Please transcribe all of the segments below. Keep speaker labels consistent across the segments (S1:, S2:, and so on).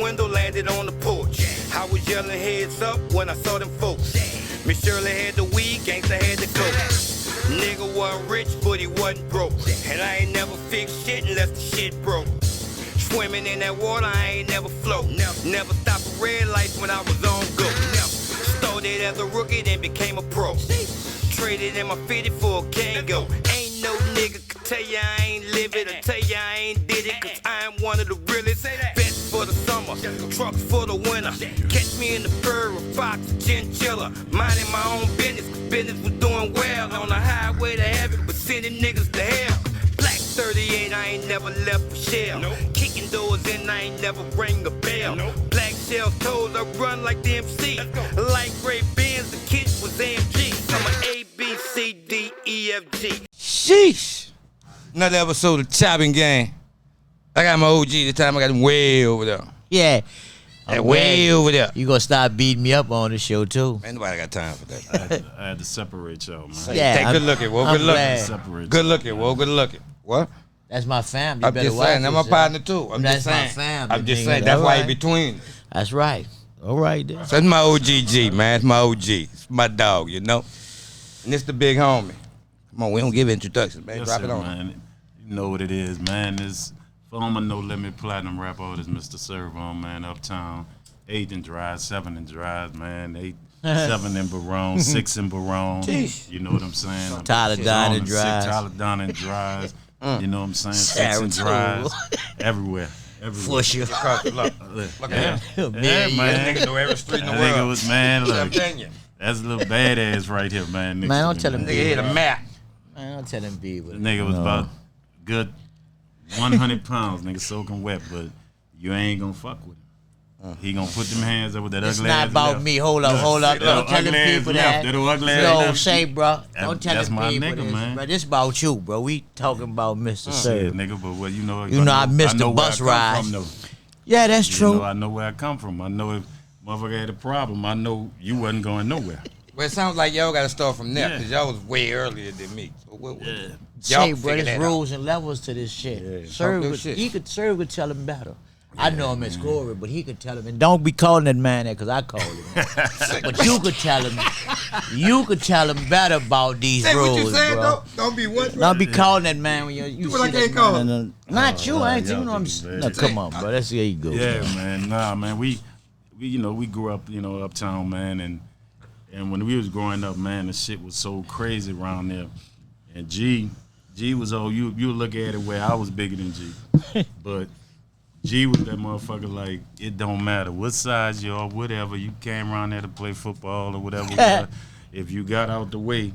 S1: window, landed on the porch. I was yelling heads up when I saw them folks. Miss Shirley had the weed, gangsta had the coke. Nigga wasn't rich, but he wasn't broke. And I ain't never fixed shit unless the shit broke. Swimming in that water, I ain't never float. Never stopped a red light when I was on go. Started as a rookie, then became a pro. Traded in my 50 for a Kango. Ain't no nigga could tell ya I ain't live it or tell ya I ain't did it, cause I am one of the realest. Best for the summer, trucks for the winter. Catch me in the fur, a fox, a chinchilla. Minding my own business, cause business was doing well. On the highway to heaven, but sending niggas to hell. Black 38, I ain't never left a shell. Kicking doors in, I ain't never ring a bell. Black shell toes, I run like the MC. Light gray Benz, the kid was AMG. I'm a A, B, C, D, E, F, G.
S2: Sheesh. Another episode of Choppin Gang. I got my OG this time. I got him way over there.
S3: Yeah.
S2: Way over there.
S3: You gonna start beating me up on the show too?
S2: Man, nobody got time for that.
S4: I had to separate y'all, man.
S3: Yeah,
S2: Hey, good looking, well, good looking.
S4: Separate
S2: Good looking, well, good looking. What?
S3: That's my family.
S2: I'm just saying, that's my partner too. I'm
S3: That's
S2: just
S3: my
S2: saying.
S3: family.
S2: I'm just
S3: nigga.
S2: saying, that's
S3: All
S2: why
S3: right.
S2: he between.
S3: That's right. All right then.
S2: So that's my OGG, man. It's my OG. It's my dog, you know? And it's the big homie. Come on, we don't give introductions, man.
S4: Yes,
S2: Drop
S4: sir,
S2: it on.
S4: man. You know what it is, man. This former No Limit Platinum rap artist, Mr. Servon, man, Uptown. 8 and Drive, 7 and Drive, man. 8, 7 in Barone, 6 in Barone.
S2: Jeez.
S4: You know what I'm saying?
S3: Tyler Don and Drive.
S4: Tyler Don and Drive. You know what I'm saying? 6 and Drive. Everywhere.
S3: For sure.
S2: Look at him.
S4: Yeah,
S3: Man,
S4: man.
S2: Nigga know every street in the
S4: That nigga
S2: world.
S4: was, man, look.
S2: I'm telling you.
S4: That's a little badass right here, man.
S3: Man, don't tell him
S2: Nigga hit a map.
S3: Man, don't tell him be with
S4: The nigga was about good 100 pounds, nigga, soaking wet, but you ain't gonna fuck with him. He gonna put them hands up with that
S3: It's
S4: ugly
S3: not
S4: ass
S3: about
S4: left.
S3: me. Hold up.
S4: That
S3: Don't tell them
S4: ugly ass
S3: people
S4: left.
S3: that.
S4: That ugly ass
S3: No,
S4: left.
S3: say, bro. Don't tell
S4: That's
S3: them
S4: my
S3: people
S4: nigga,
S3: this.
S4: man.
S3: Bro, this about you, bro. We talking about Mr.
S4: Yeah,
S3: Serv.
S4: nigga, but what you know?
S3: I missed the
S4: where
S3: bus
S4: I come
S3: ride.
S4: from, though.
S3: Yeah, that's
S4: You
S3: true.
S4: know, I know where I come from. I know if motherfucker had a problem, I know you wasn't going nowhere.
S2: Well, it sounds like y'all got to start from there
S4: Yeah.
S2: because y'all was way earlier than me. So what,
S4: Yeah.
S2: y'all
S3: Say, bro,
S2: figure
S3: there's
S2: that
S3: rules and levels to this shit.
S2: Talk
S3: Serv,
S2: that
S3: could-
S2: shit.
S3: he could Serv could tell him better. I know him as Corey, but he could tell him. And don't be calling that man that because I called him. But you could tell him. You could tell him better about these
S2: Say
S3: rules,
S2: what you saying,
S3: bro.
S2: though. Don't be what?
S3: Don't be calling that man when you
S2: what I
S3: see
S2: can't
S3: that
S2: call
S3: man.
S2: him.
S3: Not you, I ain't
S4: y'all
S3: you know I'm
S4: niggas bad.
S3: no, come on, bro. Let's see how you go.
S4: Yeah, man. Nah, man. We you know, we grew up, you know, uptown, man, and when we was growing up, man, the shit was so crazy around there. And G was old. You look at it where I was bigger than G. But G was that motherfucker like, it don't matter what size you are, whatever, you came around there to play football or whatever. If you got out the way,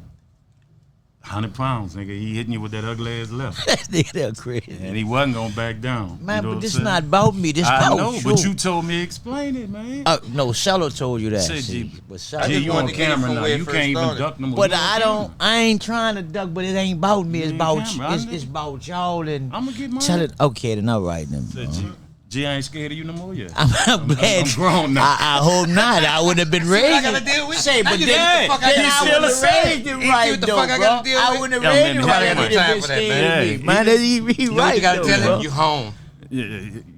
S4: 100 pounds, nigga, he hitting you with that ugly ass left.
S3: Nigga, they're crazy.
S4: And he wasn't gonna back down.
S3: Man,
S4: you know
S3: but
S4: what
S3: this
S4: I'm saying?
S3: not about me. This
S4: I
S3: about
S4: know,
S3: you.
S4: but you told me explain it, man.
S3: No, Cello told you that.
S4: Say,
S3: see.
S4: G.
S3: But
S2: I
S3: Cello,
S2: just
S4: G, you
S2: wanted
S4: on
S2: to get it
S4: camera
S2: from
S4: now.
S2: where it
S4: You
S2: first
S4: can't even
S2: started.
S4: duck no more.
S3: but
S4: You on
S3: I
S4: camera.
S3: don't. I ain't trying to duck. But it ain't about me. It's
S4: You
S3: about
S4: ain't camera, I
S3: it's,
S4: know.
S3: it's about y'all and
S4: I'ma get mine.
S3: tell it. Okay, then all right then.
S4: Say,
S3: bro.
S4: G, I ain't scared of you no more yet.
S3: I'm glad.
S4: I'm grown now.
S3: I hope not. I would have been raised.
S2: I gotta deal with?
S3: Say,
S2: Now
S3: but
S2: you
S3: then,
S2: see what the fuck I
S3: then
S2: gotta
S3: I
S2: deal
S3: would
S2: with?
S3: have raised it
S2: You see
S3: right
S2: what the
S3: though,
S2: fuck I
S3: bro.
S2: gotta deal
S3: I
S2: with?
S3: would have
S4: Yeah,
S3: raised
S4: man,
S3: it
S4: nobody
S3: right.
S4: got
S3: He
S2: time
S3: been
S2: for that,
S3: scared
S4: man.
S3: of me.
S4: Yeah.
S3: Man, he
S2: You know what
S3: right
S2: you gotta
S3: though,
S2: tell
S3: bro.
S2: him? You home.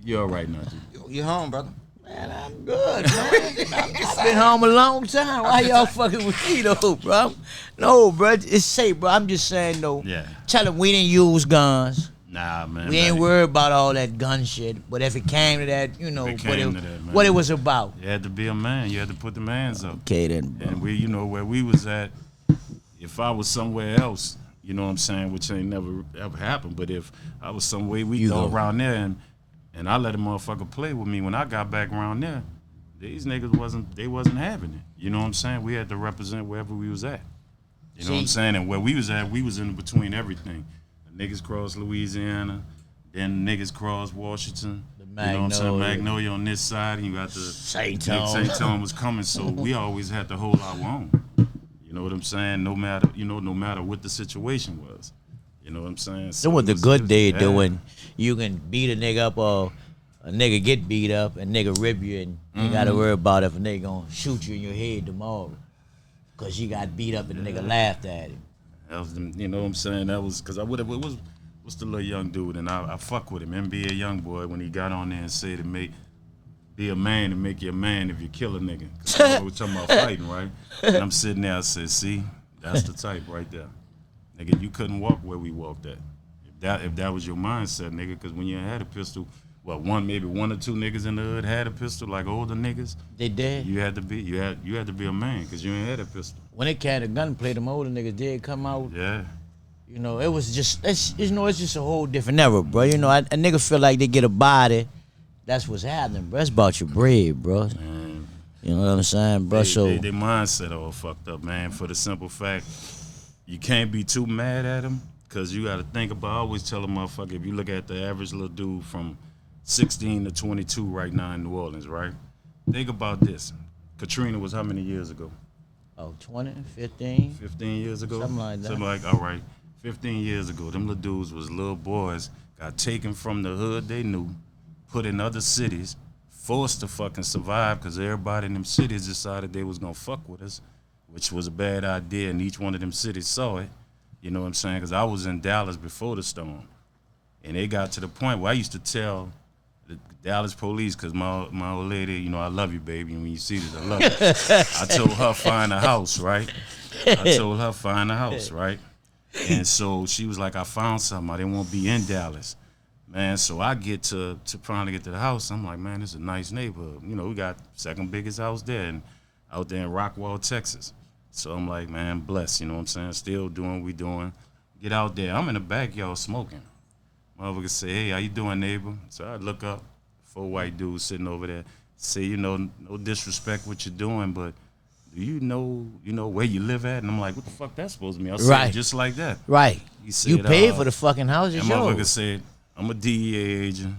S4: You're all right now, G.
S2: You home, brother.
S3: Man, I'm good, man. I've been home a long time. Why y'all fucking with me though, bro? No, bro. It's safe, bro. I'm just saying though.
S4: Yeah.
S3: Tell them we didn't use guns.
S4: Nah, man.
S3: We ain't
S4: man.
S3: worried about all that gun shit. But if it came to that, you know,
S4: If it came to that, man.
S3: what it was about.
S4: You had to be a man. You had to put the mans up.
S3: Okay then, bro.
S4: And we, you know, where we was at, if I was somewhere else, you know what I'm saying, which ain't never ever happened, but if I was somewhere we
S3: You
S4: go
S3: go.
S4: around there and I let a motherfucker play with me, when I got back around there, these niggas wasn't having it. You know what I'm saying? We had to represent wherever we was at. You know what I'm
S3: See?
S4: saying? And where we was at, we was in between everything. The niggas crossed Louisiana, then niggas crossed Washington.
S3: The
S4: You know what I'm saying?
S3: Magnolia.
S4: Magnolia on this side, and you got the
S3: St.
S4: St.
S3: Tom.
S4: Tom was coming, so we always had to hold our own. You know what I'm saying? No matter what the situation was. You know what I'm saying? So
S3: Then what
S4: it
S3: the
S4: was-
S3: good day
S4: yeah.
S3: doing, you can beat a nigga up or a nigga get beat up and nigga rip you and you gotta worry about if a nigga gonna shoot you in your head tomorrow. Cause you got beat up and the nigga laughed at him.
S4: That was, you know what I'm saying? That was because I would have. It was what's the little young dude, and I fuck with him, NBA young boy, when he got on there and said it made be a man and make you a man if you kill a nigga. 'Cause we were talking about fighting, right? And I'm sitting there, I said, see, that's the type right there. Nigga, you couldn't walk where we walked at. If that was your mindset, nigga, because when you had a pistol, maybe one or two niggas in the hood had a pistol, like older niggas.
S3: They did.
S4: You had to be a man because you ain't had a pistol.
S3: When it came to gunplay, them older niggas did come out.
S4: Yeah.
S3: You know, it was just it's just a whole different era, bro. You know, a nigga feel like they get a body. That's what's happening, bro. It's about your bread, bro.
S4: Man.
S3: You know what I'm saying, bro?
S4: Their mindset all fucked up, man. For the simple fact, you can't be too mad at them because you got to think about. I always tell a motherfucker, if you look at the average little dude from 16 to 22 right now in New Orleans, right? Think about this. Katrina was how many years ago?
S3: Oh, 20, 15?
S4: 15 years ago?
S3: Something like that.
S4: Something like, all right. 15 years ago, them little dudes was little boys, got taken from the hood they knew, put in other cities, forced to fucking survive because everybody in them cities decided they was gonna fuck with us, which was a bad idea, and each one of them cities saw it. You know what I'm saying? Because I was in Dallas before the storm, and they got to the point where I used to tell the Dallas police, because my old lady, you know, I love you, baby, and when you see this, I love you. I told her find a house, right? And so she was like, I found something. I didn't want to be in Dallas. Man, so I get to finally get to the house. I'm like, man, this is a nice neighborhood. You know, we got second biggest house there, and out there in Rockwall, Texas. So I'm like, man, blessed, you know what I'm saying? Still doing what we doing. Get out there. I'm in the backyard smoking. Motherfucker say, hey, how you doing, neighbor? So I look up, 4 white dudes sitting over there. Say, you know, no disrespect what you're doing, but do you know where you live at? And I'm like, what the fuck that's supposed to mean? I said just like that.
S3: Right.
S4: He said,
S3: you paid for the fucking house, it's
S4: and motherfucker
S3: yours.
S4: said, I'm a DEA agent.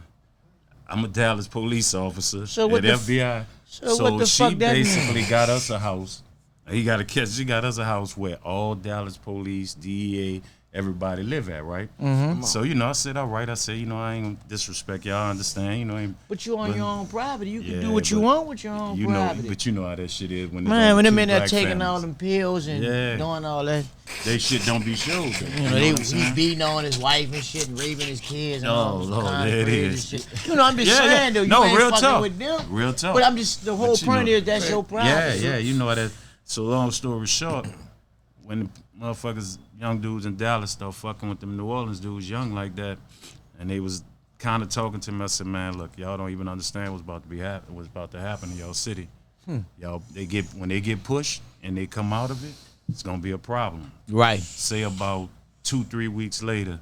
S4: I'm a Dallas police officer
S3: So what
S4: at
S3: the
S4: FBI.
S3: So what the
S4: she
S3: fuck that
S4: basically
S3: mean?
S4: got us a house. She got us a house where all Dallas police, DEA, everybody live at, right? Mm-hmm. So, you know, I said, all right. I said, you know, I ain't gonna disrespect y'all, I understand, you know.
S3: But you on your own property. You can do what you want with your own property.
S4: But you know how that shit is when
S3: when them in there
S4: black
S3: taking
S4: families.
S3: all them pills and doing all that.
S4: They shit don't be showed.
S3: You know, he beating on his wife and shit and raping his kids and all this kind of
S4: there it
S3: crazy
S4: is.
S3: shit. You know, I'm just saying though, you ain't
S4: real
S3: fucking
S4: talk.
S3: with them.
S4: Real talk.
S3: But I'm just, the whole point is that's your property.
S4: Yeah, you know that. So long story short, when the motherfuckers, young dudes in Dallas start fucking with them New Orleans dudes young like that, and they was kind of talking to me, I said, man, look, y'all don't even understand what's about to happen in y'all city. Y'all, when they get pushed and they come out of it, it's gonna be a problem.
S3: Right.
S4: Say about 2-3 weeks later,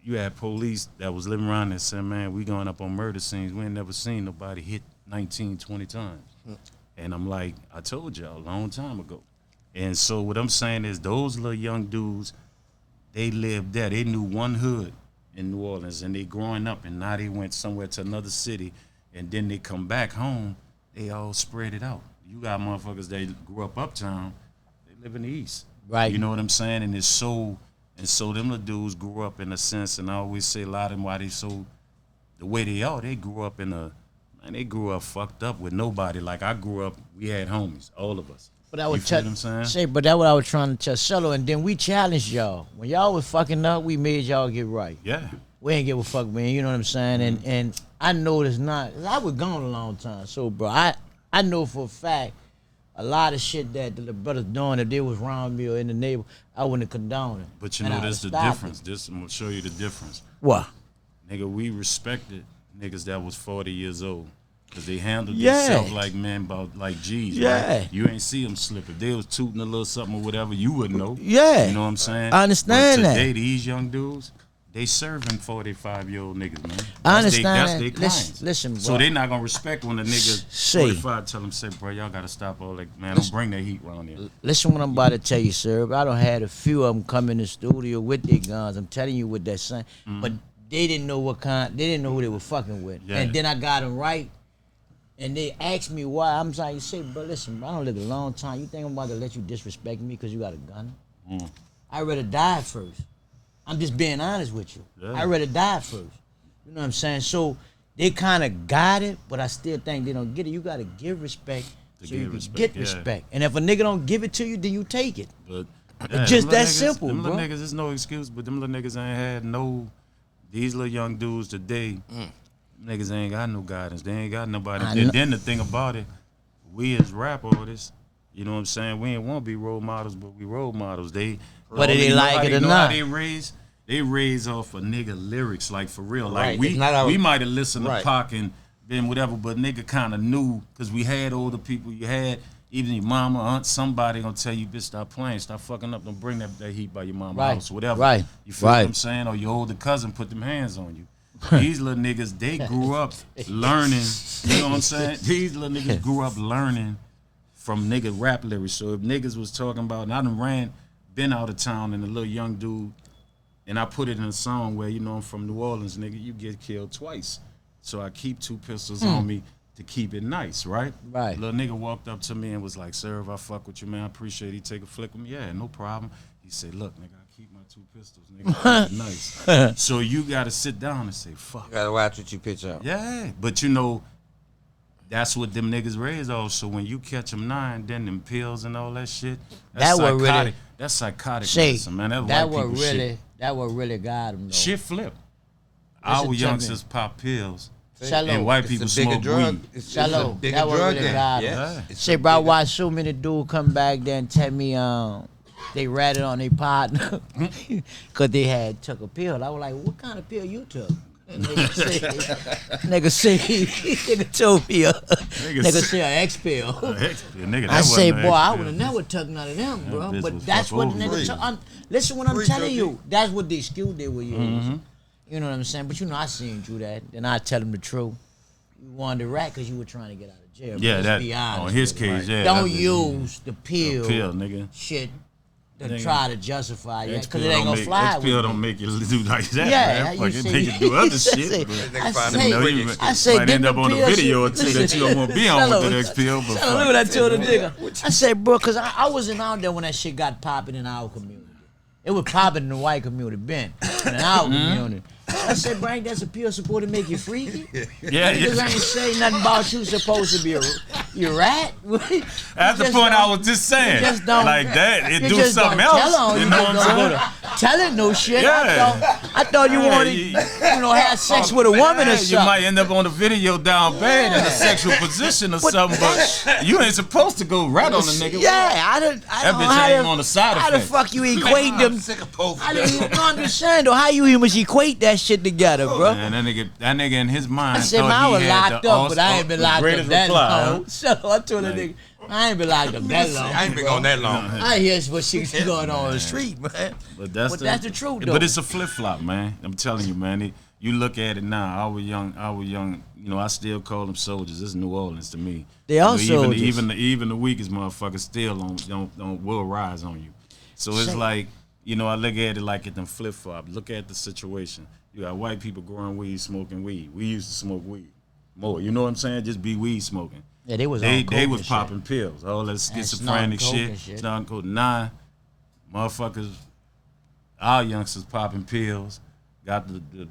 S4: you had police that was living around there saying, man, we going up on murder scenes. We ain't never seen nobody hit 19, 20 times. And I'm like, I told y'all a long time ago. And so what I'm saying is those little young dudes, they lived there. They knew one hood in New Orleans, and they growing up, and now they went somewhere to another city, and then they come back home, they all spread it out. You got motherfuckers that grew up uptown, they live in the East.
S3: Right.
S4: You know what I'm saying? And so them little dudes grew up in a sense, and I always say a lot of them why they so the way they are, they grew up they grew up fucked up with nobody. Like I grew up, we had homies, all of us.
S3: But I would
S4: you feel what I'm saying?
S3: say, but that's what I was trying to tell Cello, and then we challenged y'all. When y'all was fucking up, we made y'all get right.
S4: Yeah.
S3: We ain't give a fuck, man. You know what I'm saying? And I know it's not. I was gone a long time, so bro, I know for a fact a lot of shit that the brothers doing, if they was around me or in the neighborhood, I wouldn't condone it.
S4: But you know, there's the difference. I'm gonna show you the difference.
S3: What?
S4: Nigga, we respected niggas that was 40 years old. Cause they handled themselves like men, like G's, right? You ain't see them slip. If they was tooting a little something or whatever, you wouldn't know.
S3: Yeah.
S4: You know what I'm saying?
S3: I understand
S4: but
S3: that.
S4: Today, these young dudes, they serving 45-year-old niggas, man.
S3: I understand
S4: that's
S3: that.
S4: They clients.
S3: Listen, bro.
S4: So they not gonna respect when the nigga 45 tell them, say, bro, y'all gotta stop all that, man. Don't bring that heat around here.
S3: Listen what I'm about to tell you, sir. I done had a few of them come in the studio with their guns. I'm telling you with that son. But they didn't know they didn't know who they were fucking with.
S4: Yeah.
S3: And then I got them right. And they asked me why. I'm trying to say, bro, listen, bro, I don't live a long time. You think I'm about to let you disrespect me because you got a gun? I'd rather die first. I'm just being honest with you.
S4: Yeah.
S3: I'd rather die first. You know what I'm saying? So they kind of got it, but I still think they don't get it. You got to give respect so you can get respect. And if a nigga don't give it to you, then you take it.
S4: But
S3: it's just that
S4: niggas,
S3: simple,
S4: them
S3: bro.
S4: Little niggas, there's no excuse, but them little niggas ain't had no, these little young dudes today, niggas ain't got no guidance. They ain't got nobody. And then the thing about it, we as rap artists, you know what I'm saying? We ain't want to be role models, but we role models.
S3: Whether they like it or not.
S4: They raise off of nigga lyrics, like for real.
S2: Right.
S4: Like we might have listened to Pac and been whatever, but nigga kind of knew because we had older people. You had even your mama, aunt, somebody gonna tell you, bitch, stop playing, stop fucking up, don't bring that heat by your mama house, whatever.
S3: Right.
S4: You feel what I'm saying? Or your older cousin put them hands on you. These little niggas, they grew up learning. You know what I'm saying? These little niggas grew up learning from nigga rap lyrics. So if niggas was talking about, and I done been out of town and a little young dude, and I put it in a song where, you know, I'm from New Orleans, nigga, you get killed twice. So I keep 2 pistols on me to keep it nice, right?
S3: Right.
S4: Little nigga walked up to me and was like, "Sir, if I fuck with you, man, I appreciate it. He take a flick with me." Yeah, no problem. He said, "Look, nigga, I keep my 2 pistols, nigga, keep it nice." So you gotta sit down and say, "Fuck."
S2: You gotta watch what you pitch out.
S4: Yeah, but you know, that's what them niggas raised off. So when you catch them 9, then them pills and all that shit, that's
S3: That what
S4: psychotic.
S3: really-
S4: That's psychotic
S3: Say,
S4: medicine, man. That's
S3: that
S4: white
S3: what
S4: people
S3: really,
S4: shit.
S3: that what really got him though.
S4: Shit flip.
S3: Listen
S4: Our
S3: to
S4: youngsters pop pills,
S3: Shallow.
S4: and white people
S2: It's a bigger
S4: smoke
S2: drug.
S4: weed.
S2: It's
S3: Shallow.
S2: a bigger
S3: That what
S2: drug
S3: really
S2: then.
S3: got him.
S2: Yeah. It's
S3: Say,
S2: a
S3: bro, I
S2: bigger-
S3: watched so many dudes come back there and tell me they ratted on their partner because they had took a pill. I was like, what kind of pill you took? And nigga told me nigga say an X pill.
S4: Nigga,
S3: I say,
S4: wasn't
S3: boy,
S4: no
S3: I
S4: X
S3: would have
S4: pill.
S3: never took none of them, bro.
S4: bitch
S3: But
S4: was
S3: that's
S4: fuck
S3: what
S4: over
S3: nigga
S4: me.
S3: took. Listen what I'm
S2: Free
S3: telling
S2: junkie.
S3: you. That's what the excuse they were using. You know what I'm saying? But you know, I seen you that. Then I tell them the truth. You wanted to rat because you were trying to get out of jail.
S4: Yeah,
S3: Let's
S4: that
S3: be honest
S4: on his
S3: with it.
S4: case, yeah.
S3: Don't
S4: that-
S3: use the pill,
S4: nigga.
S3: shit to
S4: Nigga.
S3: try to justify it
S4: X
S3: because
S4: pill
S3: it ain't gonna fly
S4: X
S3: with
S4: pill
S3: me.
S4: don't make you do like that,
S3: Yeah,
S4: man.
S3: you
S4: Fucking
S3: say-
S4: they can do other
S3: I say-
S4: shit. but-
S2: They
S3: I
S2: find
S3: say-
S2: a
S4: No,
S2: way
S4: you
S2: to-
S3: I say,
S4: might end up on a
S3: pills-
S4: video or two that you don't want to be on with that X pill, but
S3: Look
S4: fuck.
S3: what I told the nigga. I said, bro, because I wasn't out there when that shit got popping in our community. It was popping in the white community, Ben, in our community. I said, bro, ain't that a pill supposed to make you freaky?
S4: Yeah,
S3: Niggas ain't say nothing about you supposed to be a rat.
S4: That's the point I was just saying.
S3: just don't-
S4: Like that, it
S3: You
S4: do
S3: just
S4: something
S3: don't
S4: else.
S3: tell on
S4: You
S3: you
S4: know
S3: just
S4: what I'm
S3: don't
S4: saying?
S3: go to telling no shit.
S4: Yeah.
S3: I thought you
S4: Yeah,
S3: wanted,
S4: you-
S3: have sex with a woman or
S4: You
S3: something.
S4: might end up on the video down bad in a sexual position or something, but you ain't supposed to go right on the nigga.
S3: Yeah, I don't
S4: That
S3: know
S4: bitch
S3: how
S4: ain't
S3: the-
S4: on the side
S3: How the
S4: effect.
S3: fuck you equate them?
S2: I'm sick of both
S3: I
S2: of
S3: didn't
S2: them.
S3: even understand though how you humans equate that shit together, bro.
S4: Man, that nigga in his mind
S3: I said, man, I
S4: thought
S3: was
S4: he had
S3: locked
S4: the
S3: up, but I ain't been locked up
S4: greatest
S3: that
S4: reply,
S3: long. So I told that nigga, I ain't been locked up that long.
S2: I ain't been
S3: bro.
S2: on that long.
S3: I hear what shit's going on the street, man.
S4: But that's
S3: the truth, though.
S4: But it's a flip flop, man. I'm telling you, man. You look at it now. Our young. You know, I still call them soldiers. This is New Orleans to me.
S3: They are
S4: you know,
S3: soldiers.
S4: Even the weakest motherfuckers still will rise on you. So it's
S3: Say-
S4: like, you know, I look at it like at them flip flop. Look at the situation. You got white people growing weed, smoking weed. We used to smoke weed more. You know what I'm saying? Just be weed smoking.
S3: Yeah, they was
S4: They
S3: on coke
S4: was
S3: and
S4: popping pills. All that
S3: And
S4: schizophrenic
S3: snorting coke and
S4: shit.
S3: shit.
S4: Snorting coke. Nah, motherfuckers, our youngsters popping pills. Got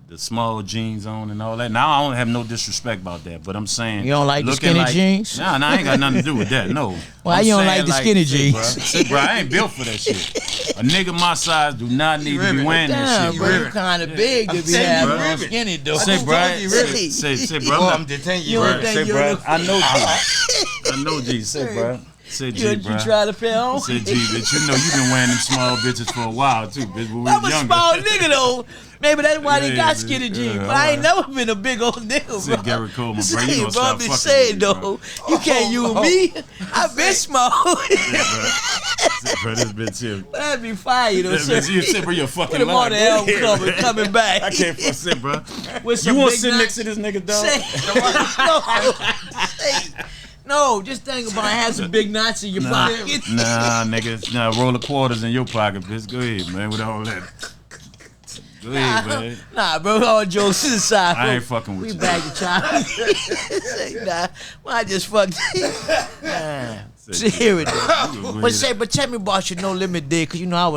S4: the small jeans on and all that. Now I don't have no disrespect about that, but I'm saying
S3: You don't like the
S4: looking
S3: skinny jeans?
S4: Nah, I ain't got nothing to do with that. No.
S3: Why
S4: I'm
S3: you don't
S4: saying
S3: like the skinny
S4: say,
S3: jeans?
S4: Bruh, say, bro, I ain't built for that shit. A nigga my size do not need to be wearing that
S3: Damn,
S4: shit,
S3: bro,
S4: bro.
S3: you kind of big to be
S2: saying
S3: having
S2: you
S3: on
S2: ribbon.
S3: skinny, though.
S4: Say, bro,
S3: Say-
S4: say, bro.
S2: Oh, I'm detaining
S3: You
S2: you,
S3: don't
S2: bro.
S3: think
S4: Say,
S3: you
S4: bro,
S3: look-
S4: I know G. I know G. Say, bro. Say, G,
S3: You
S4: bro.
S3: try to pay on?
S4: Say, G, that you know you been wearing them small bitches for a while too, bitch. When we
S3: I'm
S4: was
S3: a
S4: younger.
S3: small nigga though. Maybe that's why they
S4: Yeah,
S3: got skinny jeans.
S4: yeah,
S3: But I ain't
S4: alright.
S3: never been a big old nigga,
S4: Say,
S3: bro.
S4: Gary Coleman, bro.
S3: Say,
S4: You gonna
S3: bro,
S4: stop
S3: I'm
S4: fucking
S3: just saying
S4: with me, bro.
S3: though. You can't use me. I been small.
S4: Say, bro, this bitch here.
S3: That'd be fire though,
S4: This
S3: sir.
S4: bitch, you sit, bro, you're fucking
S3: Put him on the album cover, coming back.
S4: I can't fuck sit, bro.
S3: With some
S4: You want to
S3: big
S4: sit
S3: nuts.
S4: next to this nigga, dog?
S3: No, just think about it. Have some big knots in your pocket.
S4: Nah, nigga. Nah, roll the quarters in your pocket, bitch. Go ahead, man, with all that. Go ahead, man.
S3: Nah, bro, all jokes aside.
S4: I ain't fucking with
S3: we
S4: you.
S3: back to China. Say, nah, well, I just fucked. Nah.
S4: Say,
S3: Hear it though.
S4: you
S3: But say, but tell me about your No Limit day, cause you know I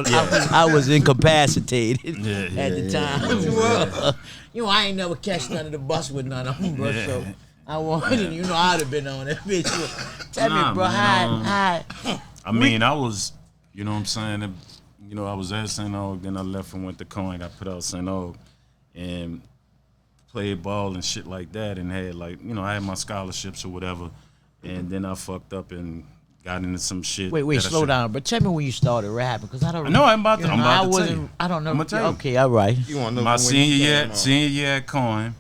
S3: was incapacitated at the time. You know, I ain't never catch none of the bus with none of them, bro.
S4: Yeah.
S3: So I wanted, you know, I'd have been on that bitch. Tell
S4: Nah,
S3: me, bro,
S4: man,
S3: hi.
S4: I mean, I was, you know what I'm saying? You know, I was at St. Og, then I left and went to Coin. I put out St. Og and played ball and shit like that, and had like, you know, I had my scholarships or whatever, and then I fucked up and got into some shit.
S3: Wait, slow down. But tell me when you started rapping, because I don't.
S4: No, I'm about to tell you.
S3: I don't know.
S4: I'm gonna tell you.
S3: Okay, all right.
S2: You want to know
S4: My
S2: when
S4: senior year at Coin,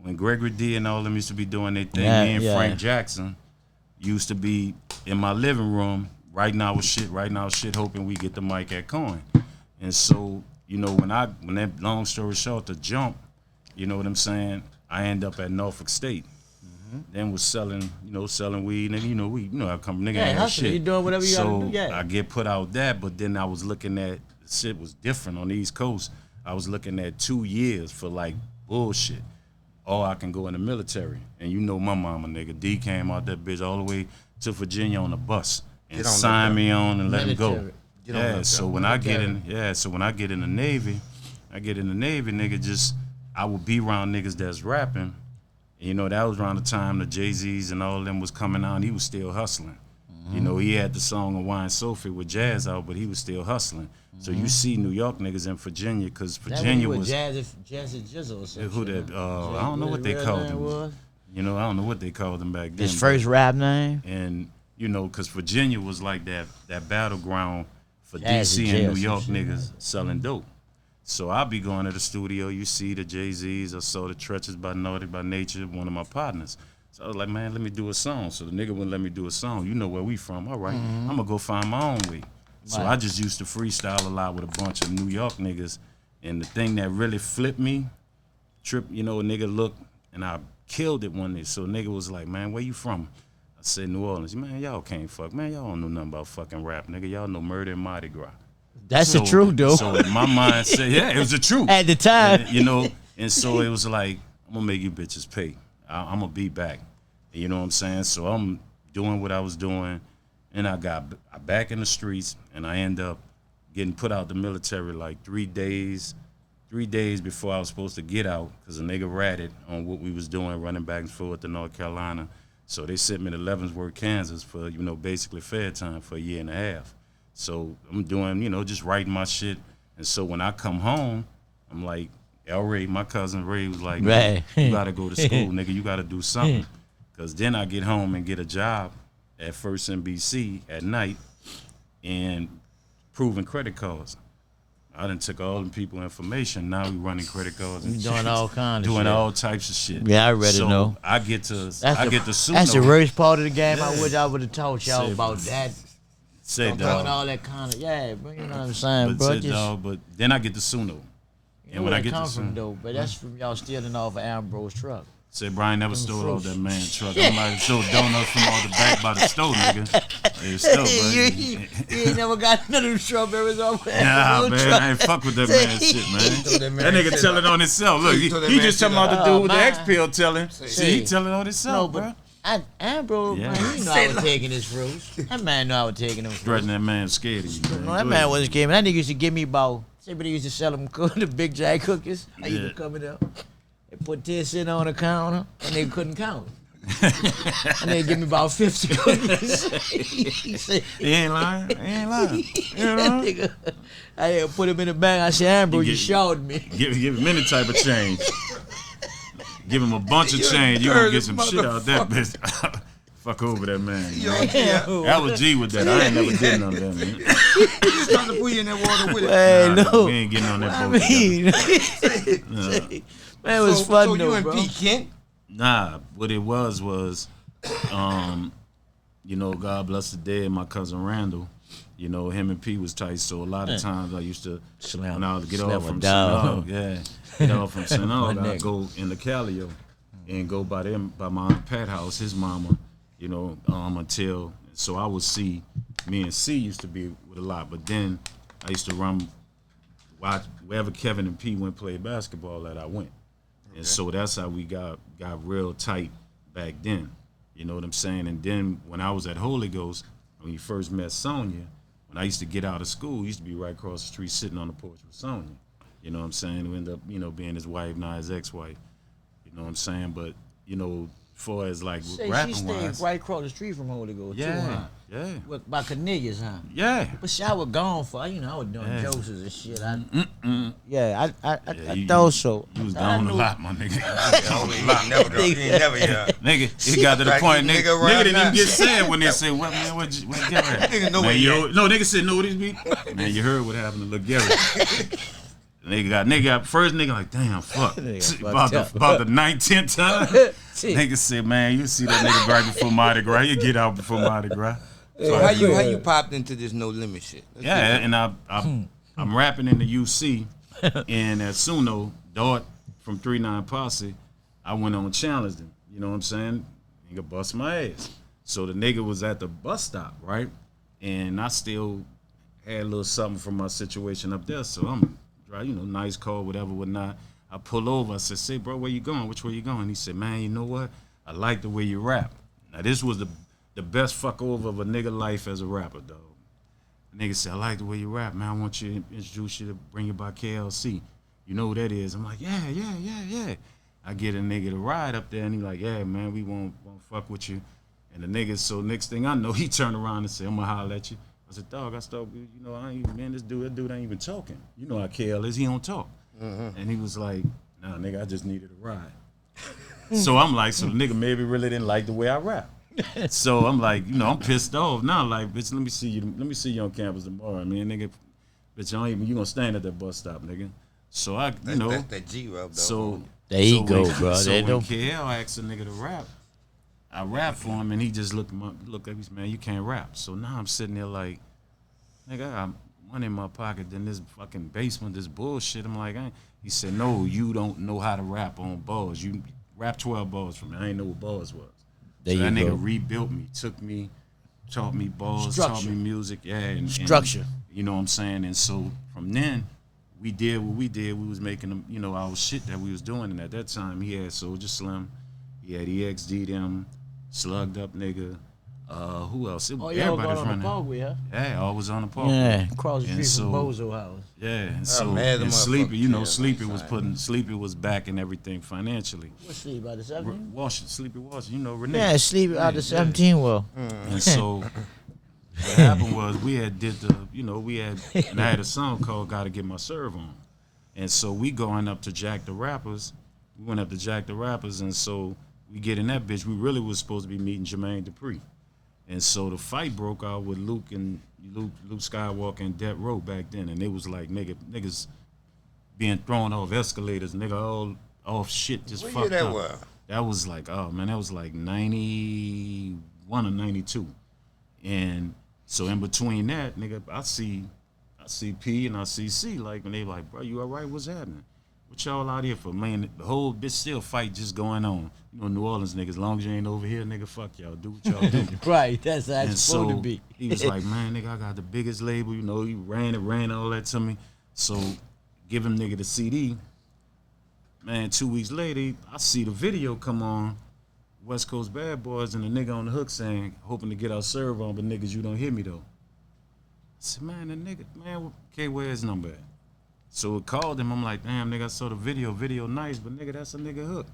S4: when Gregory D and all them used to be doing their thing, me and Frank Jackson used to be in my living room writing our shit, hoping we get the mic at Coin. And so, you know, when that, long story short, the jump, you know what I'm saying, I end up at Norfolk State. Then was selling weed, and I come nigga ain't have shit.
S3: You doing whatever you gotta do.
S4: So I get put out that, but then I was looking at shit was different on the East Coast. I was looking at 2 years for like bullshit. Or I can go in the military, and you know my mama, nigga. D came out that bitch all the way to Virginia on a bus and signed me on and let him go. So when I get in the Navy, nigga, I would be around niggas that's rapping. You know, that was around the time the Jay-Z's and all of them was coming out, and he was still hustling. You know, he had the song of Wine Sophie with Jazz out, but he was still hustling. So you see New York niggas in Virginia, because Virginia was
S3: Jazzy Jizzle or something.
S4: Who that? I don't know what they called him. You know, I don't know what they called him back then.
S3: His first rap name?
S4: And, you know, because Virginia was like that battleground for
S3: Jazzy
S4: DC and New York niggas selling dope. So I'll be going to the studio. You see the Jay-Z's. I saw the Treacherous by Naughty by Nature, one of my partners. So I was like, man, let me do a song. So the nigga wouldn't let me do a song. You know where we from. All right, I'm going to go find my own way. So I just used to freestyle a lot with a bunch of New York niggas. And the thing that really flipped me, a nigga looked, and I killed it one day. So a nigga was like, man, where you from? I said, New Orleans. Man, y'all can't fuck. Man, y'all don't know nothing about fucking rap, nigga. Y'all know Murder and Mardi Gras.
S3: That's the truth, dude.
S4: So my mind said, yeah, it was the truth.
S3: At the time.
S4: And so it was like, I'm going to make you bitches pay. I'm going to be back. You know what I'm saying? So I'm doing what I was doing, and I back in the streets, and I end up getting put out the military like 3 days before I was supposed to get out, because a nigga ratted on what we was doing, running back and forth to North Carolina. So they sent me to Leavenworth, Kansas for, basically fair time for a year and a half. So I'm doing, just writing my shit. And so when I come home, I'm like, Ray, my cousin Ray was like, man, you gotta go to school, nigga. You gotta do something. Because then I get home and get a job at First NBC at night and proving credit cards. I done took all them people information. Now we running credit cards and
S3: doing all kinds of
S4: doing
S3: shit.
S4: all types of shit.
S3: Yeah, I already know.
S4: I get to sue.
S3: That's the worst part of the game. I wish I would have taught y'all about that.
S4: Say
S3: doing all that kind of but you know what I'm saying, bro.
S4: But then I get to Suno.
S3: And when I get to Suno, though, but that's from y'all stealing off of Ambrose's truck.
S4: Say Brian never stole off that man's truck. I might have stole donuts from all the back by the stove, nigga.
S3: You ain't never got none of them strawberries off that.
S4: Nah, man, I ain't fuck with that man's shit, man. That nigga telling on himself. Look, he just talking about the dude with the X-Pill telling. See, he telling on himself, bro.
S3: Ambrose, man, you know I was taking his fruits. That man know I was taking them fruits.
S4: Threatening that man scared of you, man.
S3: No, that man wasn't scared. That nigga used to give me about, somebody used to sell them the Big Jack cookies. I used to come up. They put this in on the counter, and they couldn't count. And they give me about 50 cookies.
S4: He ain't lying. You know?
S3: I put him in the bag. I said, Ambrose, you showed me.
S4: Give him any type of change. Give him a bunch of change. You gonna get some shit out that bitch. Fuck over that man. That was G with that. I ain't never did none of that, man.
S2: He's trying to put you in that water with it.
S3: No.
S4: We ain't getting on that boat.
S3: Man, it was fun
S2: so
S3: though,
S2: you and
S3: bro.
S2: P. Kent?
S4: Nah, what it was, God bless the dead, my cousin Randall. Him and P was tight, so a lot of times I used to, when I would get off from Sinnog, I'd go in the Calio and go by my Aunt Pat house, his mama, until, so I would see, me and C used to be with a lot, but then I used to watch wherever Kevin and P went play basketball at, I went. And so that's how we got real tight back then. You know what I'm saying? And then when I was at Holy Ghost, when you first met Sonya, when I used to get out of school, I used to be right across the street sitting on the porch with Sonya. You know what I'm saying? Who ended up, being his wife, not his ex-wife. You know what I'm saying? But, far as like
S3: Say she
S4: rapping
S3: stayed
S4: wise.
S3: right across the street from Holy Ghost too, huh?
S4: Yeah.
S3: By Cornelius, huh?
S4: Yeah.
S3: But see, I was gone for, I was doing
S4: Yeah.
S3: jokes and shit. I
S4: Yeah,
S3: thought so.
S4: You was
S3: I
S4: gone a
S3: knew-
S4: lot, my nigga.
S2: He ain't never here.
S4: Nigga, it got to the
S2: Like,
S4: point,
S2: nigga
S4: nigga
S2: around
S4: didn't
S2: now.
S4: even get sad when they said, what, man, what Garrett?
S2: Nigga know
S4: Man,
S2: where he
S4: yo, no, nigga said, know what this be? Man, you heard what happened to Lil Garrett. Nigga got first nigga like, damn, fuck.
S3: Nigga
S4: About the 19th time. Nigga said, man, you see that nigga right before Mardi Gras. You get out before Mardi Gras.
S2: So how you popped into this No Limit shit? Let's
S4: Yeah,
S2: get
S4: and I'm rapping in the UC, and at Suno, Dart from 39 Posse, I went on and challenged him. You know what I'm saying? Nigga bust my ass. So the nigga was at the bus stop, right? And I still had a little something from my situation up there. So I'm, nice car, whatnot. I pull over. I said, say, bro, where you going? Which way you going? He said, man, you know what? I like the way you rap. Now, this was the best fuck over of a nigga life as a rapper, dog. The nigga said, I like the way you rap, man. I want you to introduce you to bring you by KLC. You know who that is? I'm like, yeah. I get a nigga to ride up there, and he like, yeah, man, we won't fuck with you. And the nigga, so next thing I know, he turned around and said, I'm gonna holler at you. I said, dog, this dude ain't even talking. You know how KL is, he don't talk. Mm-hmm. And he was like, nah, nigga, I just needed a ride. So I'm like, so the nigga maybe really didn't like the way I rap. So I'm like, I'm pissed off now. Like, bitch, let me see you on campus tomorrow, man, nigga. Bitch, you gonna stand at that bus stop, nigga. So
S2: that's that G rub though.
S4: So
S3: there you go, bro.
S4: So
S3: They
S4: when
S3: don't.
S4: KL asked a nigga to rap, I rap for him, and he just looked at me, man, you can't rap. So now I'm sitting there like, nigga, I got money in my pocket, then this fucking basement, this bullshit. I'm like, he said, no, you don't know how to rap on bars. You rap 12 bars for me. I ain't know what bars was.
S3: There
S4: So
S3: you
S4: that
S3: go.
S4: nigga rebuilt me, taught me bars,
S3: Structure.
S4: taught me music, and
S3: Structure.
S4: You know what I'm saying? And so from then, we did what we did. We was making, our shit that we was doing. And at that time, he had Soulja Slim, he had EXD them, Slugged Up Nigga. Who else?
S3: Oh, y'all
S4: Everybody
S3: going
S4: was
S3: on
S4: running.
S3: the parkway, huh?
S4: Yeah, I was on the parkway.
S3: Yeah, across the
S4: And
S3: street from
S4: so-
S3: Bozo house.
S4: Yeah, and so
S2: mad the
S4: and Sleepy,
S2: motherfucker
S4: Sleepy was backing everything financially.
S3: What sleep out the 17?
S4: Sleepy Washington, Renee.
S3: Yeah, sleep out the 17 well.
S4: And so what happened was we had and I had a song called Gotta Get My Servon. And so we going up to Jack the Rappers. We went up to Jack the Rappers, and so we get in that bitch. We really was supposed to be meeting Jermaine Dupri. And so the fight broke out with Luke Skywalker and Death Row back then, and it was like niggas being thrown off escalators, nigga all off shit just
S2: What
S4: fucked
S2: year that
S4: up.
S2: was?
S4: That was like, oh man, that was like 91 or 92. And so in between that, nigga, I see P and I see C, like, when they like, bro, you all right? What's happening? What y'all out here for? Man, the whole bitch still fight just going on. New Orleans niggas, as long as you ain't over here, nigga, fuck y'all. Do what y'all do.
S3: Right, that's how
S4: And
S3: it's supposed
S4: so
S3: to be.
S4: he was like, man, nigga, I got the biggest label. He ran all that to me. So give him nigga the CD. Man, 2 weeks later, I see the video come on, West Coast Bad Boys, and the nigga on the hook saying, hoping to get our Servon, but niggas, you don't hear me though. I said, man, the nigga, man, okay, where's his number at? So I called him. I'm like, damn, nigga, I saw the video nice, but nigga, that's a nigga hook.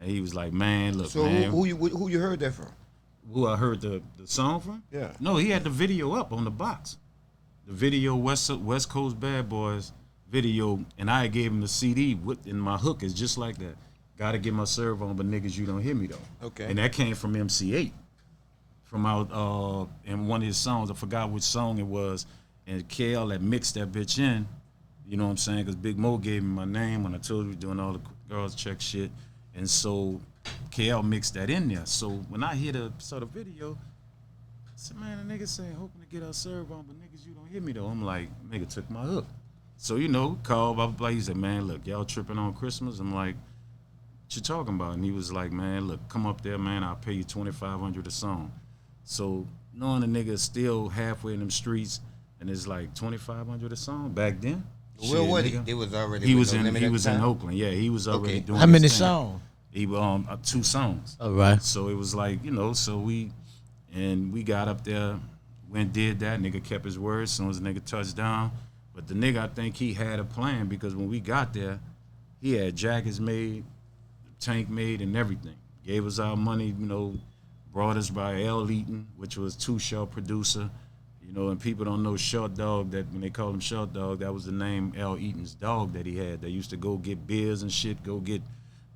S4: And he was like, man, look,
S2: So
S4: man.
S2: who you heard that from?
S4: Who I heard the song from?
S2: Yeah.
S4: No, he had the video up on the box. The video, West Coast Bad Boys video, and I gave him the CD, and my hook is just like that. Gotta get my Servon, but niggas, you don't hear me though.
S2: Okay.
S4: And that came from MC8. From out, in one of his songs, I forgot which song it was, and KL had mixed that bitch in. You know what I'm saying? Because Big Mo gave me my name when I told you doing all the girls check shit. And so KL mixed that in there. So when I saw the video, I said, man, the nigga saying, hoping to get our Servon, but niggas, you don't hear me though. I'm like, nigga took my hook. So, called, blah, blah, blah. He said, man, look, y'all tripping on Christmas? I'm like, what you talking about? And he was like, man, look, come up there, man. I'll pay you $2,500 a song. So knowing the nigga is still halfway in them streets, and it's like $2,500 a song back then.
S2: Where was he?
S4: Nigga.
S2: It was already.
S4: He
S2: with
S4: was
S2: No
S4: in
S2: Limit
S4: he
S2: at
S4: was
S2: the
S4: in
S2: time?
S4: Oakland. Yeah, he was already
S2: Okay.
S4: doing.
S3: How many
S4: his thing.
S3: songs?
S4: He 2 songs.
S3: All right.
S4: So it was like, so we got up there, went did that. Nigga kept his word as soon as the nigga touched down. But the nigga, I think he had a plan, because when we got there, he had jackets made, tank made, and everything. gave us our money, you know, brought us by L. Eaton, which was Too Short producer. You know, and people don't know Short Dog, that when they call him Short Dog, that was the name L. Eaton's dog that he had. They used to go get beers and shit, go get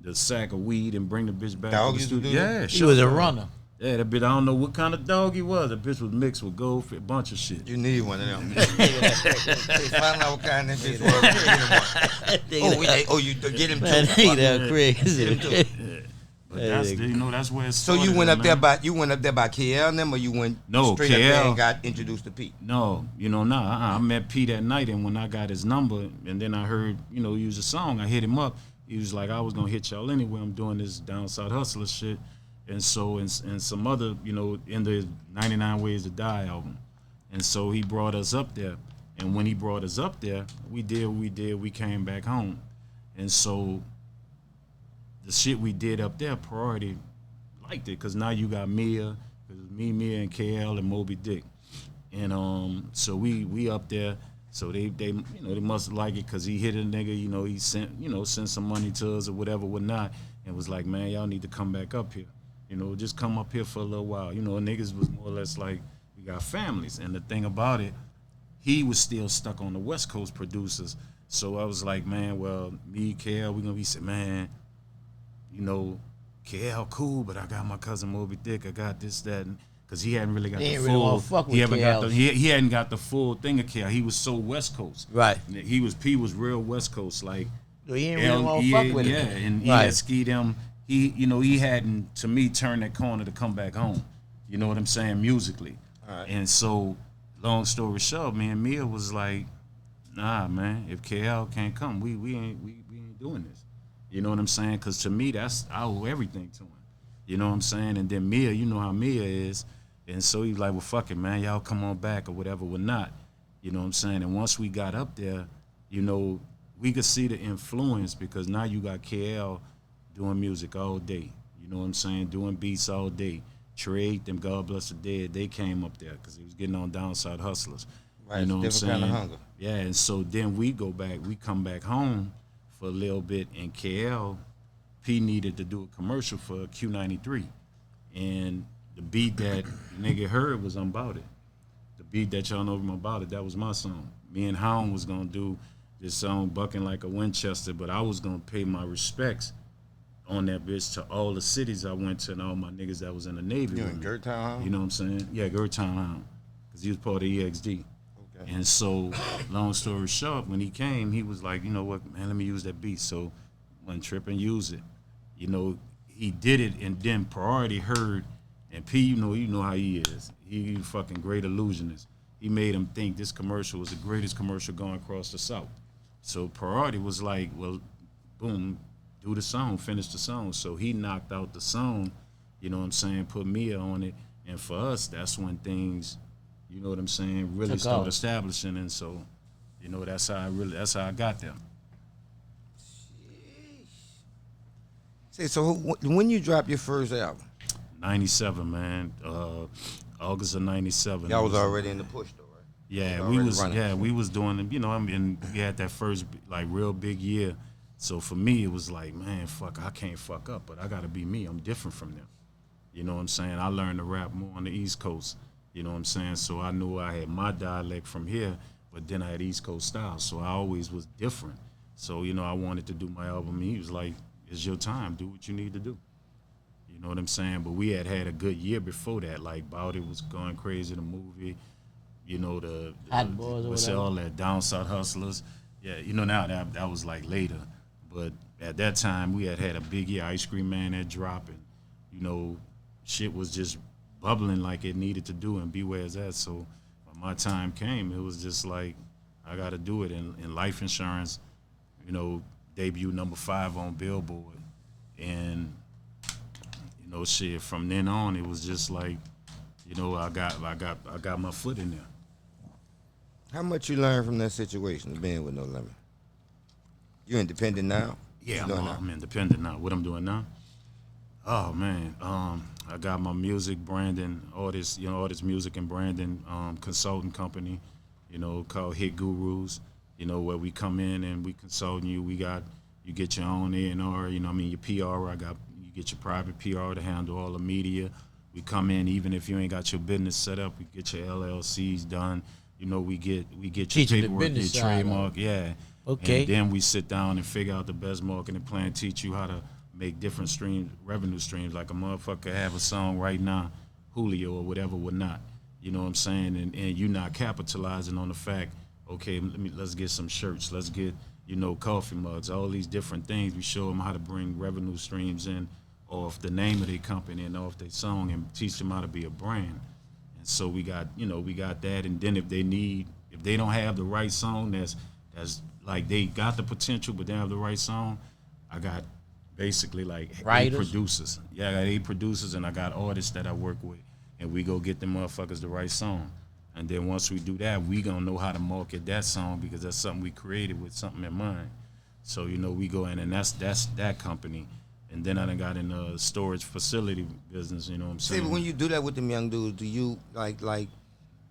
S4: the sack of weed and bring the bitch back
S2: Dog
S4: to the
S2: used to
S4: studio.
S2: do
S4: Yeah,
S2: that?
S3: He was a
S4: Dog.
S3: runner.
S4: Yeah, that bitch, I don't know what kind of dog he was. The bitch was mixed with gold, a bunch of shit.
S2: You need one of them. Find out what kind of bitch was. You get him
S3: Man,
S2: too.
S3: they that crazy.
S4: But that's, you know, that's where it
S2: So
S4: started.
S2: you went up there
S4: man.
S2: by KL and them, or you went
S4: No,
S2: straight up there
S4: KL.
S2: and got introduced to Pete?
S4: No, you know, I met Pete that night, and when I got his number, and then I heard, you know, use a song, I hit him up. He was like, I was gonna hit y'all anyway. I'm doing this down south hustler shit, and so and some other, you know, in the 99 Ways to Die album, and so he brought us up there. And when he brought us up there, we came back home, and so the shit we did up there, Priority liked it, cause now you got Mia, cause me, Mia, and KL and Moby Dick. And so we up there, so they you know, they must like it, cause he hit a nigga, you know, he sent some money to us or whatever, whatnot, and was like, man, y'all need to come back up here, you know, just come up here for a little while, you know. Niggas was more or less like, we got families. And the thing about it, he was still stuck on the West Coast producers, so I was like, man, well, me, KL, we gonna be saying, man, you know, KL cool, but I got my cousin Moby Dick, I got this, that, and because he hadn't really got
S3: He
S4: the
S3: ain't really
S4: full.
S3: wanna fuck with
S4: He haven't got
S3: KL.
S4: he hadn't got the full thing of KL. He was so West Coast.
S3: Right.
S4: He was real West Coast, like
S3: So he ain't really want to fuck with
S4: yeah,
S3: it.
S4: and he
S3: Right.
S4: had skied him. He hadn't, to me, turned that corner to come back home. You know what I'm saying, musically.
S2: All right.
S4: And so, long story short, me and Mia was like, nah, man, if KL can't come, we ain't doing this. You know what I'm saying? Because to me, I owe everything to him. You know what I'm saying? And then Mia, you know how Mia is. And so he's like, well, fuck it, man. Y'all come on back or whatever, we're not. You know what I'm saying? And once we got up there, you know, we could see the influence, because now you got KL doing music all day. You know what I'm saying? Doing beats all day. Treet, them God Bless the Dead, they came up there because he was getting on Downside Hustlers.
S2: Right,
S4: You know what I'm
S2: different kind of
S4: saying?
S2: hunger.
S4: Yeah, and so then we come back home for a little bit, and KL, P needed to do a commercial for Q93. And the beat that the nigga heard was About It. The beat that y'all know from About It, that was my song. Me and Hound was gonna do this song, Bucking Like a Winchester, but I was gonna pay my respects on that bitch to all the cities I went to and all my niggas that was in the Navy.
S2: You
S4: with
S2: in
S4: me.
S2: Gert Town?
S4: You know what I'm saying? Yeah, Gertown Hound, because he was part of EXD.
S2: Okay.
S4: And so, long story short, when he came, he was like, you know what, man, let me use that beat. So, when Trip and use it, you know, he did it, and then Priority heard, and P, you know how he is. He fucking great illusionist. He made him think this commercial was the greatest commercial going across the South. So Priority was like, well, boom, do the song, finish the song. So he knocked out the song, you know what I'm saying, put Mia on it. And for us, that's when things, you know what I'm saying, really
S3: Took
S4: started
S3: off.
S4: establishing. And so, you know, that's how I got there.
S2: Say, so when you drop your first album,
S4: 97, man. August of 97.
S2: y'all was already in the push though, right?
S4: Yeah,
S2: already
S4: we was
S2: running.
S4: we was doing, you know, I mean, we had that first like real big year. So for me, it was like, man, fuck, I can't fuck up, but I gotta be me. I'm different from them. You know what I'm saying? I learned to rap more on the East Coast. You know what I'm saying? So I knew I had my dialect from here, but then I had East Coast style. So I always was different. So, you know, I wanted to do my album, and he was like, it's your time. Do what you need to do. You know what I'm saying? But we had a good year before that. Like, Bout It was going crazy, the movie. You know, the
S3: Hot Boys or
S4: what's
S3: whatever.
S4: all that, Down South Hustlers. Yeah, you know, now that was like later. But at that time, we had a big year. Ice Cream Man had dropped, and, you know, shit was just bubbling like it needed to do, and Bewware's that. So when my time came, it was just like, I got to do it. And Life Insurance, you know, debut number 5 on Billboard. And, you know, shit, from then on, it was just like, you know, I got my foot in there.
S2: How much you learned from that situation, being with No Limit? You independent now?
S4: Yeah,
S2: What you doing now?
S4: I'm independent now. What I'm doing now? Oh man, I got my music branding, all this music and branding consulting company, you know, called Hit Gurus. You know, where we come in and we consult you. You get your own A&R, you know, what I mean, your PR. You get your private PR to handle all the media. We come in, even if you ain't got your business set up, we get your LLCs done. You know, we get your
S3: Teaching the
S4: paperwork, your
S3: business side
S4: trademark, yeah.
S3: Okay.
S4: And then we sit down and figure out the best marketing plan, teach you how to make different streams, revenue streams. Like a motherfucker have a song right now, Julio or whatever would not. You know what I'm saying? And you not capitalizing on the fact, okay, let's get some shirts, let's get, you know, coffee mugs, all these different things. We show them how to bring revenue streams in off the name of their company and off their song, and teach them how to be a brand. And so we got that. And then if they don't have the right song that's like they got the potential but they don't have the right song, I got basically like
S3: Writers?
S4: 8 producers. Yeah, I got 8 producers and I got artists that I work with, and we go get them motherfuckers the right song. And then once we do that, we gonna know how to market that song because that's something we created with something in mind. So, you know, we go in, and that's that company. And then I done got in the storage facility business, you know what I'm
S2: See,
S4: saying?
S2: but when you do that with them young dudes, do you like?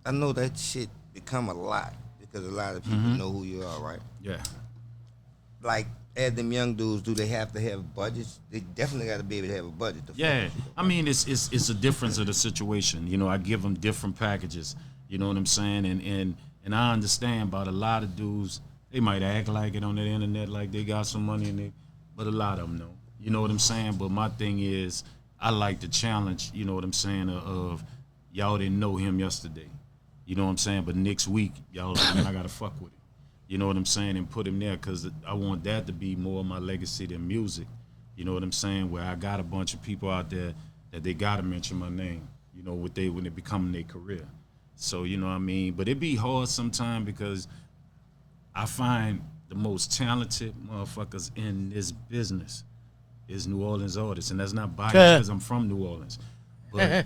S2: I know that shit become a lot because a lot of people know who you are, right?
S4: Yeah.
S2: Like, as them young dudes, do they have to have budgets? They definitely got to be able to have a budget.
S4: Yeah, I mean, it's a difference of the situation. You know, I give them different packages. You know what I'm saying? And I understand about a lot of dudes. They might act like it on the internet, like they got some money but a lot of them don't. You know what I'm saying? But my thing is, I like the challenge. You know what I'm saying? Of y'all didn't know him yesterday. You know what I'm saying? But next week, y'all, I gotta fuck with him. You know what I'm saying? And put him there because I want that to be more of my legacy than music. You know what I'm saying? Where I got a bunch of people out there that they gotta mention my name. You know, when they become their career. So, you know what I mean? But it be hard sometimes because I find the most talented motherfuckers in this business is New Orleans artists. And that's not biased because I'm from New Orleans. But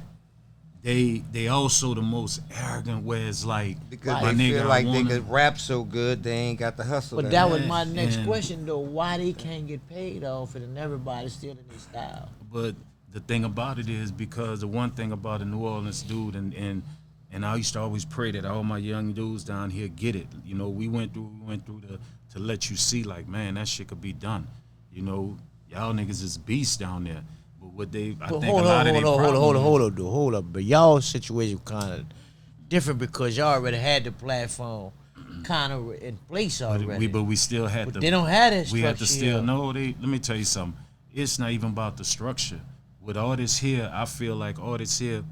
S4: they also the most arrogant where it's like,
S2: because
S4: my
S2: they
S4: nigga,
S2: feel like they could rap so good, they ain't got the hustle.
S3: But that was
S4: Yeah,
S3: my next
S4: and-
S3: question though. Why they can't get paid off it and everybody's still in their style?
S4: But the thing about it is because the one thing about a New Orleans dude, and I used to always pray that all my young dudes down here get it. You know, we went through to let you see, like, man, that shit could be done. You know, y'all niggas is beasts down there. But what they, I think a lot of their problem
S3: Hold up. But y'all situation kind of different because y'all already had the platform kind of in place already.
S4: But we still had
S3: But
S4: to.
S3: they don't have that
S4: We had to
S3: structure
S4: still
S3: here.
S4: know. Let me tell you something. It's not even about the structure. With artists here, I feel like artists here,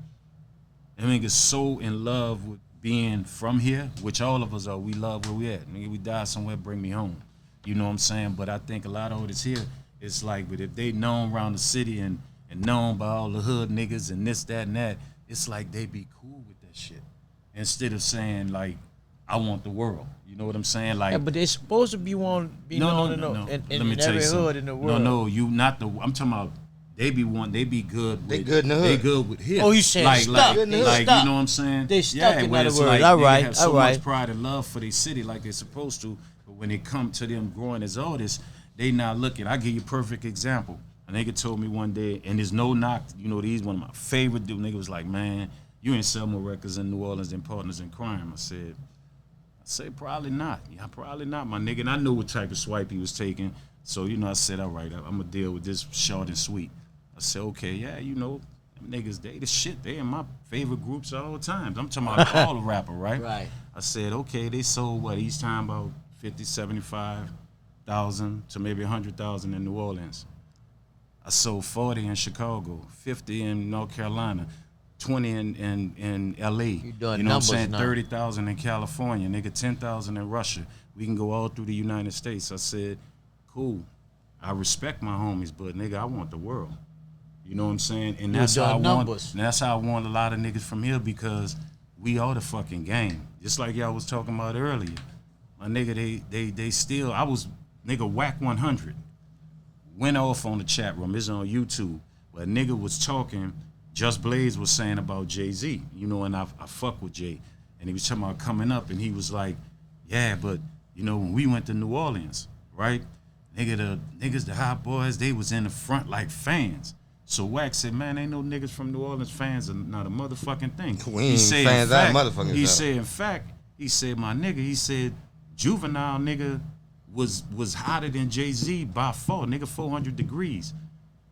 S4: I mean, is so in love with being from here, which all of us are. We love where we at. Nigga, we die somewhere, bring me home. You know what I'm saying? But I think a lot of artists here, it's like, but if they known around the city and known by all the hood niggas and this, that, and that, it's like they be cool with that shit. Instead of saying, like, I want the world. You know what I'm saying? Like,
S3: Yeah, but they supposed to be known in every hood in the world.
S4: No, you not the. I'm talking about. They be good. With,
S2: They good in the hood.
S4: They good with hip.
S3: Oh, you saying
S4: like,
S3: stuck.
S4: Like,
S3: They
S4: like
S3: stuck.
S4: you know what I'm saying?
S3: They stuck, in
S4: where
S3: other
S4: it's
S3: words.
S4: like
S3: All
S4: they
S3: right,
S4: have so
S3: all right.
S4: much pride and love for their city, like they're supposed to. But when it come to them growing as artists, they not looking. I give you a perfect example. A nigga told me one day, and there's no knock. You know, he's one of my favorite dudes. Nigga was like, man, you ain't sell more records in New Orleans than Partners in Crime. I said, probably not. Yeah, probably not, my nigga. And I knew what type of swipe he was taking. So, you know, I said, all right, I'm going to deal with this short and sweet. I said, okay, yeah, you know, them niggas, they the shit. They in my favorite groups all the time. I'm talking about all the rapper, right?
S3: Right.
S4: I said, okay, they sold what, each time about 50, 75,000 to maybe 100,000 in New Orleans. I sold 40 in Chicago, 50 in North Carolina, 20 in LA.
S3: You doing
S4: know what I'm
S3: numbers
S4: saying?
S3: now.
S4: 30,000 in California, nigga, 10,000 in Russia. We can go all through the United States. I said, cool. I respect my homies, but nigga, I want the world. You know what I'm saying? And that's how I want. And that's how I want a lot of niggas from here because we are the fucking game. Just like y'all was talking about earlier. My nigga, they still. I was nigga whack 100. Went off on the chat room. It's on YouTube. But a nigga was talking. Just Blaze was saying about Jay-Z. You know, and I fuck with Jay. And he was talking about coming up, and he was like, yeah, but you know when we went to New Orleans, right? Nigga, the niggas, the hot boys, they was in the front like fans. So Wax said, man, ain't no niggas from New Orleans fans are not a motherfucking thing.
S2: We ain't fans out motherfucking
S4: He
S2: stuff.
S4: said, in fact, he said, my nigga, he said, Juvenile nigga was hotter than Jay-Z by far, nigga, 400 degrees.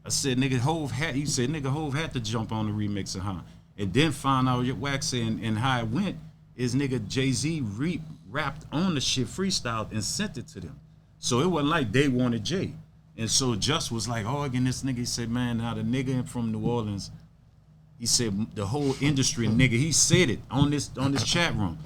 S4: I said, nigga, Hov had, he said, nigga, Hov had to jump on the remix of Huh. And then found out Wax and how it went is nigga Jay-Z rapped on the shit, freestyled, and sent it to them. So it wasn't like they wanted Jay. And so Just was like, oh, again, this nigga, he said, man, now the nigga from New Orleans, he said the whole industry, nigga, he said it on this chat room.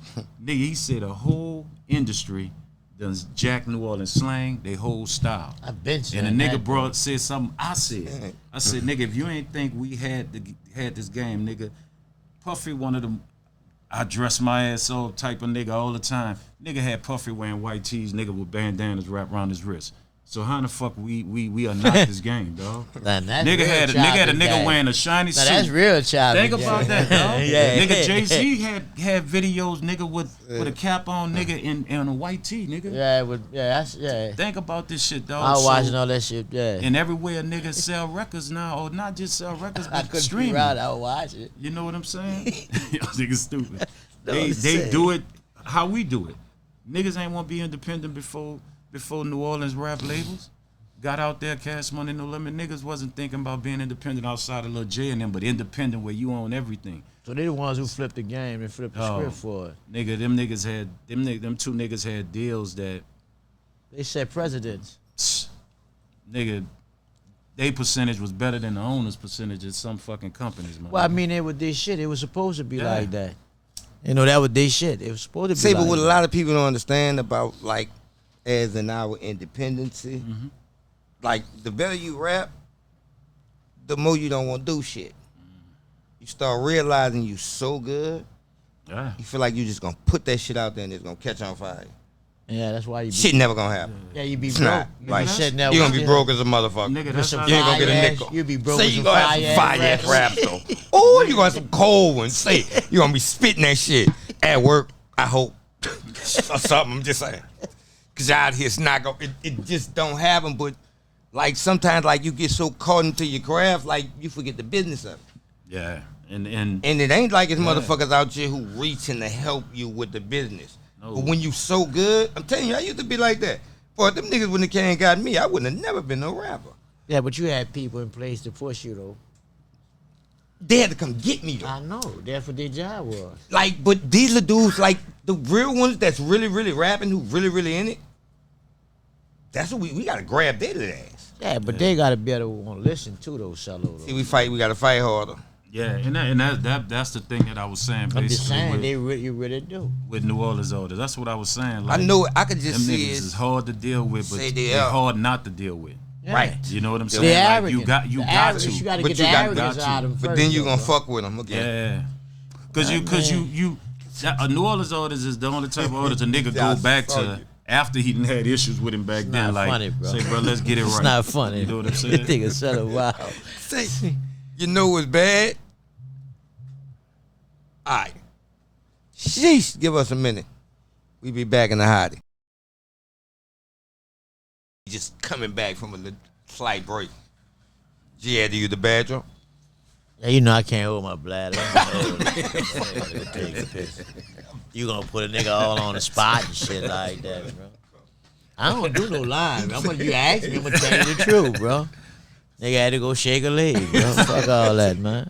S4: Nigga, he said the whole industry done Jack New Orleans slang, they whole style.
S3: I've been saying
S4: and the nigga
S3: that,
S4: said something I said, nigga, if you ain't think we had this game, nigga, Puffy one of them, I dress my ass all type of nigga all the time. Nigga had Puffy wearing white tees, nigga with bandanas wrapped around his wrist. So how the fuck we are not this game, dog? Nigga had a nigga wearing a shiny suit.
S3: That's real child.
S4: Think about that, dog.
S3: Yeah.
S4: Nigga Jay-Z had videos, nigga with a cap on, nigga in a white tee, nigga.
S3: Yeah.
S4: Think about this shit, dog.
S3: I was watching all that shit. Yeah.
S4: And everywhere niggas sell records now, or not just sell records,
S3: I
S4: but
S3: couldn't
S4: streaming.
S3: figure out. I would watch it.
S4: You know what I'm saying? Y'all niggas stupid.
S3: No,
S4: They do it how we do it. Niggas ain't want to be independent before New Orleans rap labels. Got out there, Cash Money, No Limit. Niggas wasn't thinking about being independent outside of Lil J and them, but independent where you own everything.
S3: So they the ones who flipped the game and flipped the script for it.
S4: Nigga, them two niggas had deals that
S3: They said presidents.
S4: nigga, they percentage was better than the owner's percentage at some fucking companies, man.
S3: Well, I mean, it was their shit. It was supposed to be like that. You know, that was their shit. It was supposed to be
S2: But
S3: like
S2: what a
S3: that.
S2: lot of people don't understand about, like, as in our independency, like, the better you rap, the more you don't want to do shit. You start realizing you so good,
S4: Yeah.
S2: you feel like you just gonna put that shit out there and it's gonna catch on fire.
S3: Yeah, that's why you be.
S2: Shit never gonna happen.
S3: Yeah, you be
S2: It's
S3: broke.
S2: not.
S3: You
S2: Like,
S3: be sitting there
S2: you're
S3: with
S2: gonna be
S3: your-
S2: broke as a motherfucker.
S4: Nigga,
S3: with
S4: that's
S3: some
S4: how
S2: You ain't gonna get a
S3: fire
S2: nickel.
S3: ass- You be broke
S2: Say
S3: with
S2: you
S3: some
S2: gonna have some fire-ass raps, though. Oh, you gonna have some cold ones. Say, you gonna be spitting that shit at work, I hope. Or something, I'm just saying. Because out here, it's not gonna, it just don't happen. But, like, sometimes, like, you get so caught into your craft, like, you forget the business of it.
S4: Yeah. And
S2: it ain't like it's motherfuckers out here who reaching to help you with the business.
S4: No.
S2: But when you so good, I'm telling you, I used to be like that. Boy, them niggas when they came and got me, I wouldn't have never been no rapper.
S3: Yeah, but you had people in place to push you, though.
S2: They had to come get me, though.
S3: I know. That's what their job was.
S2: Like, but these are dudes, like, the real ones that's really, really rapping, who really, really in it, that's what we gotta grab their little ass.
S3: Yeah, but they got to be able to want to listen to those shallow.
S2: See, we gotta fight harder.
S4: yeah, and that's the thing that I was saying
S3: I'm just
S4: basically
S3: saying, you really do.
S4: with New Orleans orders. That's what I was saying. Like,
S2: I know I could
S4: them
S2: just see
S4: niggas
S2: it.
S4: is hard to deal with, but
S2: Say they
S4: they're
S2: are.
S4: hard not to deal with.
S3: Yeah.
S2: Right.
S4: You know what I'm
S2: They're
S4: saying? Like,
S3: arrogant.
S4: you got
S3: The
S4: to.
S3: arrogance, you got to
S2: But
S3: get
S2: you
S3: the
S2: got-
S3: arrogance
S4: got
S3: out of them
S2: But
S3: first.
S2: then you
S3: though,
S2: gonna
S3: bro.
S2: fuck with them again.
S4: Yeah. Because you New Orleans orders is the only type of orders a nigga go
S2: That's
S4: back
S2: funny.
S4: to after he done had issues with him back
S3: It's
S4: then.
S3: not
S4: Like,
S3: funny, bro.
S4: say, bro, let's get it right.
S3: It's not funny.
S4: You know what I'm
S3: This
S4: saying?
S3: nigga said it wild.
S2: Say, you know what's bad? All right. Sheesh, give us a minute. We be back in the hottie. Just coming back from a little slight break. G had to use the bathroom.
S3: Yeah, you know I can't hold my bladder. You gonna put a nigga all on the spot and shit like that, bro. I don't do no lying. You ask me, I'm gonna tell you the truth, bro. Nigga had to go shake a leg, bro. Fuck all that, man.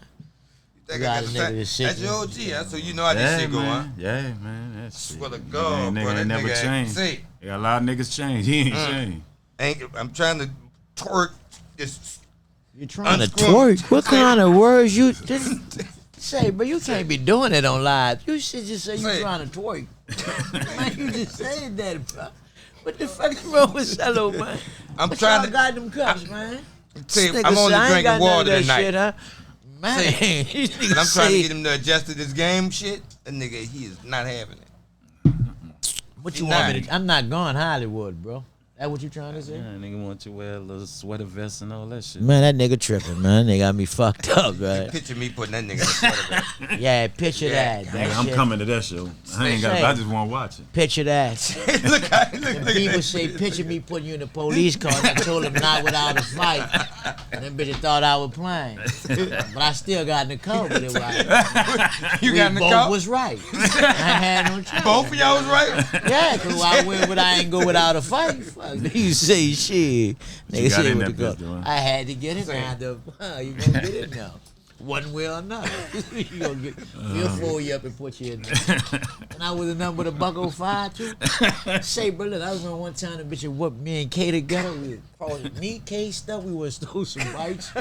S2: Think
S3: got
S2: I
S3: a
S2: got
S3: nigga
S2: that-
S3: that's sick,
S2: That's your
S3: man.
S2: OG, huh? So you know how this
S4: Yeah,
S2: shit go, huh?
S4: man. Yeah, man. That's
S2: Swear to
S4: shit.
S2: God,
S4: Nigga
S2: bro, that
S4: ain't never
S2: nigga ain't
S4: changed.
S2: sick.
S4: Yeah, a lot of niggas changed. He ain't changed.
S2: I'm trying to twerk this.
S3: You trying to
S2: Unscrew.
S3: twerk? What kind of words you just say, bro? You can't be doing it on live. You should just say you
S2: Say it.
S3: trying to twerk. Man, you just saying that, bro. What the fuck is wrong with Cello, man?
S2: I'm
S3: What
S2: trying
S3: y'all
S2: to-
S3: got them cups, man.
S2: Say,
S3: Nigga
S2: I'm
S3: say,
S2: only
S3: I ain't
S2: drinking
S3: got none of
S2: water
S3: that
S2: tonight.
S3: shit, huh? Man, these niggas
S2: But I'm trying to
S3: say,
S2: get him to adjust to this game shit. That nigga, he is not having it.
S3: what you
S2: He
S3: want me
S2: not.
S3: to? I'm not going Hollywood, bro. That what you trying to say?
S4: Yeah, nigga want you to wear a little sweater vest and all that shit.
S3: Man, that nigga tripping, man. They got me fucked up, right?
S2: Picture me putting that nigga in a sweater vest.
S3: Yeah, picture
S2: Yeah.
S3: that.
S4: Nigga,
S3: That
S4: I'm
S3: shit.
S4: coming to that show. I ain't got. I just want to watch it.
S3: Picture that.
S2: look at
S3: People
S2: that.
S3: say, picture me putting you in the police car. And I told them not without a fight. And them bitches thought I was playing. But I still got in the car with it right.
S2: You
S3: We
S2: got in the
S3: both
S2: car?
S3: was right. I ain't had no choice.
S2: Both of y'all was right?
S3: Yeah, because I went, but I ain't go without a fight. Fuck fuck? You say shit.
S4: You
S3: Nigga
S4: got
S3: say
S4: in
S3: what
S4: that
S3: to go.
S4: bitch, though, huh?
S3: I had to get it now. You gonna get it now. One way or another. You gonna get, we'll fold you up and put you in there. And I was a number the $1.05 too. Say, bro, look, I remember one time the bitch whooped me and K together. We crossed me, K stuff. We went stole some bikes.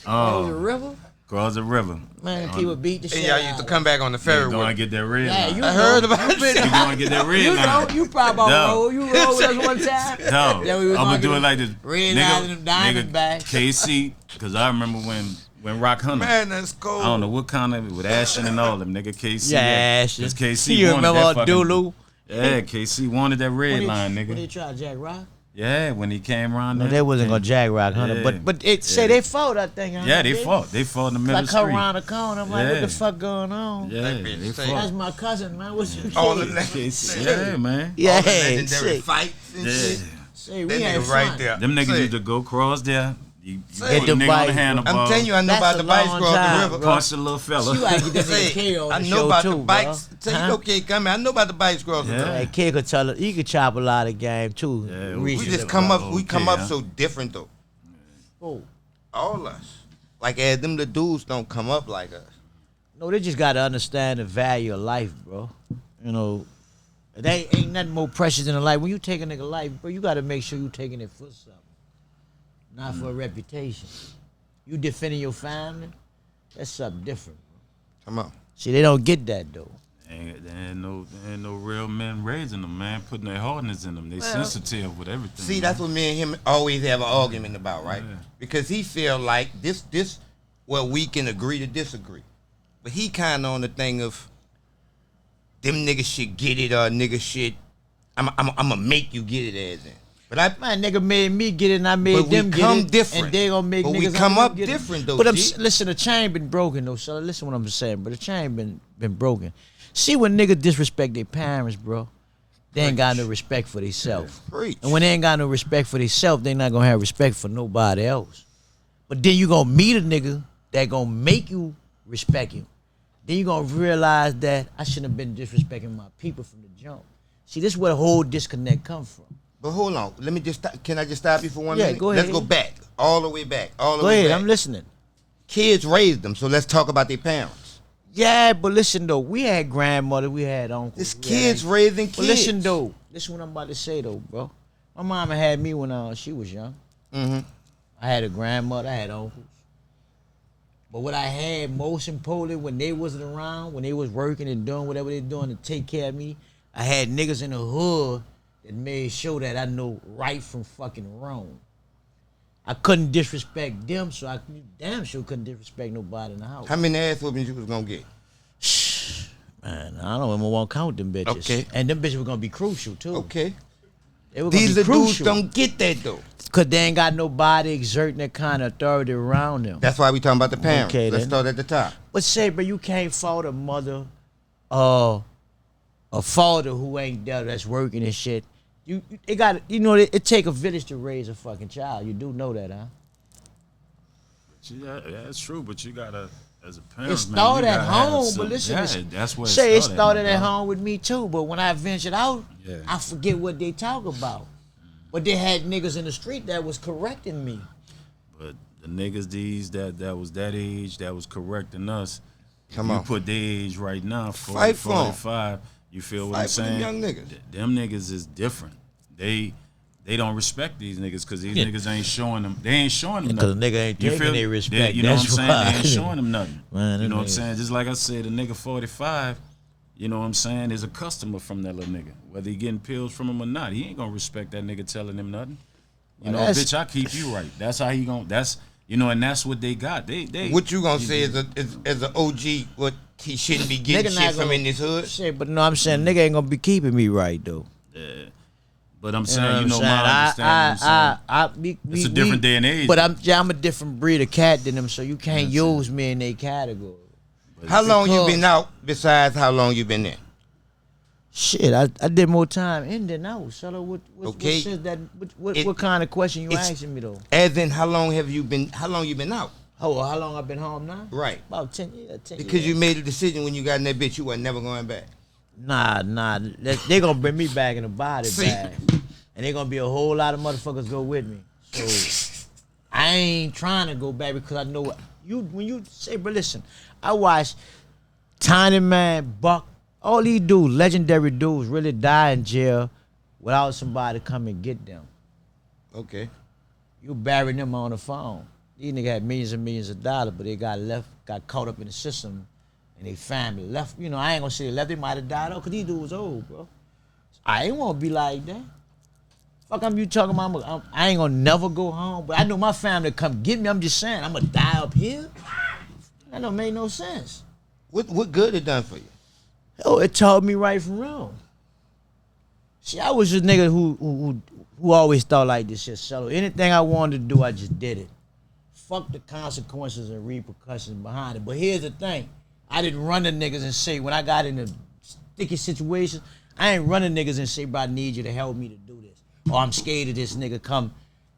S3: Cross the river.
S4: Cross the river.
S3: Man, K would beat the shit
S2: And y'all
S3: out
S2: used to
S3: of
S2: come back on the ferry
S4: You
S2: with
S4: going to
S2: him.
S4: get that red
S3: Yeah,
S4: line.
S3: you
S2: I heard
S3: know.
S2: about
S3: You been-
S2: it.
S4: You going to get that red
S3: You know,
S4: line.
S3: you probably
S4: No.
S3: roll. You roll with us one time.
S4: No,
S3: Yeah, we was
S4: I'm
S3: gonna
S4: going to do
S3: get
S4: it like this.
S3: red line and them Diamondbacks.
S4: KC, because I remember when Rock Hunter.
S2: Man, that's cold.
S4: I don't know what kind of it, with Ashton and all them, nigga, KC.
S3: Yeah, Ashton.
S4: Because KC
S3: You
S4: wanted
S3: remember
S4: that
S3: Dulu?
S4: Yeah, KC wanted that red line,
S3: When they
S4: nigga.
S3: tried Jack Rock?
S4: Yeah, when he came around
S3: No,
S4: there.
S3: they wasn't gonna Jack Rock Hunter,
S4: Yeah.
S3: but it say they fought. I think.
S4: Yeah, they fought. They fought in the middle
S3: I
S4: of the
S3: come
S4: street.
S3: around the corner. I'm like, what
S4: Yeah.
S3: the fuck going on?
S4: Yeah,
S2: That bitch
S4: they
S2: say-
S3: That's
S4: fought.
S3: my cousin, man. What's your
S2: All the
S3: shit?
S4: Yeah, man.
S3: Yeah,
S2: all the legendary
S3: say,
S2: fights and
S4: Yeah.
S2: shit.
S3: say, we
S2: That
S3: had
S2: nigga
S3: fun.
S2: right there.
S4: Them niggas
S2: Say,
S4: used to go cross there. You
S2: Say,
S4: put a
S3: the
S4: nigga on
S3: bike,
S4: the
S3: bro.
S4: handlebar.
S2: I'm telling you, I know
S3: That's
S2: about
S3: a
S2: the bikes
S3: long
S2: across
S3: time,
S2: the river.
S3: bro.
S4: Punch the little fella.
S3: You gotta get that
S2: Say,
S3: nigga K on the
S2: I know
S3: show
S2: about
S3: too,
S2: the bikes.
S3: bro.
S2: Tell you
S3: Huh?
S2: no kid coming. I know about the bikes across the
S4: Yeah.
S2: river.
S3: That kid could tell he could chop a lot of game too.
S4: Yeah,
S2: We
S4: we
S2: just
S4: Yeah,
S2: come up.
S4: well,
S2: We come
S4: okay,
S2: up
S4: huh?
S2: so different though.
S3: Oh.
S2: All us. Like as them the dudes don't come up like us.
S3: No, they just gotta understand the value of life, bro. You know, they ain't nothing more precious than a life. When you take a nigga life, bro, you gotta make sure you taking it for something, not for a reputation. You defending your family, that's something different, bro.
S2: Come on.
S3: See, they don't get that though.
S4: There ain't no real men raising them, man. Putting their hardness in them. They sensitive with everything.
S2: See, that's what me and him always have an argument about, right?
S4: Yeah.
S2: Because he feel like this, well, we can agree to disagree, but he kind of on the thing of them niggas should get it or niggas should. I'm gonna make you get it as in. But I,
S3: My nigga made me get it, and I made
S2: But we
S3: them get
S2: come
S3: it.
S2: different.
S3: And they gonna make
S2: But we
S3: niggas
S2: come
S3: out of
S2: up
S3: them get it.
S2: different, though,
S3: But
S2: G.
S3: listen, the chain been broken though. So listen what I'm saying. But the chain been broken. See, when niggas disrespect their parents, bro, they ain't got no respect for themselves.
S2: Preach.
S3: And when they ain't got no respect for themselves, they not gonna have respect for nobody else. But then you gonna meet a nigga that gonna make you respect him. Then you gonna realize that I shouldn't have been disrespecting my people from the jump. See, this is where the whole disconnect come from.
S2: But hold on, let me just. Can I just stop you for 1
S3: Yeah,
S2: minute?
S3: go ahead.
S2: Let's go back, all the way back, all the
S3: Go
S2: way
S3: ahead,
S2: back.
S3: I'm listening.
S2: Kids raised them, so let's talk about their parents.
S3: Yeah, but listen though, we had grandmother, we had uncles.
S2: This
S3: we
S2: kids
S3: had-
S2: raising kids.
S3: But listen though, listen what I'm about to say though, bro. My mama had me when she was young.
S2: Mm-hmm.
S3: I had a grandmother, I had uncles. But what I had most importantly when they wasn't around, when they was working and doing whatever they doing to take care of me, I had niggas in the hood that made sure that I know right from fucking wrong. I couldn't disrespect them, so I damn sure couldn't disrespect nobody in the house.
S2: How many ass whoopings you was gonna get?
S3: Man, I don't even want to count them bitches.
S2: Okay.
S3: And them bitches were gonna be crucial too.
S2: Okay.
S3: They were gonna
S2: These
S3: be
S2: are dudes
S3: crucial.
S2: don't get that though.
S3: Cause they ain't got nobody exerting that kind of authority around them.
S2: That's why we talking about the parents.
S3: Okay,
S2: Let's
S3: then.
S2: start at the top.
S3: But say, but you can't fault a mother, a father who ain't there that's working and shit. It got, you know, it take a village to raise a fucking child. You do know that, huh?
S4: Yeah, that's true, but you gotta, as a parent,
S3: It started at home, but listen,
S4: that's where
S3: say it
S4: my
S3: started at
S4: dog.
S3: home with me too. But when I ventured out,
S4: Yeah.
S3: I forget what they talk about. But they had niggas in the street that was correcting me.
S4: But the niggas that was that age that was correcting us.
S2: Come
S4: you
S2: on.
S4: put their age right now, 40,
S2: Fight for 'em.
S4: 45. You feel what I'm
S2: Fight for them
S4: saying?
S2: young niggas.
S4: Them niggas is different. They don't respect these niggas because these niggas ain't showing them. They ain't showing them
S3: Because
S4: nothing.
S3: nigga ain't
S4: You
S3: taking
S4: feel-
S3: their respect.
S4: You know what I'm
S3: That's
S4: saying?
S3: why.
S4: They ain't showing them nothing.
S3: Man,
S4: you know what I'm
S3: them
S4: saying? Just like I said, a nigga 45. You know what I'm saying? Is a customer from that little nigga. Whether he getting pills from him or not, he ain't gonna respect that nigga telling him nothing. You know,
S3: That's-
S4: bitch, I keep you right. That's how he gonna. That's and that's what they got. They.
S2: What you gonna say as a OG? What he shouldn't be getting
S3: Nigga not
S2: shit from
S3: gonna-
S2: in this hood?
S3: Shit, but no, I'm saying nigga ain't gonna be keeping me right though.
S4: But I'm
S3: You know
S4: saying,
S3: what
S4: you
S3: I'm
S4: know,
S3: saying?
S4: my understanding.
S3: It's
S4: a different day and age.
S3: But I'm a different breed of cat than them, so you can't use me in a category.
S2: How long you
S3: Because-
S2: been out? Besides, how long you been in?
S3: Shit, I did more time in than out. So what
S2: Okay.
S3: says that? What
S2: It-
S3: kind of question you
S2: it's-
S3: asking me though?
S2: As in, how long you been out?
S3: Oh, how long I been home now?
S2: Right.
S3: About 10 years. 10
S2: Because
S3: years.
S2: you made a decision when you got in that bitch, you were never going back.
S3: Nah, they gonna bring me back in a body
S2: See.
S3: bag. and they gonna be a whole lot of motherfuckers go with me. So I ain't trying to go back because I know what when you say, bro, listen, I watched Tiny Man, Buck, all these dudes, legendary dudes, really die in jail without somebody to come and get them.
S2: Okay.
S3: You burying them on the phone. These niggas had millions and millions of dollars, but they got caught up in the system, and they family left. You know, I ain't gonna say they left. They might have died off because these dudes was old, bro. I ain't wanna be like that. Fuck, you talking about? I ain't gonna never go home, but I know my family come get me. I'm just saying, I'm gonna die up here. That don't make no sense.
S2: What good it done for you?
S3: Oh, it taught me right from wrong. See, I was a nigga who always thought like this shit. So anything I wanted to do, I just did it. Fuck the consequences and repercussions behind it. But here's the thing. I didn't run to niggas and say, when I got in a sticky situation, I ain't running niggas and say, bro, I need you to help me to do this. Or I'm scared of this nigga come.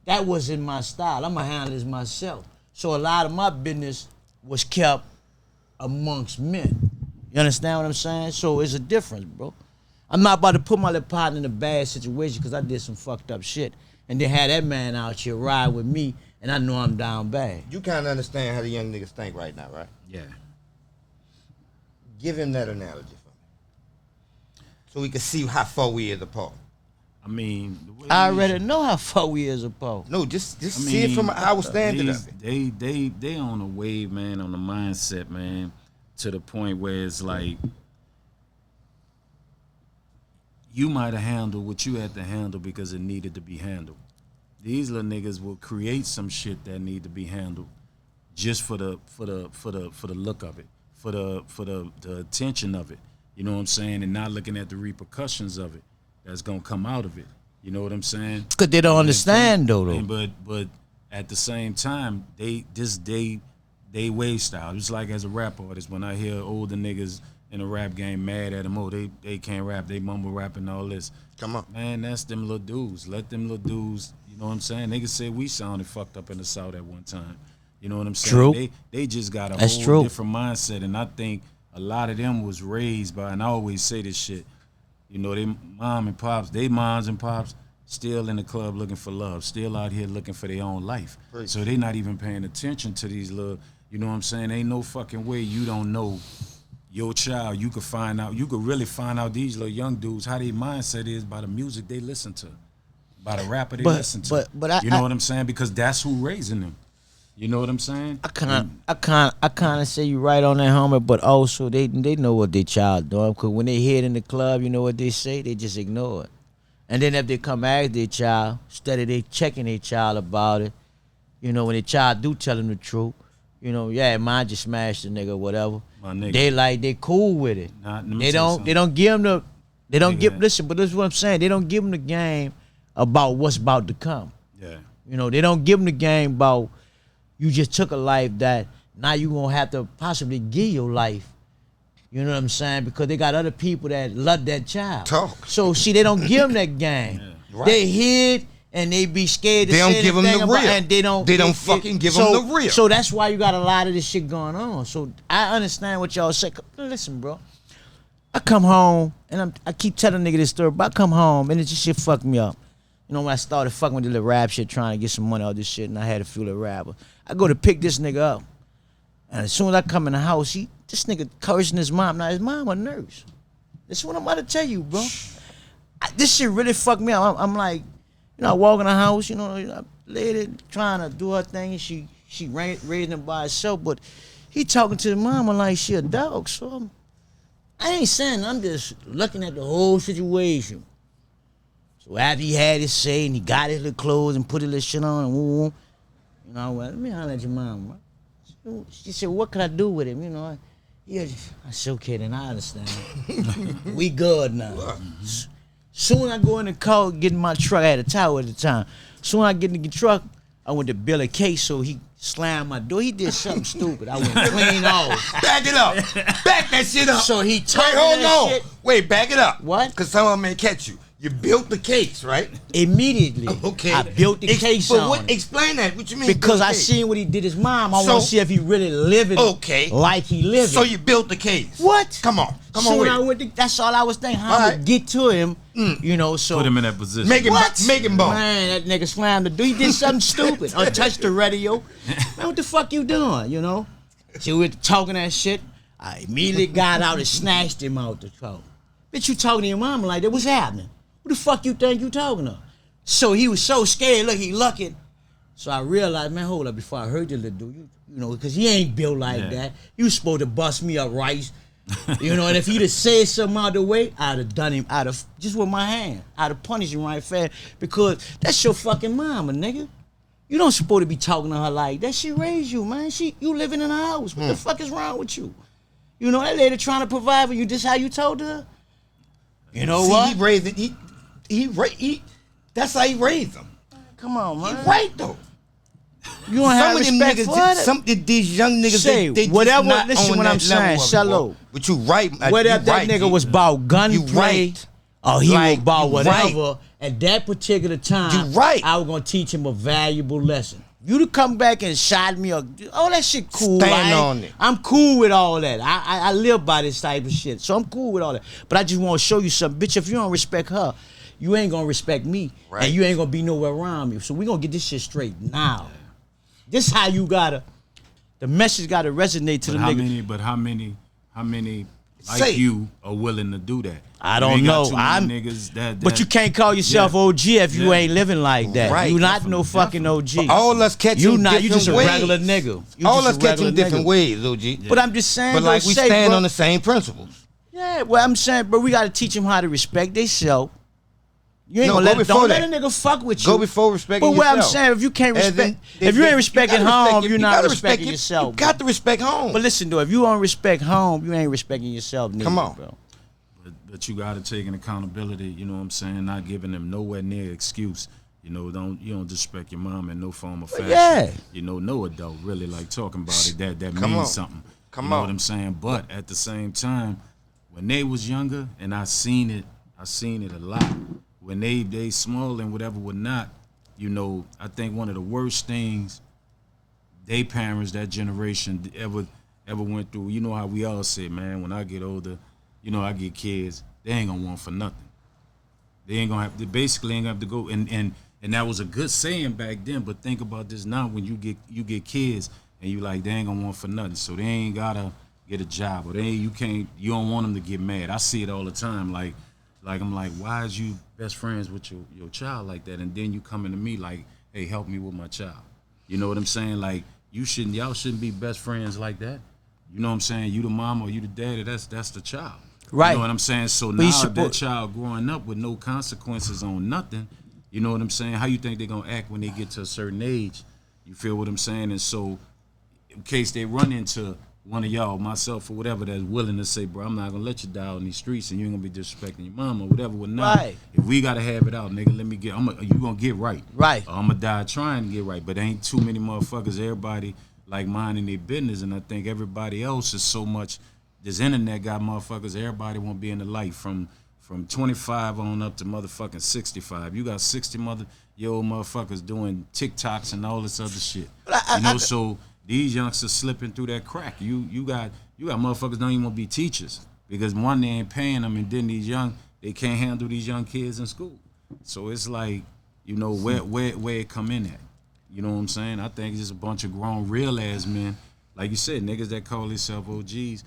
S3: That wasn't my style. I'm going to handle this myself. So a lot of my business was kept amongst men. You understand what I'm saying? So it's a difference, bro. I'm not about to put my little partner in a bad situation because I did some fucked up shit. And then have that man out here ride with me, and I know I'm down bad.
S2: You kind of understand how the young niggas think right now, right?
S4: Yeah.
S2: Give him that analogy for me, so we can see how far we is apart.
S4: I mean, the way
S3: I already know how far we is apart.
S2: No, just see it from our standing of it.
S4: They on a wave, man, on the mindset, man, to the point where it's like you might have handled what you had to handle because it needed to be handled. These little niggas will create some shit that need to be handled just for the look of it, for the attention of it. You know what I'm saying? And not looking at the repercussions of it that's gonna come out of it. You know what I'm saying?
S3: Cause they don't understand though.
S4: But at the same time, they wave style. It's like as a rap artist, when I hear older niggas in a rap game mad at them, oh, they can't rap, they mumble rap and all this.
S2: Come on.
S4: Man, that's them little dudes. Let them little dudes, you know what I'm saying? Niggas say we sounded fucked up in the South at one time. You know what I'm saying?
S3: True.
S4: They just got a
S3: That's
S4: whole
S3: true.
S4: different mindset, and I think a lot of them was raised by, and I always say this shit, you know, they moms and pops still in the club looking for love, still out here looking for their own life.
S2: Right.
S4: So they not even paying attention to these little, you know what I'm saying? Ain't no fucking way you don't know your child. You could really find out these little young dudes how their mindset is by the music they listen to, by the rapper they listen to.
S3: But
S4: you know what I'm saying? Because that's who raising them. You know what I'm saying?
S3: I kind of say you right on that, homie, but also they know what their child doing. Because when they hear it in the club, you know what they say? They just ignore it. And then if they come ask their child, instead of they checking their child about it, you know, when their child do tell them the truth, you know, yeah, mine just smashed the nigga or whatever.
S4: My nigga.
S3: They cool with it. They don't give them listen, but this is what I'm saying. They don't give them the game about what's about to come.
S4: Yeah.
S3: You know, they don't give them the game about you just took a life that now you gonna have to possibly give your life. You know what I'm saying? Because they got other people that love that child.
S2: Talk.
S3: So see, they don't give them that game.
S4: Yeah.
S2: Right.
S3: They hid and they be scared to
S2: They don't
S3: say
S2: give them
S3: anything
S2: the
S3: about,
S2: real.
S3: and they don't
S2: fucking give them the real.
S3: So that's why you got a lot of this shit going on. So I understand what y'all say. Listen, bro. I come home and I keep telling nigga this story, but I come home and it just shit fucked me up. You know, when I started fucking with the little rap shit, trying to get some money out of this shit, and I had a few little rappers. I go to pick this nigga up. And as soon as I come in the house, this nigga cursing his mom. Now, his mom a nurse. This is what I'm about to tell you, bro. This shit really fucked me up. I'm like, you know, I walk in the house, you know, lady trying to do her thing, and she raising him by herself, but he talking to the mama like she a dog. So I ain't saying, I'm just looking at the whole situation. So after he had his say and he got his little clothes and put his little shit on and woo, you know, well, let me holler at your mom, bro. She said, what could I do with him? You know, I said, okay, then I understand. We good now. Soon I go in the car, get in my truck. I had a tower at the time. Soon I get in the truck, I went to Bill a case, so he slammed my door. He did something stupid. I went clean off.
S2: Back it up. Back that shit up.
S3: So he told
S2: Wait,
S3: me
S2: hold
S3: that
S2: on.
S3: shit.
S2: Wait, back it up.
S3: What?
S2: Because some of them may catch you. You built the case, right?
S3: Immediately.
S2: Okay.
S3: I built the case on it.
S2: Explain that. What you mean?
S3: Because I
S2: case?
S3: seen what he did his mom. I
S2: So-
S3: want to see if he really living like he living.
S2: So you built the case.
S3: What?
S2: Come on
S3: So
S2: with
S3: when
S2: it.
S3: I went that's all I was thinking. How
S2: All
S3: I'm
S2: right.
S3: gonna get to him, you know, so.
S4: Put him in that position.
S2: Make him bump.
S3: Man, that nigga slammed the door. He did something stupid. Untouched the radio. Man, what the fuck you doing, you know? So we were talking that shit. I immediately got out and snatched him out the car. Bitch, you talking to your mama like that? What's happening? Who the fuck you think you talking to? So he was so scared. Look, he looking. So I realized, man, hold up. Before I heard the little dude, you know, because he ain't built like that. You was supposed to bust me up right. You know, and if he'd have said something out the way, I'd have done him out of, just with my hand. I'd have punished him right fast because that's your fucking mama, nigga. You don't supposed to be talking to her like that. She raised you, man. You living in her house. What the fuck is wrong with you? You know, that lady trying to provide for you. This how you told her? You know what?
S2: He raised it. He that's how he raised them.
S3: Come on, man.
S2: He right though.
S3: You don't have respect for it.
S2: Some of these young niggas,
S3: Say,
S2: they
S3: whatever,
S2: just not
S3: listen
S2: on
S3: what
S2: that
S3: I'm saying,
S2: level of it,
S3: shallow.
S2: boy. But you right.
S3: Whether
S2: you
S3: that
S2: right,
S3: nigga
S2: G.
S3: was about
S2: You
S3: gunplay
S2: right.
S3: or he
S2: Like,
S3: was about
S2: you
S3: whatever,
S2: right.
S3: at that particular time,
S2: You right.
S3: I was gonna teach him a valuable lesson. You to come back and shot me, or all that shit cool.
S2: Stand on it.
S3: I'm cool with all that. I live by this type of shit, so I'm cool with all that. But I just want to show you something, bitch. If you don't respect her, you ain't gonna respect me,
S2: Right.
S3: and you ain't gonna be nowhere around me. So we gonna get this shit straight now. This how you gotta. The message gotta resonate to the nigga.
S4: How many like
S2: Say.
S4: you are willing to do that?
S3: I
S4: You
S3: don't
S4: ain't got
S3: know.
S4: too many niggas that
S3: But you can't call yourself
S4: Yeah.
S3: OG if you ain't living like that.
S2: Right.
S3: You not no fucking
S4: Definitely.
S3: OG.
S2: All us catching
S3: You not. You
S2: different
S3: just a
S2: ways.
S3: regular nigga. You
S2: All
S3: just
S2: us
S3: a
S2: catching
S3: regular
S2: different
S3: nigga.
S2: ways, OG.
S3: But I'm just saying.
S2: But like
S3: though,
S2: we
S3: say,
S2: stand
S3: bro,
S2: on the same principles.
S3: Yeah, well, I'm saying, but we gotta teach them how to respect themselves. You ain't
S2: No,
S3: gonna
S2: go
S3: let
S2: before
S3: don't
S2: that.
S3: let a nigga fuck with you.
S2: Go before respecting
S3: But what I'm
S2: yourself.
S3: saying, if you can't
S2: As in,
S3: respect, if you ain't respecting
S2: gotta
S3: home,
S2: respect-
S3: you're
S2: you
S3: not
S2: gotta
S3: respecting
S2: respect-
S3: yourself.
S2: You got to respect home.
S3: But listen, though, if you don't respect home, you ain't respecting yourself neither,
S2: Come on.
S3: bro.
S4: But you got to take an accountability. You know what I'm saying? Not giving them nowhere near excuse. You know, you don't disrespect your mom in no form or fashion.
S3: yeah.
S4: You know, no adult really like talking about it. That
S2: Come
S4: means
S2: on.
S4: something.
S2: Come
S4: you know
S2: on.
S4: what I'm saying? But at the same time, when they was younger, and I seen it a lot. When they small and whatever would not, you know, I think one of the worst things they parents, that generation ever went through. You know how we all say, man, when I get older, you know, I get kids, they ain't gonna want for nothing. They basically ain't gonna have to go and that was a good saying back then, but think about this now when you get kids and you like they ain't gonna want for nothing. So they ain't gotta get a job or you don't want them to get mad. I see it all the time. Like I'm like, why is you best friends with your child like that? And then you coming to me like, hey, help me with my child. You know what I'm saying? Like y'all shouldn't be best friends like that. You know what I'm saying? You the mom or you the daddy, that's the child.
S3: Right.
S4: You know what I'm saying? So
S3: But you
S4: now
S3: suppo-
S4: that child growing up with no consequences on nothing, you know what I'm saying? How you think they're gonna act when they get to a certain age? You feel what I'm saying? And so in case they run into one of y'all, myself or whatever, that's willing to say, bro, I'm not gonna let you die on these streets and you ain't gonna be disrespecting your mom or whatever. Well, now,
S3: Right.
S4: if we gotta have it out, nigga, you gonna get right.
S3: Right.
S4: Or I'm gonna die trying to get right. But ain't too many motherfuckers, everybody like minding their business, and I think everybody else is so much. This internet got motherfuckers. Everybody want to be in the light from 25 on up to motherfucking 65. You got 60-year-old motherfuckers doing TikToks and all this other shit. So these youngsters slipping through that crack. You got motherfuckers don't even want to be teachers because one, they ain't paying them, and then they can't handle these young kids in school. So it's like, you know, where it come in at. You know what I'm saying? I think it's just a bunch of grown real ass men, like you said, niggas that call themselves OGs.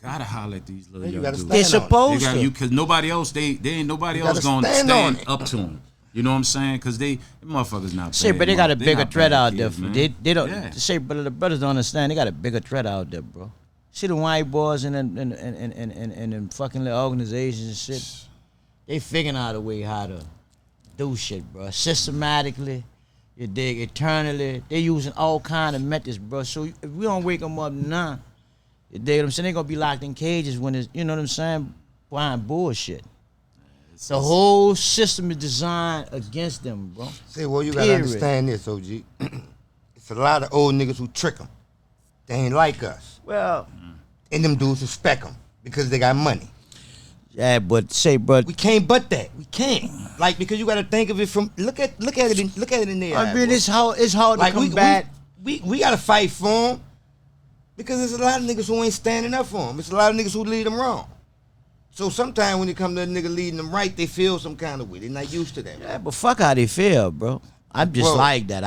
S4: Gotta holler at these little young dudes.
S3: They're supposed to.
S4: Because nobody else, they ain't nobody else
S2: gotta
S4: gonna
S2: stand on
S4: stand
S2: it.
S4: up to them. You know what I'm saying? Because them motherfuckers not.
S3: Say,
S4: bad,
S3: but they got a
S4: they
S3: bigger
S4: not
S3: threat
S4: bad
S3: out there.
S4: kids,
S3: For,
S4: man.
S3: they don't
S4: Yeah.
S3: say, but the brothers don't understand. They got a bigger threat out there, bro. See the white boys and fucking little organizations and shit. They figuring out a way how to do shit, bro. Systematically, you dig, eternally. They using all kind of methods, bro. So if we don't wake them up now, you dig what I'm saying? They gonna be locked in cages when it's, you know what I'm saying, behind bullshit. The whole system is designed against them, bro.
S2: See, well, you gotta
S3: Period.
S2: understand this, OG. It's a lot of old niggas who trick them. They ain't like us.
S3: Well,
S2: And them dudes respect them because they got money.
S3: Yeah, but say, bro.
S2: We can't but that. We can't. Like, because you got to think of it from look at it in there.
S3: I mean, it's hard
S2: like
S3: to combat.
S2: We got to fight for him because there's a lot of niggas who ain't standing up for him. It's a lot of niggas who lead them wrong. So sometimes when it come to a nigga leading them right, they feel some kind of way. They're not used to that.
S3: Yeah, but fuck how they feel, bro. I'm just like that.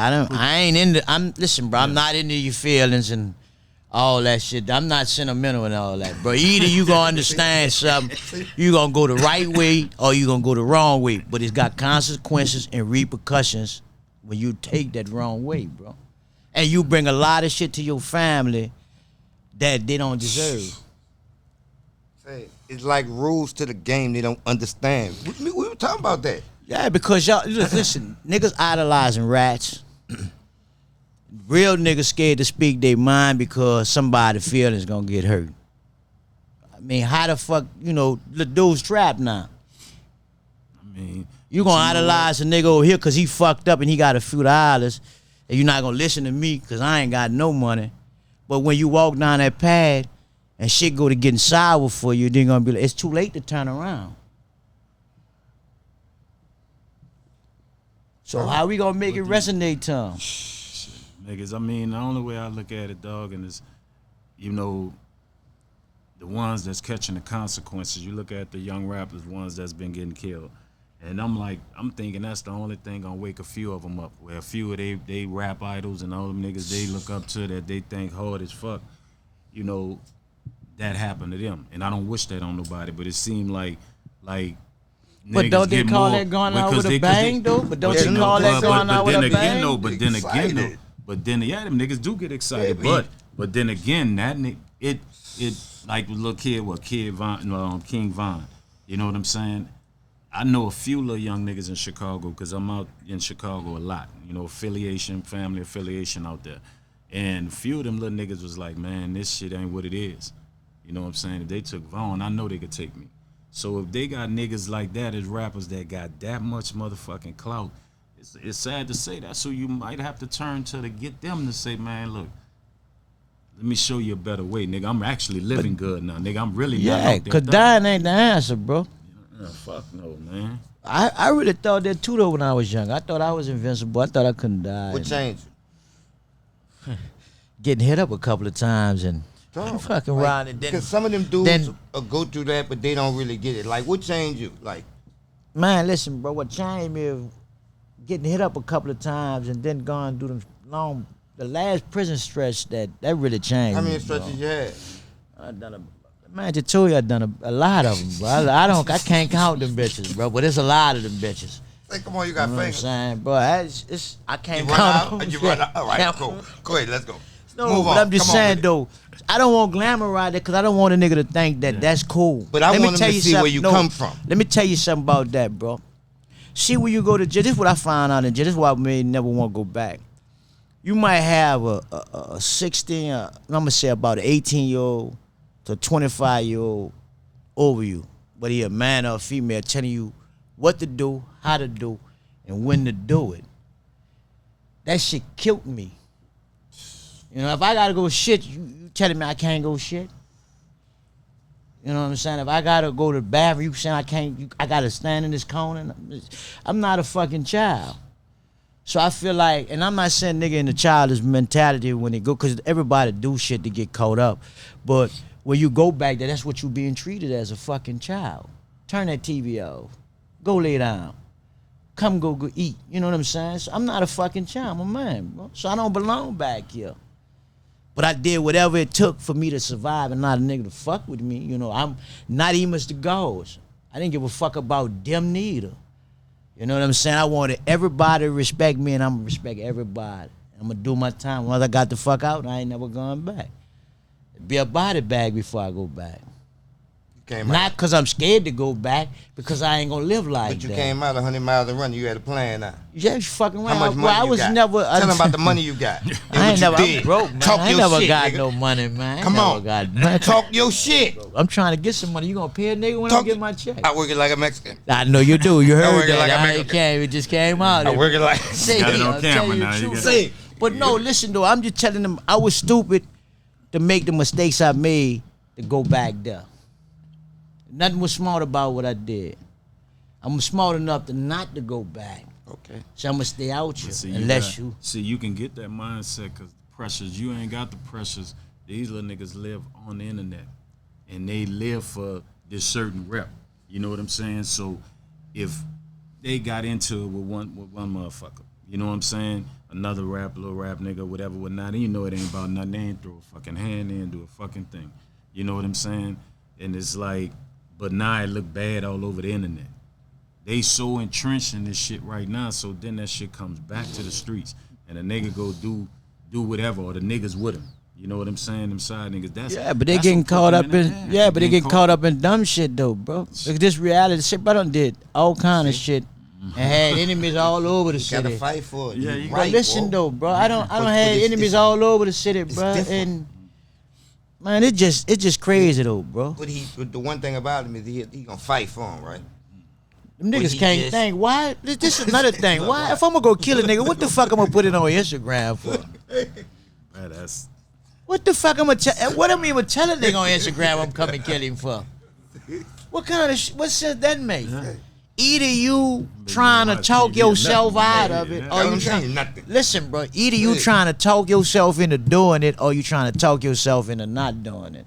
S3: Listen, bro. I'm not into your feelings and all that shit. I'm not sentimental and all that, bro. Either you gonna understand something, you gonna go the right way, or you gonna go the wrong way. But it's got consequences and repercussions when you take that wrong way, bro. And you bring a lot of shit to your family that they don't deserve.
S2: It's like rules to the game they don't understand. We were talking about that.
S3: Yeah, because y'all listen, niggas idolizing rats. Real niggas scared to speak their mind because somebody's feelings gonna get hurt. I mean, how the fuck, the dude's trapped now.
S4: I mean,
S3: you gonna idolize a nigga over here because he fucked up and he got a few dollars, and you're not gonna listen to me because I ain't got no money. But when you walk down that path and shit go to getting sour for you, then gonna be like, it's too late to turn around. So how we gonna make it resonate to him?
S4: Niggas, I mean, the only way I look at it, dog, and is, the ones that's catching the consequences. You look at the young rappers, the ones that's been getting killed. And I'm thinking that's the only thing gonna wake a few of them up. Where a few of they rap idols and all them niggas they look up to that they think hard as fuck, that happened to them. And I don't wish that on nobody, but it seemed like
S3: but don't they call that going out with a bang, though? But don't you call that going out with a bang?
S4: But then them niggas do get excited. But then again, it like the little kid, King Von. You know what I'm saying? I know a few little young niggas in Chicago because I'm out in Chicago a lot. Family affiliation out there. And a few of them little niggas was like, man, this shit ain't what it is. You know what I'm saying? If they took Vaughn, I know they could take me. So if they got niggas like that as rappers that got that much motherfucking clout, it's sad to say that. So you might have to turn to get them to say, man, look, let me show you a better way, nigga. I'm actually living good now, nigga. I'm really not out there.
S3: Cause dying ain't the answer, bro.
S4: Fuck no, man.
S3: I really thought that too though when I was young. I thought I was invincible. I thought I couldn't die.
S2: What changed?
S3: Getting hit up a couple of times and fucking around and then.
S2: Because some of them dudes go through that, but they don't really get it. Like, what changed you? Like,
S3: man, listen, bro. What changed me is getting hit up a couple of times and then going through the last prison stretch that really changed.
S2: How many
S3: me,
S2: stretches you had?
S3: I done I told you I done a lot of them, bro. I can't count them bitches, bro. But it's a lot of them bitches.
S2: Hey, come on, you got fingers.
S3: What I'm saying, bro, I can't count them.
S2: You run out? All right, cool. Go ahead, let's go.
S3: No,
S2: Move
S3: but
S2: on.
S3: I'm just saying though, I don't want glamorize it because I don't want a nigga to think that that's cool.
S2: But I want him to see where you come from.
S3: Let me tell you something about that, bro. See, when you go to jail, this is what I found out in jail. This is why I may never want to go back. You might have a 16, I'm going to say about an 18-year-old to 25-year-old over you, whether you're a man or a female, telling you what to do, how to do, and when to do it. That shit killed me. If I gotta go shit, you telling me I can't go shit? You know what I'm saying? If I gotta go to the bathroom, you saying I can't, I gotta stand in this corner? I'm not a fucking child. So I feel like, and I'm not saying nigga in the childish mentality when they go, because everybody do shit to get caught up. But when you go back there, that's what you being treated as, a fucking child. Turn that TV off. Go lay down. Come go eat. You know what I'm saying? So I'm not a fucking child. I'm a man, bro. So I don't belong back here. But I did whatever it took for me to survive and not a nigga to fuck with me. I'm not even as the goals. I didn't give a fuck about them neither. You know what I'm saying? I wanted everybody to respect me, and I'm gonna respect everybody. I'm gonna do my time. Once I got the fuck out, I ain't never going back. Be a body bag before I go back. Not because I'm scared to go back, because I ain't gonna live like that.
S2: But you came out 100 miles to run. You had a plan now.
S3: Yeah, you fucking right.
S2: How much money you got? Tell them about the money you got.
S3: I ain't never, I'm broke, man.
S2: Talk
S3: I ain't
S2: your
S3: never
S2: shit,
S3: got
S2: nigga.
S3: no money, man.
S2: Come on. Talk your shit.
S3: I'm trying to get some money. You gonna pay a nigga when I get my check?
S2: I work it like a Mexican.
S3: I know you do. You heard that.
S2: Like
S3: It just came out.
S2: I work it like.
S4: Got it on camera now.
S3: But no, listen though. I'm just telling them I was stupid to make the mistakes I made to go back there. Nothing was smart about what I did. I'm smart enough to not to go back.
S2: Okay.
S3: So I'm gonna stay out here
S4: See,
S3: unless you.
S4: See, you can get that mindset because the pressures, you ain't got the pressures. These little niggas live on the internet. And they live for this certain rep. You know what I'm saying? So if they got into it with one motherfucker, you know what I'm saying? Another little rap nigga, whatever, whatnot, and you know it ain't about nothing. They ain't throw a fucking hand in, do a fucking thing. You know what I'm saying? And it's like, but now it look bad all over the internet. They so entrenched in this shit right now, so then that shit comes back to the streets. And a nigga go do whatever, or the niggas with him. You know what I'm saying? Them side niggas.
S3: But they getting caught up in but they getting caught up in dumb shit though, bro. Look, this reality shit, bro, done did all kind of shit and had enemies all over the city.
S2: Gotta fight for it.
S4: Yeah, you
S3: Bro, listen though, bro. I don't have enemies all over the city, bro. And man, it's just crazy though, bro.
S2: But the one thing about him is he gonna fight for him, right?
S3: Them niggas can't think. Why? This is another thing. Why? If I'm gonna go kill a nigga, what the fuck I'm gonna put it on Instagram for?
S4: Man, that's.
S3: What the fuck I'm gonna tell? What I mean, tell a nigga on Instagram I'm coming kill him for? What kind of what sense that make? Either you trying to talk yourself out of it, or you trying. Listen, bro. Either you trying to talk yourself into doing it, or you trying to talk yourself into not doing it.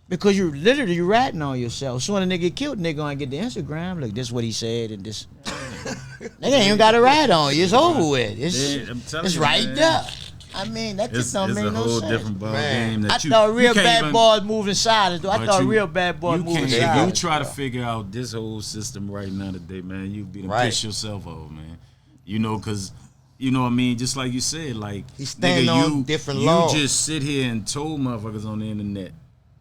S3: Because you're literally ratting on yourself. So when a nigga get killed, nigga gonna get the Instagram. Look, this is what he said, and this. Nigga ain't even got to rat on you. It's over with. It's right there. I mean, that just don't make no sense. It's a whole different ball game.
S4: I
S3: thought real bad boys moving silent. I thought real bad boys moving silent.
S4: You try to figure out this whole system right now today, man. You be to piss yourself off, man. You know, because, you know what I mean? Just like you said, like,
S2: he's standing on different laws.
S4: You just sit here and told motherfuckers on the internet,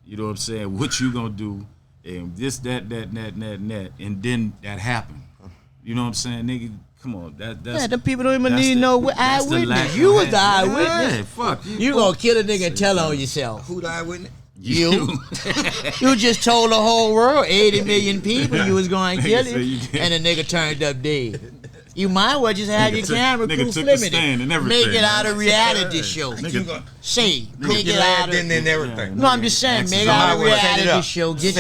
S4: you know what I'm saying, what you gonna do, and this, that, and then that happened. You know what I'm saying, nigga? Come on, that's
S3: the people don't even need no eyewitness. You was the eyewitness.
S4: Yeah, fuck
S3: you gonna kill a nigga and tell on yourself.
S2: Who the eyewitness?
S3: You. You just told the whole world, 80 million people, you was going to kill him, and the nigga turned up dead. You might well just have your camera crew filming it. Make it out a reality show. See, make it out of
S2: everything.
S3: No, I'm just saying, make it out a reality show. Get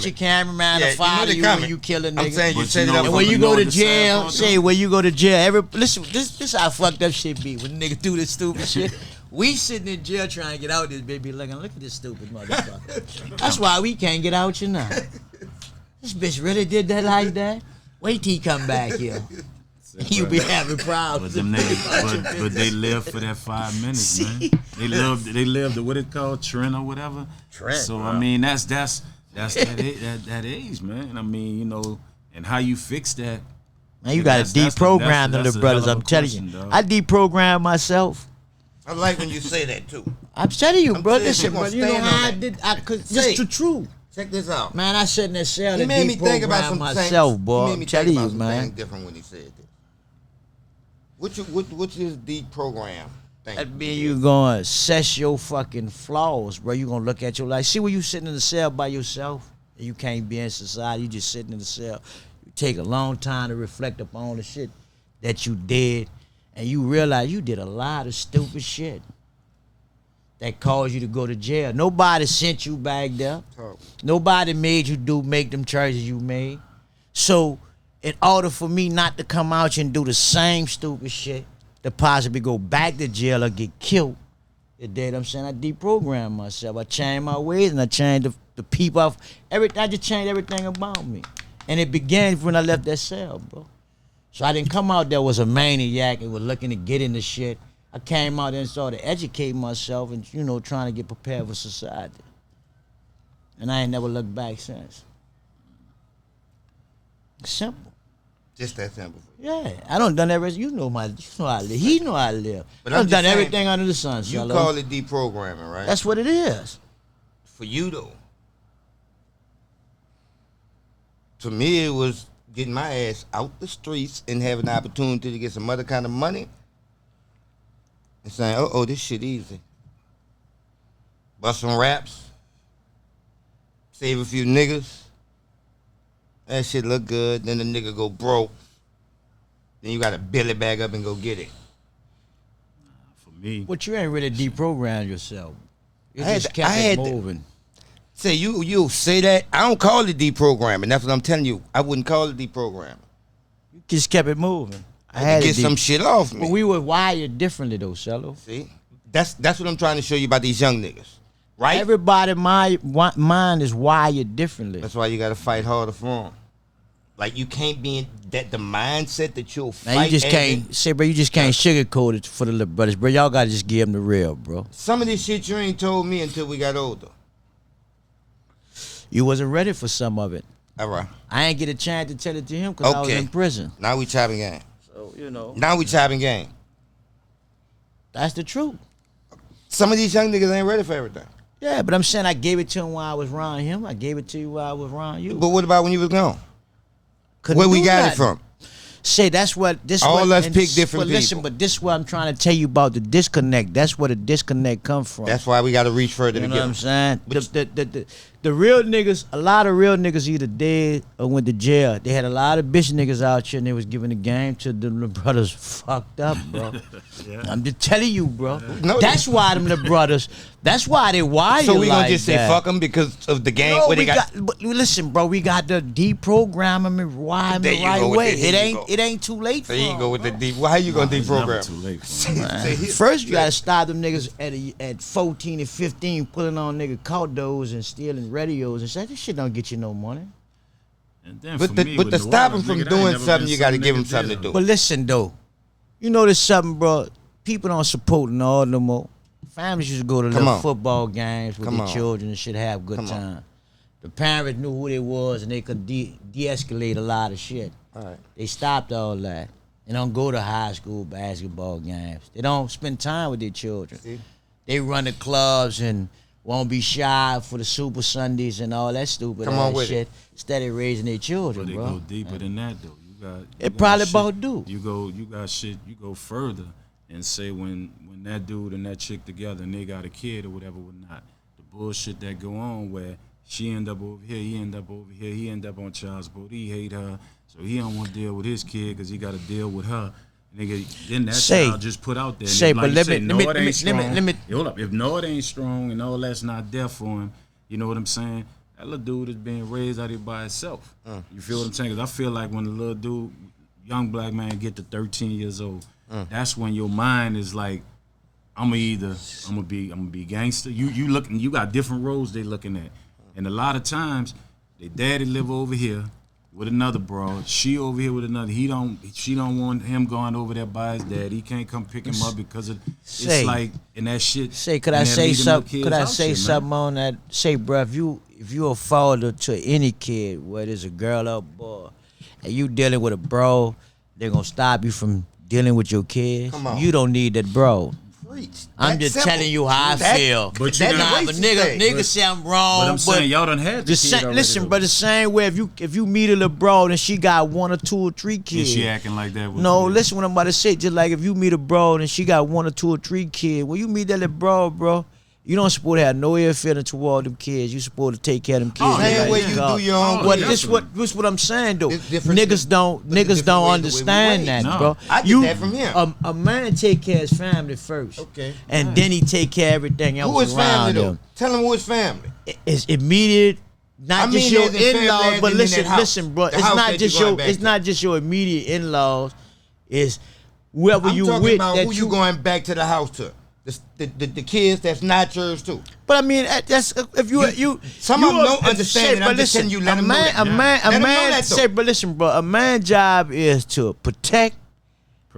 S3: your cameraman to follow you when you kill a nigga.
S2: I'm saying you set it up.
S3: And when you go to jail, when you go to jail, listen, this how fucked up shit be when niggas do this stupid shit. We sitting in jail trying to get out this baby looking, look at this stupid motherfucker. That's why we can't get out, you know. This bitch really did that like that? Wait till he come back here. You be having problems.
S4: But them niggas, but they live for that 5 minutes, man. They live the what it called trend or whatever.
S2: Trend.
S4: So I mean that's that age, man. I mean, you know, and how you fix that.
S3: Man, you got to deprogram them, brothers. I'm telling you, I deprogrammed myself.
S2: I like when you say that too.
S3: I'm telling you, bro. Listen, bro. You know how I did? Cause this is true.
S2: Check this out.
S3: Man, I sat in that cell
S2: and
S3: made me think about some myself, boy. I'm telling you, man.
S2: Different when he said that. What's his deprogram thing?
S3: That mean you gonna assess your fucking flaws, bro. You gonna look at your life. See when you sitting in the cell by yourself and you can't be in society. You just sitting in the cell. You take a long time to reflect upon the shit that you did, and you realize you did a lot of stupid shit that caused you to go to jail. Nobody sent you back there. Nobody made you make them choices you made. So in order for me not to come out and do the same stupid shit, to possibly go back to jail or get killed, you dig what I'm saying? I deprogrammed myself. I changed my ways and I changed the people. I just changed everything about me. And it began when I left that cell, bro. So I didn't come out there was a maniac and was looking to get into shit. I came out there and started educating myself and, you know, trying to get prepared for society. And I ain't never looked back since. Simple.
S2: Just that simple.
S3: Yeah, I done everything. You know how I live. He know how I live. But I done everything under the sun.
S2: You call it deprogramming, right?
S3: That's what it is.
S2: For you though. To me, it was getting my ass out the streets and having the opportunity to get some other kind of money. And saying, this shit easy. Bust some raps. Save a few niggas. That shit look good. Then the nigga go broke. Then you gotta bill it back up and go get it.
S4: For me.
S3: But you ain't really deprogrammed yourself. You just kept it moving.
S2: Say you say that. I don't call it deprogramming. That's what I'm telling you. I wouldn't call it deprogramming.
S3: You just kept it moving.
S2: I had to get some shit off me.
S3: But we were wired differently though, Cello.
S2: See, that's what I'm trying to show you about these young niggas, right?
S3: Everybody, mind is wired differently.
S2: That's why you got to fight harder for them. Like you can't be in the mindset that you'll fight.
S3: Now you just can't say, bro. You just can't sugarcoat it for the little brothers, bro. Y'all gotta just give them the real, bro.
S2: Some of this shit you ain't told me until we got older.
S3: You wasn't ready for some of it.
S2: All right.
S3: I ain't get a chance to tell it to him because I was in prison.
S2: Now we chopping game.
S3: So you know.
S2: Now we chopping game.
S3: That's the truth.
S2: Some of these young niggas ain't ready for everything.
S3: Yeah, but I'm saying I gave it to him while I was around him. I gave it to you while I was around you.
S2: But what about when you was gone?
S3: Couldn't
S2: Where we
S3: do
S2: got
S3: nothing.
S2: it from?
S3: Say that's what this.
S2: All
S3: what,
S2: us
S3: and
S2: pick
S3: this-
S2: different
S3: but listen,
S2: people.
S3: but this is what I'm trying to tell you about the disconnect. That's where the disconnect comes from.
S2: That's why we got to reach further
S3: You know
S2: together.
S3: what I'm saying? The real niggas, a lot of real niggas either dead or went to jail. They had a lot of bitch niggas out here and they was giving the game to them little brothers fucked up, bro. I'm just telling you, bro.
S2: No,
S3: that's why them little brothers, that's why they wired
S2: So we gonna
S3: like
S2: just say
S3: that.
S2: fuck them because of the game?
S3: No,
S2: where they
S3: we got, but listen, bro, we got to deprogram them and wire them
S2: There
S3: the
S2: you
S3: right
S2: go with
S3: way.
S2: it. There you
S3: It ain't too late for
S2: There you
S3: them,
S2: go with
S3: bro.
S2: the deep. Well, how you gonna
S4: It's never
S2: deprogram?
S4: too late for them.
S3: First, you gotta stop them niggas at 14 and 15 pulling on nigga condos and stealing radios and shit. This shit don't get you no money.
S4: And then
S2: But
S4: for
S2: to
S4: me, with
S2: stop
S4: New
S2: him from
S4: Orleans, nigga, that ain't
S2: doing
S4: never
S2: something,
S4: been
S2: you got to give him
S4: nigga
S2: something to
S4: did.
S2: do.
S3: But listen though, you know there's something, bro. People don't support all no more. Families used to go to
S2: Come
S3: little
S2: on.
S3: football games with
S2: Come
S3: their
S2: on.
S3: children and shit, have a good
S2: Come on.
S3: time. The parents knew who they was and they could de-escalate a lot of shit.
S2: All right.
S3: They stopped all that. They don't go to high school basketball games. They don't spend time with their children.
S2: See?
S3: They run the clubs and won't be shy for the Super Sundays and all that stupid
S2: Come on
S3: ass
S2: with
S3: shit. Steady raising their
S4: But
S3: children,
S4: they
S3: bro.
S4: go deeper than that though. You
S3: It
S4: got
S3: probably
S4: shit.
S3: about do.
S4: You got shit. You go further and say when that dude and that chick together and they got a kid or whatever, whatnot. The bullshit that go on where she end up over here, he end up over here, he end up on child support. He hate her, so he don't want to deal with his kid because he got to deal with her. Nigga, then that
S3: Say-
S4: child just put out there. And
S3: say,
S4: if, like
S3: but
S4: you
S3: let
S4: say,
S3: me-
S4: no,
S3: let me-
S4: it
S3: let me-
S4: ain't strong.
S3: let me-
S4: Hold up. If no, it ain't strong and all that's not there for him, you know what I'm saying? That little dude is being raised out here by himself. You feel what I'm saying? Because I feel like when the little dude, young black man, get to 13 years old, that's when your mind is like, I'm gonna be gangster. You got different roles they looking at, and a lot of times, their daddy live over here with another broad. She over here with another. She don't want him going over there by his dad. He can't come pick him up because it's
S3: Say-
S4: like and that shit.
S3: Say, could I
S4: and that
S3: say
S4: lead them
S3: something?
S4: little
S3: Could
S4: kids
S3: I
S4: out
S3: say
S4: shit, man.
S3: something on that? Say, bro, if you a father to any kid, whether it's a girl or a boy, and you dealing with a bro, they're gonna stop you from dealing with your kids.
S2: Come on.
S3: You don't need that bro.
S2: Preach.
S3: I'm
S2: That's
S3: just
S2: simple.
S3: telling you how I
S2: That-
S3: feel.
S4: But you
S3: nah,
S4: got-
S3: but
S2: racist
S3: nigga,
S2: thing.
S3: nigga say I'm wrong.
S4: But I'm saying y'all done had the kid already,
S3: listen,
S4: though.
S3: but the same way if you meet a little bro and she got 1 or 2 or 3
S4: And
S3: kids.
S4: she acting like that. With
S3: No,
S4: you.
S3: listen what I'm about to say. Just like if you meet a bro and she got 1 or 2 or 3 kids, when you meet that little bro, you don't supposed to have no ill feeling toward them kids. You supposed to take care of them kids.
S4: Oh,
S3: just
S2: Same
S3: like
S2: way
S3: you
S2: you
S3: got-
S2: do your own.
S3: Well,
S4: yeah.
S3: this what I'm saying though.
S2: It's different-
S3: Niggas don't
S2: but it's different
S3: don't
S2: ways the way we
S3: understand
S2: raise.
S3: that,
S4: No.
S3: bro.
S2: I get that from him.
S3: A man take care of his family first.
S2: Okay.
S3: And then he take care of everything else
S2: Who is family
S3: around
S2: though?
S3: him.
S2: Tell him who is family.
S3: It's immediate, not
S2: I
S3: just
S2: mean,
S3: your
S2: there's a family
S3: in-laws,
S2: as
S3: but
S2: in
S3: listen,
S2: that house.
S3: listen, bro.
S2: The
S3: It's
S2: house
S3: not
S2: that
S3: just
S2: you going
S3: your
S2: back
S3: it's
S2: to.
S3: not just your immediate in-laws. It's whoever
S2: I'm
S3: you
S2: talking
S3: with
S2: about
S3: that
S2: who you going back to the house to. The kids that's not yours too.
S3: But I mean, that's if you
S2: some
S3: you
S2: of them
S3: are-
S2: don't understand
S3: say,
S2: it. I'm
S3: but
S2: just
S3: listen,
S2: telling you, let
S3: a
S2: them know
S3: man,
S2: that.
S3: a man,
S2: Let
S3: a
S2: 'em know
S3: man.
S2: that, though.
S3: Say, but listen, bro. A man's job is to protect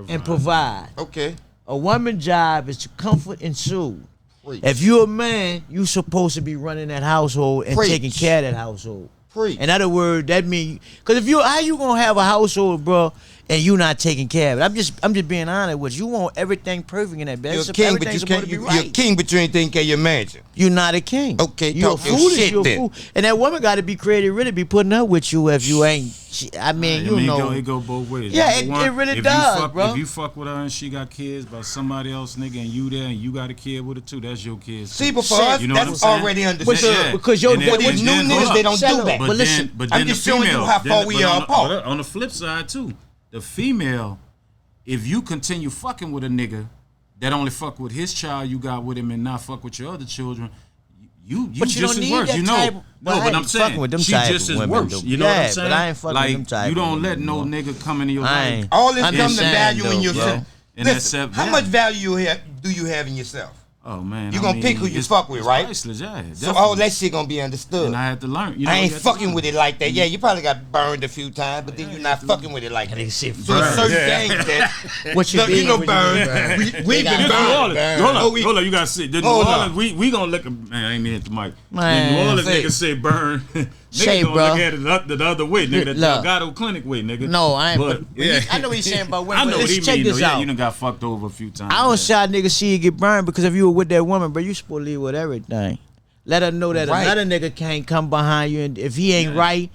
S3: and provide.
S2: Okay.
S3: A woman's job is to comfort and soothe.
S2: Preach.
S3: If you're a man, you supposed to be running that household and
S2: Preach.
S3: taking care of that household.
S2: Preach.
S3: In other words, that means because if you how you gonna have a household, bro, and you not taking care of it? I'm just being honest with you. You want everything perfect in that bed.
S2: You're a king, but
S3: Everything's
S2: you
S3: supposed
S2: can't.
S3: to be
S2: You're a
S3: right.
S2: king, but you ain't taking care of your mansion.
S3: You're not a king.
S2: Okay,
S3: you're
S2: talk your
S3: foolish.
S2: shit
S3: You're a
S2: then.
S3: fool. And that woman got to be creative, really be putting up with you if you ain't. I mean, you know.
S4: it go both ways.
S3: Yeah,
S4: Number
S3: it really
S4: if
S3: does,
S4: you fuck,
S3: bro.
S4: If you fuck with her and she got kids by somebody else, nigga, and you there and you got a kid with her too, that's your kids.
S2: See,
S4: too.
S2: but for us,
S4: You know what I'm
S2: that's
S4: saying?
S2: already
S3: Because-
S2: understood.
S3: because your-
S4: And then-
S3: but
S2: these
S4: and
S2: new
S4: then-
S2: niggas,
S4: hold up.
S2: they don't do that.
S3: But listen,
S4: but
S2: I'm
S4: then
S2: just
S4: the
S2: showing you
S4: female,
S2: how far we
S4: but
S2: are
S4: on the-
S2: apart.
S4: but on the flip side too, the female, if you continue fucking with a nigga that only fuck with his child you got with him and not fuck with your other children, You
S3: But you
S4: just
S3: don't
S4: as
S3: need
S4: worse.
S3: that
S4: You know.
S3: type.
S4: No,
S3: Well, I
S4: but I'm
S3: ain't
S4: saying
S3: fucking with them
S4: she
S3: type
S4: just
S3: of
S4: as
S3: women,
S4: worse.
S3: though.
S4: You know what
S3: Yeah,
S4: I'm saying?
S3: but I ain't fucking with
S4: like
S3: them type
S4: you
S3: of
S4: don't
S3: women
S4: let no
S3: no more.
S4: nigga come into your
S3: I
S4: life.
S3: ain't.
S2: All this
S3: I'm
S2: comes
S3: just
S2: to
S3: saying,
S2: value in
S3: though,
S2: yourself.
S3: bro.
S4: And that's
S2: Listen,
S4: self-
S2: how much value do you have in yourself?
S4: Oh man,
S2: You gonna pick who you fuck with, right?
S4: Priceless, yeah.
S2: So
S4: Definitely.
S2: all that shit gonna be understood.
S4: And I had to learn. You know,
S2: I ain't
S4: you had to
S2: fucking
S4: learn.
S2: with it like that. Yeah, you probably got burned a few times, but then you're not fucking with it like that.
S3: Nigga said
S2: So there's
S3: burned.
S2: certain things that
S3: What you
S2: look,
S3: mean
S2: you know,
S3: when you mean
S2: burn.
S3: burn?
S2: We've
S3: got
S2: been
S4: New
S2: burned.
S4: Orleans. Hold
S2: Oh,
S4: on, hold on, you gotta see. The New
S2: Hold
S4: Orleans,
S2: on.
S4: we gonna look. Man, I ain't hit the mic.
S3: Man,
S4: The New Orleans
S2: say-
S4: niggas say burn.
S3: Say,
S4: Niggas gonna
S3: bro.
S4: look at it the other way, nigga. The
S3: Look.
S4: Delgado Clinic way, nigga.
S3: No, I ain't.
S4: But
S3: Yeah. I know what he's saying about women.
S4: I know
S3: but
S4: what he
S3: check
S4: mean.
S3: this
S4: Though. Yeah,
S3: out.
S4: you done got fucked over a few times.
S3: I don't
S4: yeah.
S3: shy nigga see you get burned because if you were with that woman, bro, you supposed to leave with everything. Let her know that
S2: Right.
S3: another nigga can't come behind you, and if he ain't right,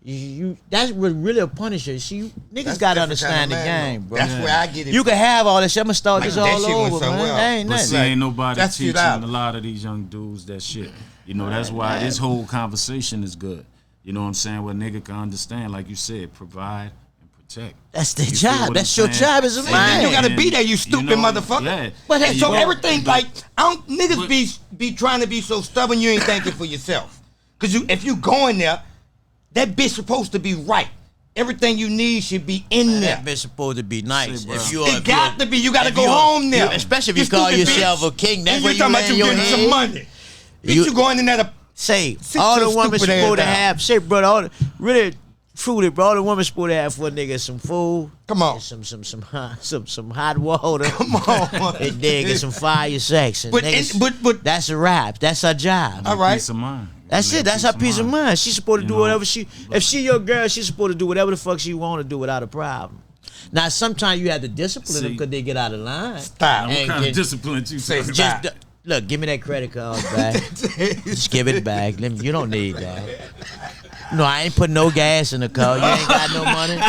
S3: you that's what really a punisher. See, niggas
S2: That's
S3: gotta
S2: different kind
S3: understand
S2: of
S3: the
S2: man,
S3: game,
S2: though.
S3: bro.
S2: That's where I get it.
S3: You can have all that shit. I'm gonna start
S2: Like,
S3: this
S2: that
S3: all
S2: shit went
S3: over, man.
S2: somewhere
S3: That ain't
S4: But
S3: nothing.
S4: see, ain't nobody
S2: That's
S4: teaching
S2: it out.
S4: a lot of these young dudes that shit. You know, that's why this whole conversation is good. You know what I'm saying? Where nigga can understand, like you said, provide and protect.
S3: That's their
S4: You feel
S3: job.
S4: what
S3: That's
S4: I'm
S3: your
S4: saying?
S3: job as a
S2: And
S3: man.
S2: then you gotta be there, you stupid
S4: know,
S2: motherfucker.
S4: Yeah.
S3: But
S2: And so
S4: But-
S2: everything,
S4: but-
S2: like, niggas be trying to be so stubborn, you ain't thinking for yourself. Cause if you going there, that bitch supposed to be right. Everything you need should be in there.
S3: That bitch supposed to be nice.
S4: Say, bro.
S3: If you
S2: It got to be. You got to go home now.
S3: Especially if you call
S2: stupid
S3: yourself
S2: bitch.
S3: a king. That's
S2: And
S3: where
S2: you
S3: you
S2: talking
S3: lay
S2: about
S3: in
S2: you
S3: your
S2: getting some
S3: head.
S2: money. Bitch,
S3: You-
S2: you going in there to
S3: Say
S2: Sit
S3: all
S2: your
S3: the women
S2: stupid ass
S3: supposed to
S2: down.
S3: have. Say, brother, really, truly, bro. All the women supposed to have for a nigga some food.
S2: Come on.
S3: and some hot water.
S2: Come on.
S3: And then get some fire sex. And
S2: But
S3: niggas,
S2: but
S3: that's a rap. That's her job.
S2: all right.
S4: Peace of mind.
S3: That's it. That's her peace of mind. She's supposed to
S4: You
S3: do
S4: know,
S3: whatever she. If she your girl, she's supposed to do whatever the fuck she want to do without a problem. Now, sometimes you have to discipline them
S4: See-
S3: because they get out of line.
S2: Stop.
S4: What
S3: And
S4: kind of
S3: get-
S4: discipline you
S2: Say
S4: say?
S2: stop.
S3: Just look, give me that credit card back. Just give it back. You don't need that. No, I ain't putting no gas in the car. You ain't got no money.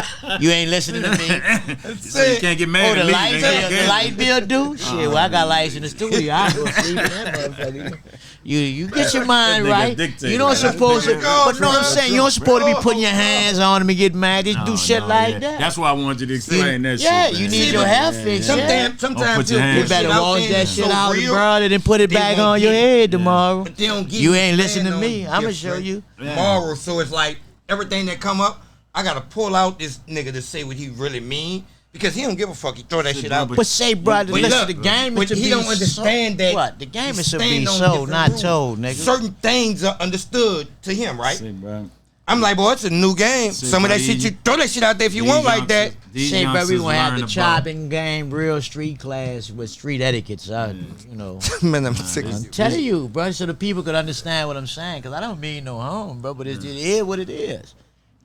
S3: You ain't listening to me.
S4: So you can't get mad
S3: Oh, the
S4: at me.
S3: light
S4: You
S3: bill,
S4: ain't
S3: the
S4: got
S3: light bill due? Shit, well, I got lights in the studio. I go sleep in that motherfucker. You get your mind
S4: That nigga
S3: right.
S4: dictator.
S3: You don't supposed to,
S2: Go,
S3: but know what I'm saying? You don't supposed to be putting your hands on them and get mad. Just do
S4: No,
S3: shit
S4: no,
S3: like
S4: yeah.
S3: that.
S4: That's why I wanted you to explain that shit.
S3: Yeah,
S4: man.
S3: you need
S2: See,
S3: your
S2: but
S3: hair fixed. Yeah.
S2: Sometimes
S4: put your
S2: people
S4: hands
S3: You
S2: put
S3: better
S2: shit out
S3: wash
S2: there
S3: that
S2: that's
S3: shit
S2: so
S3: out,
S2: real,
S3: bro, and then put it
S2: they
S3: back
S2: won't
S3: on your
S2: get-
S3: head tomorrow.
S2: but they don't give
S3: You
S2: you
S3: ain't listening to
S2: stand
S3: me.
S2: on
S3: I'ma
S2: different
S3: show you.
S2: morals. So it's like everything that come up, I gotta pull out this nigga to say what he really mean because he don't give a fuck. He throw that shit out.
S3: But say, brother,
S2: But
S3: listen,
S2: look,
S3: the game
S2: but
S3: is to
S2: he
S3: be
S2: don't understand that.
S3: What? The game
S2: he
S3: is to be
S2: stand on
S3: sold,
S2: different
S3: not
S2: rules.
S3: told, nigga.
S2: Certain things are understood to him, right?
S4: See, bro.
S2: I'm like, boy, it's a new game.
S4: See,
S2: Some of
S4: bro,
S2: that shit,
S4: these-
S2: you throw that shit out there if you want like that.
S4: These
S3: Say, bro, we
S4: youngsters
S3: gonna have
S4: learn
S3: the
S4: about-
S3: chopping game, real street class with street etiquette. So, you know,
S2: Man, I'm sick of
S3: I'm
S2: you.
S3: telling you, bro, so the people could understand what I'm saying. Because I don't mean no harm, bro, but it is what it is.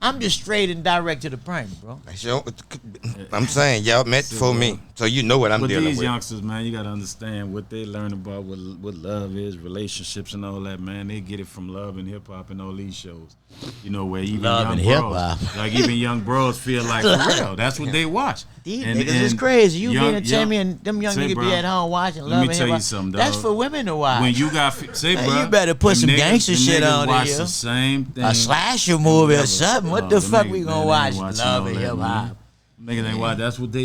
S3: I'm just straight and direct to the point, bro.
S2: I'm saying y'all met for me, so you know what I'm
S4: But
S2: dealing
S4: these
S2: with.
S4: youngsters, man, you gotta understand what they learn about what love is, relationships and all that, man. They get it from Love and Hip Hop and all these shows. You know, where even
S3: Love
S4: young
S3: and
S4: bros,
S3: Hip-Hop.
S4: like even young bros feel like for real. That's what they watch.
S3: These
S4: And-
S3: niggas is
S4: and
S3: crazy. You
S4: young-
S3: being a Timmy
S4: young-
S3: and them young
S4: Say,
S3: niggas
S4: bro,
S3: be at home watching
S4: let
S3: Love
S4: me
S3: and
S4: tell you
S3: Hip-Hop.
S4: something,
S3: That's
S4: dog.
S3: for women to watch.
S4: When you got say,
S3: Man,
S4: bro,
S3: you better put
S4: them
S3: some gangster
S4: them
S3: shit
S4: niggas
S3: on
S4: watch
S3: here.
S4: the same thing.
S3: A slasher movie or
S4: Never.
S3: something. What
S4: Oh,
S3: the
S4: them
S3: fuck
S4: niggas,
S3: we
S4: man,
S3: gonna
S4: they
S3: watch?
S4: ain't watching
S3: Love
S4: all
S3: and
S4: that,
S3: Hip
S4: man.
S3: Hop.
S4: Niggas ain't watch.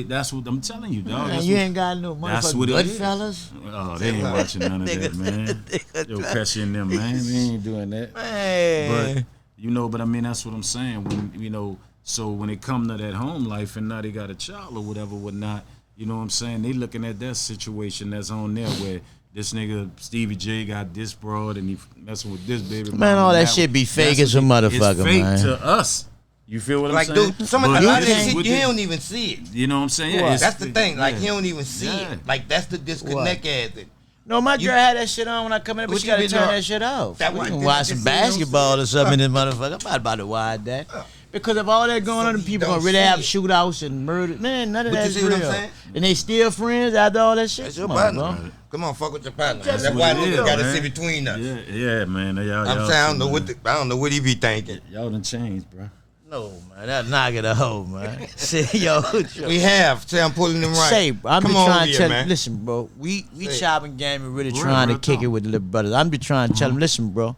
S4: That's what I'm telling you, dog.
S3: Man,
S4: That's
S3: you
S4: what-
S3: ain't got no money
S4: That's
S3: for
S4: what it is.
S3: Goodfellas.
S4: Oh, they ain't watching none of that, man. Yo, Pesci and them, man, they ain't doing that.
S3: Man.
S4: But you know, but I mean, that's what I'm saying. When you know, so when it come to that home life, and now they got a child or whatever, whatnot. You know what I'm saying? They looking at that situation that's on there where this nigga Stevie J got this broad and he messing with this baby.
S3: Man,
S4: mama
S3: all
S4: and
S3: that shit be
S4: one.
S3: fake
S4: That's
S3: as a
S4: what
S3: motherfucker,
S4: it's fake
S3: man.
S4: to us. You feel what
S2: Like,
S4: I'm saying?
S2: dude, some of
S4: But
S2: a lot of
S4: this
S2: that
S4: is
S2: shit,
S4: what
S2: you
S4: they-
S2: don't even see it.
S4: You know what I'm saying?
S3: What?
S4: Yeah, it's-
S2: That's the thing. Like,
S4: yeah.
S2: he don't even see
S4: Yeah.
S2: it. Like, that's the disconnect as it.
S3: No, my
S2: You-
S3: girl had that shit on when I come in, but
S2: What
S3: she
S2: you
S3: gotta
S2: been
S3: turn
S2: doing?
S3: that shit off.
S2: That
S3: We
S2: why
S3: can
S2: didn't
S3: watch
S2: I
S3: some
S2: just say no
S3: basketball or
S2: shit?
S3: something in this motherfucker. I'm not about to watch that. Because of all that going on,
S2: So
S3: the
S2: you
S3: people
S2: don't
S3: gonna really
S2: see
S3: have
S2: it.
S3: shootouts and murder. Man, none of
S2: But you
S3: that's
S2: see what I'm
S3: real.
S2: saying?
S3: And they still friends after all that shit.
S2: That's your
S3: Come on,
S2: partner.
S3: bro.
S2: Come on, fuck with your partner.
S3: That's
S2: That's
S3: what
S2: why
S3: it
S2: niggas
S3: is,
S2: got to
S4: man.
S2: sit between us.
S4: Yeah, man. Y'all,
S2: I'm
S4: y'all
S2: saying, I
S4: too,
S2: don't know what he be thinking.
S4: Y'all done changed, bro.
S3: No, man, that knock it a hoe, man. See, yo,
S2: We have. Say I'm pulling them right.
S3: Say, bro, I'm
S2: Come
S3: just
S2: on
S3: trying
S2: over
S3: to
S2: here,
S3: tell
S2: man.
S3: listen, bro, we
S2: Say.
S3: chopping game and really
S4: Real,
S3: trying to
S4: real
S3: kick
S4: talk.
S3: it with the little brothers. I'm just trying to tell them, listen, bro,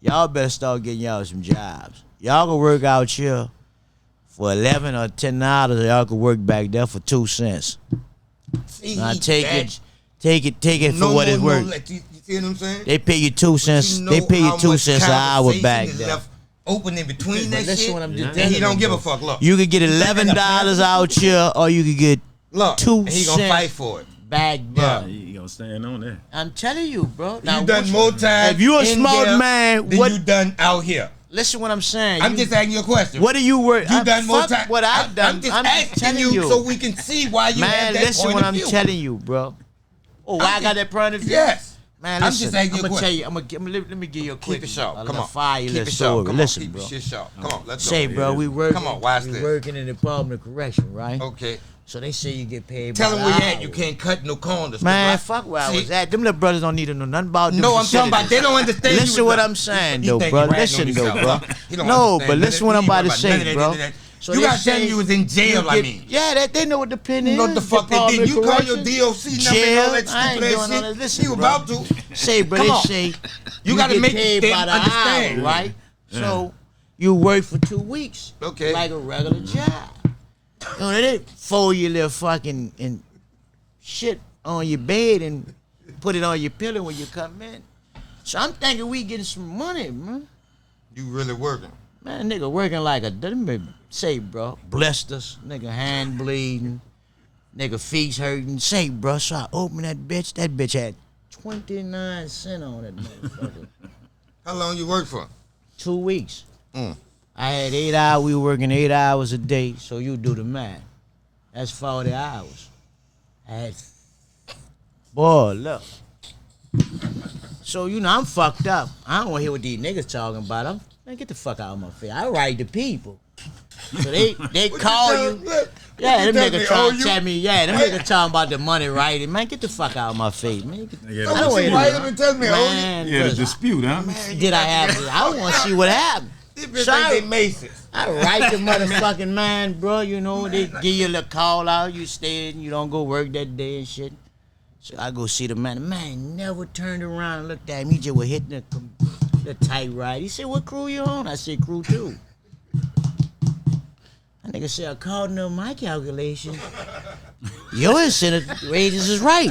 S3: y'all better start getting y'all some jobs. Y'all can work out here for $11 or $10. Y'all can work back there for 2 cents.
S2: See,
S3: Now
S2: he
S3: take
S2: back.
S3: it. Take it for what it's worth.
S2: You see what I'm saying?
S3: They pay you 2 cents.
S2: You know
S3: they pay you
S2: how
S3: 2
S2: much
S3: cents an hour
S2: conversation
S3: back
S2: is
S3: there.
S2: left open in between that
S3: Listen
S2: shit.
S3: what I'm just
S2: And he
S3: telling
S2: don't
S3: you,
S2: give
S3: bro.
S2: a fuck. Look,
S3: You could get $11 out here, or you could get
S2: look,
S3: 2
S2: and he
S3: cents
S2: gonna fight for it.
S3: back there.
S4: You gonna stand on that?
S3: I'm telling you, bro.
S2: You done more time.
S3: If you a
S2: in
S3: smart
S2: there
S3: man,
S2: than
S3: what?
S2: you done out here?
S3: Listen what I'm saying.
S2: I'm just asking you a question.
S3: What do you work?
S2: You done more time.
S3: What I've done.
S2: I'm just
S3: I'm
S2: asking
S3: telling
S2: you so we can see why you have
S3: Man,
S2: that
S3: listen
S2: point
S3: what
S2: of
S3: I'm
S2: view.
S3: telling you, bro. Oh, why I got that point of view?
S2: Yes.
S3: Man,
S2: I'm
S3: listen,
S2: just asking you a
S3: I'm gonna
S2: question.
S3: tell you. Let me give you a quick,
S2: Keep it short.
S3: a
S2: Come
S3: little
S2: on.
S3: fire,
S2: Keep
S3: little
S2: it short.
S3: story.
S2: Come
S3: Listen,
S2: on. Keep
S3: bro.
S2: your shit short. Come on. Let's
S3: Say,
S2: go.
S3: bro, we working.
S2: Come on. Watch
S3: we
S2: this.
S3: working in the Department of Correction, right?
S2: Okay.
S3: So they say you get paid.
S2: Tell
S3: by
S2: them
S3: the
S2: where you at.
S3: hour.
S2: You can't cut no corners.
S3: Man,
S2: right?
S3: fuck where I
S2: See?
S3: was at. Them little brothers don't need to know nothing about them
S2: No, I'm talking about
S3: facilities.
S2: they don't understand.
S3: Listen
S2: you
S3: what
S2: with
S3: I'm saying,
S2: He
S3: though,
S2: think
S3: bro.
S2: he ratting
S3: Listen,
S2: on
S3: though,
S2: himself.
S3: bro.
S2: He don't
S3: No,
S2: understand
S3: but
S2: none
S3: listen
S2: of
S3: what
S2: that.
S3: I'm
S2: He
S3: about to
S2: ain't
S3: say,
S2: none of that,
S3: bro.
S2: none of that.
S3: So
S2: You
S3: they
S2: gotta tell
S3: say
S2: me you was in jail, I mean.
S3: Yeah, they know what the pen is.
S2: What the fuck they
S3: Department
S2: did? You
S3: of
S2: call your
S3: Correction.
S2: DOC number and all
S3: Jail.
S2: that
S3: I ain't
S2: stupid
S3: doing
S2: ass
S3: all that.
S2: shit?
S3: Listen,
S2: You
S3: bro.
S2: about to.
S3: Say, bro,
S2: Come
S3: they
S2: on.
S3: say
S2: You gotta
S3: get
S2: make
S3: paid
S2: them
S3: by the
S2: understand.
S3: hour, right? So you work for 2 weeks,
S2: Okay.
S3: like a regular job. You know, they didn't fold your little fucking and shit on your bed and put it on your pillow when you come in. So I'm thinking we getting some money, man.
S2: You really working.
S3: Man, nigga working like a, let me say, bro, blisters, nigga hand bleeding, nigga feet hurting. Say, bro, so I opened that bitch had 29 cents on it, motherfucker.
S2: How long you work for?
S3: 2 weeks.
S2: Mm.
S3: I had 8 hours, we were working 8 hours a day, so you do the math. That's 40 hours. I had, boy, look. So, you know, I'm fucked up. I don't want to hear what these niggas talking about. Man, get the fuck out of my face. I write to people. So they call you. Yeah, them niggas trying to tell me, them niggas talking about the money writing. Man, get the fuck out of my face, man. I don't want to
S2: Why
S3: hear
S2: you been telling me,
S3: Man,
S4: Yeah, the
S3: listen,
S4: dispute, huh?
S3: did I have it? I want to see what happened.
S2: These bitches
S3: Sorry.
S2: think they Macy's.
S3: I write the motherfucking man, bro. You know, they give you a little call out. You stay and you don't go work that day and shit. So I go see the man. The man never turned around and looked at me. He just was hitting the tight ride. He said, what crew you on? I said, crew 2. That nigga said, according to my calculation, your incentive wages is right.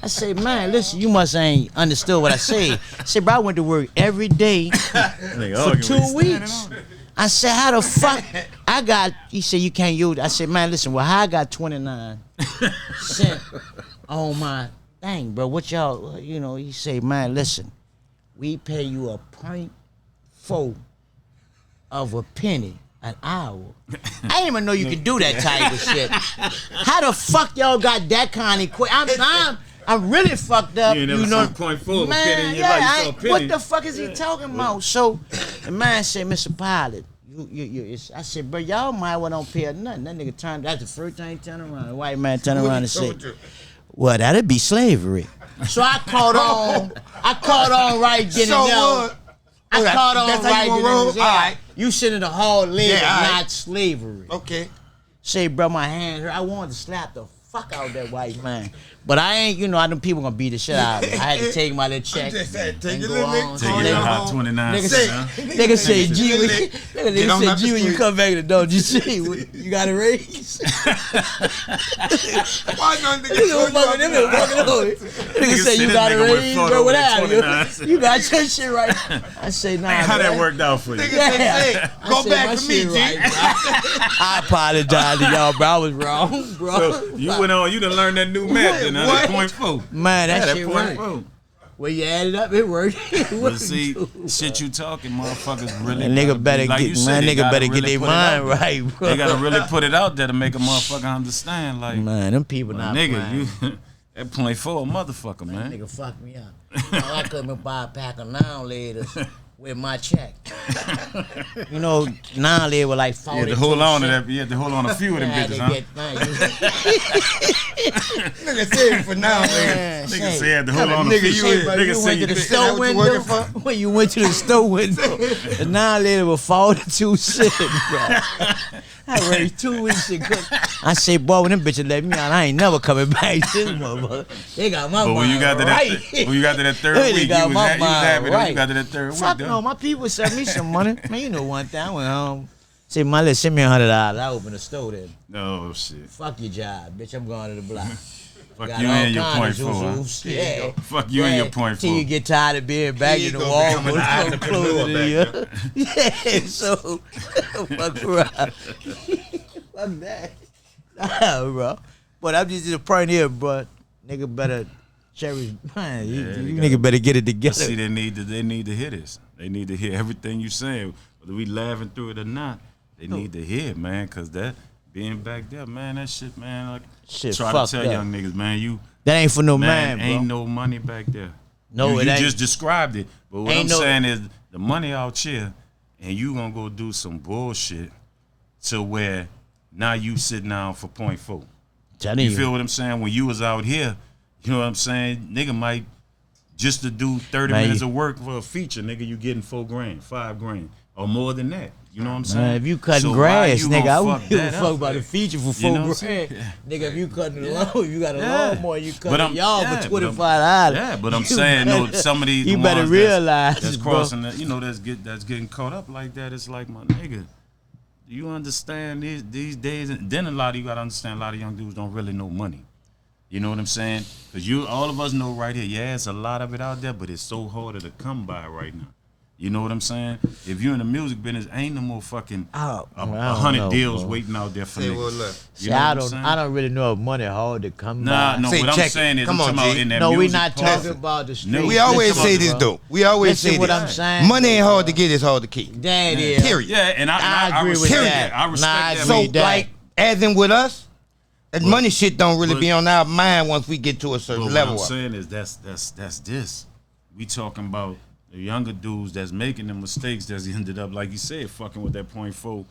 S3: I said, man, listen, you must ain't understood what I said. I said, bro, I went to work every day for 2 weeks. I said, how the fuck I got, he said, you can't use it. I said, man, listen, well, how I got 29 cents on my thing, bro? What y'all, you know, he said, man, listen, we pay you a 0.4 of a penny an hour. I didn't even know you could do that type of shit. How the fuck y'all got that kind of I'm really fucked up.
S4: You ain't never
S3: know,
S4: seen 0.4 of a
S3: man,
S4: penny in your life. You saw a penny.
S3: what the fuck is he talking about? So the man said, Mr. Pilot, I said, bro, y'all might well don't pay nothing. That nigga turned, that's the first time he turned around. The white man turned around and said, well, that'd be slavery. So I caught on right then and there. I caught on right then and there. Right. You sit in the hall living, not slavery.
S2: Okay.
S3: Say, bro, my hand hurt. I wanted to slap the fuck out of that white man. But I ain't, you know, I know people gonna beat the shit out of me. I had to take my little check.
S2: Just said, take
S3: and
S2: your
S3: go
S2: little
S3: on.
S2: nigga.
S4: Take it out 29
S3: Nigga
S4: cents,
S3: say,
S4: huh?
S3: nigga say, G,
S2: Get on
S3: nigga
S2: up
S3: say, G,
S2: the
S3: when you
S2: street.
S3: come back to the door, you see, you got a raise?
S2: Why don't they
S3: Nigga fucking over. Nigga say, you
S4: said
S3: got a
S4: this nigga
S3: raise,
S4: went
S3: bro, what
S4: photo
S3: happened?
S4: with 29.
S3: You got your shit right. I say, nah,
S4: How
S3: man.
S4: that worked out for you?
S2: Nigga
S3: Yeah.
S2: say,
S3: I
S2: go
S3: said,
S2: back
S3: my
S2: for me,
S3: shit
S2: G.
S3: right, bro. I apologize to y'all, bro. I was wrong, bro.
S4: So you went on, you done learned that new math then, huh? That
S2: What?
S4: 0.4.
S3: Man, that
S4: Yeah,
S3: shit
S4: that
S3: worked.
S4: 0.4.
S3: When you add it up, it worked.
S4: But see, shit you talking, motherfuckers really.
S3: And nigga better
S4: like you
S3: get,
S4: said,
S3: man,
S4: they
S3: nigga
S4: gotta
S3: better
S4: really
S3: get their
S4: put it out
S3: mind
S4: there.
S3: right, bro.
S4: They gotta really put it out there to make a motherfucker understand. Like,
S3: Man, them people not
S4: nigga,
S3: playing.
S4: you that 0.4 a motherfucker, man.
S3: Nigga fucked me up. I couldn't buy a pack of now laters with my check. You know, now later were like 40.
S4: You had to hold on to that. You had to hold on a few of them bitches, huh?
S2: Nigga say it for now, man.
S3: Man,
S4: Nigga
S3: say,
S4: said you had to hold on a
S2: nigga
S4: few.
S2: you is.
S3: bro,
S4: Nigga
S3: you
S4: say
S3: went
S4: you
S3: to the
S4: did-
S3: store
S2: that what you
S3: window.
S2: working for?
S3: When you went to the store window, the now later were 42 cents, bro. I raised 2 weeks ago. I said, boy, when them bitches let me out, I ain't never coming back to this motherfucker. They got my
S4: But when you got to
S3: right.
S4: that, when you got to that third
S3: They
S4: week, you
S3: got
S4: was
S3: my
S4: happy
S3: mind
S4: when
S3: right.
S4: you got to that third week.
S3: Fuck
S4: though.
S3: no, my people sent me some money. Man, you know one thing, I went home. Say, Molly, send me $100. I opened the store then.
S4: Oh shit.
S3: Fuck your job, bitch. I'm going to the block.
S4: Fuck
S3: Got
S4: you
S3: all
S4: and your
S3: kind
S4: point
S3: of
S4: four. Huh?
S3: zoos. Yeah.
S4: Fuck you and your point
S3: Till
S4: four.
S3: you get tired of being back
S2: He
S3: in the
S2: gonna
S3: wall.
S2: become an entrepreneur back
S3: Yeah, so fuck around. Fuck that. Nah, bro. But I'm just a point here, bro. Nigga better cherish. Man, you nigga better get it together.
S4: See, they need to hear this. They need to hear everything you saying, whether we laughing through it or not. They need to hear it, man, cause that being back there, man, that shit, man. Like,
S3: Shit
S4: try to
S3: fucked
S4: tell
S3: up.
S4: young niggas, man,
S3: That ain't for no man, bro.
S4: ain't no money back there.
S3: No,
S4: you
S3: it ain't.
S4: just described it. But what
S3: Ain't
S4: I'm
S3: no-
S4: saying is the money out here, and you gonna go do some bullshit to where now you sitting down for .4. You feel what I'm saying? When you was out here, you know what I'm saying? Nigga might just to do 30
S3: Man,
S4: minutes of work for a feature, nigga, you getting $4,000, $5,000, or more than that. You know what I'm saying?
S3: Man, if you cutting
S4: So why
S3: grass,
S4: you
S3: nigga,
S4: gonna
S3: I wouldn't
S4: fuck
S3: give a
S4: that
S3: fuck
S4: up?
S3: about the feature for
S4: You
S3: $4,000.
S4: know what I'm saying?
S3: Nigga, if you cutting the lawn, you got a lawnmower, you
S4: But
S3: cutting
S4: I'm-
S3: y'all
S4: yeah,
S3: for
S4: but I'm-
S3: $25.
S4: Yeah, but I'm
S3: You
S4: saying,
S3: better-
S4: some of these
S3: you
S4: the
S3: better
S4: ones
S3: realize,
S4: that's
S3: bro.
S4: crossing the, that's getting caught up like that. It's like, my nigga, do you understand these days? And then a lot of you gotta understand, a lot of young dudes don't really know money. You know what I'm saying? Because all of us know right here, yeah, it's a lot of it out there, but it's so harder to come by right now. You know what I'm saying? If you're in the music business, ain't no more fucking
S3: I don't
S4: 100
S3: know,
S4: deals
S3: bro.
S4: waiting out there for
S2: Say,
S4: niggas.
S2: well, look.
S4: You
S3: See,
S4: know what
S3: I
S4: I'm
S3: don't.
S4: saying?
S3: I don't really know if money hard to come
S4: Nah,
S3: by.
S4: no.
S2: See,
S4: What I'm
S2: check it.
S4: saying is,
S2: Come
S4: I'm
S2: on,
S4: talking about
S2: G.
S4: in that
S3: No, we
S4: music
S3: not
S4: part.
S3: talking about the street.
S2: We always
S3: Listen,
S2: say this,
S3: bro.
S2: though. We always
S3: Listen
S2: say
S3: what
S2: this.
S3: I'm saying.
S2: Money ain't hard to get, it's hard to keep.
S3: That is.
S2: Period.
S4: Yeah, and I
S3: agree with
S4: respect
S3: that.
S4: I respect
S3: Nah, I
S4: that.
S3: agree
S2: So,
S3: with that.
S2: like, as in with us, that money shit don't really
S4: but-
S2: be on our mind once we get to a
S4: But
S2: certain
S4: what
S2: level.
S4: I'm
S2: of it.
S4: saying is that's this. We talking about the younger dudes that's making the mistakes that's ended up, like you said, fucking with that .4.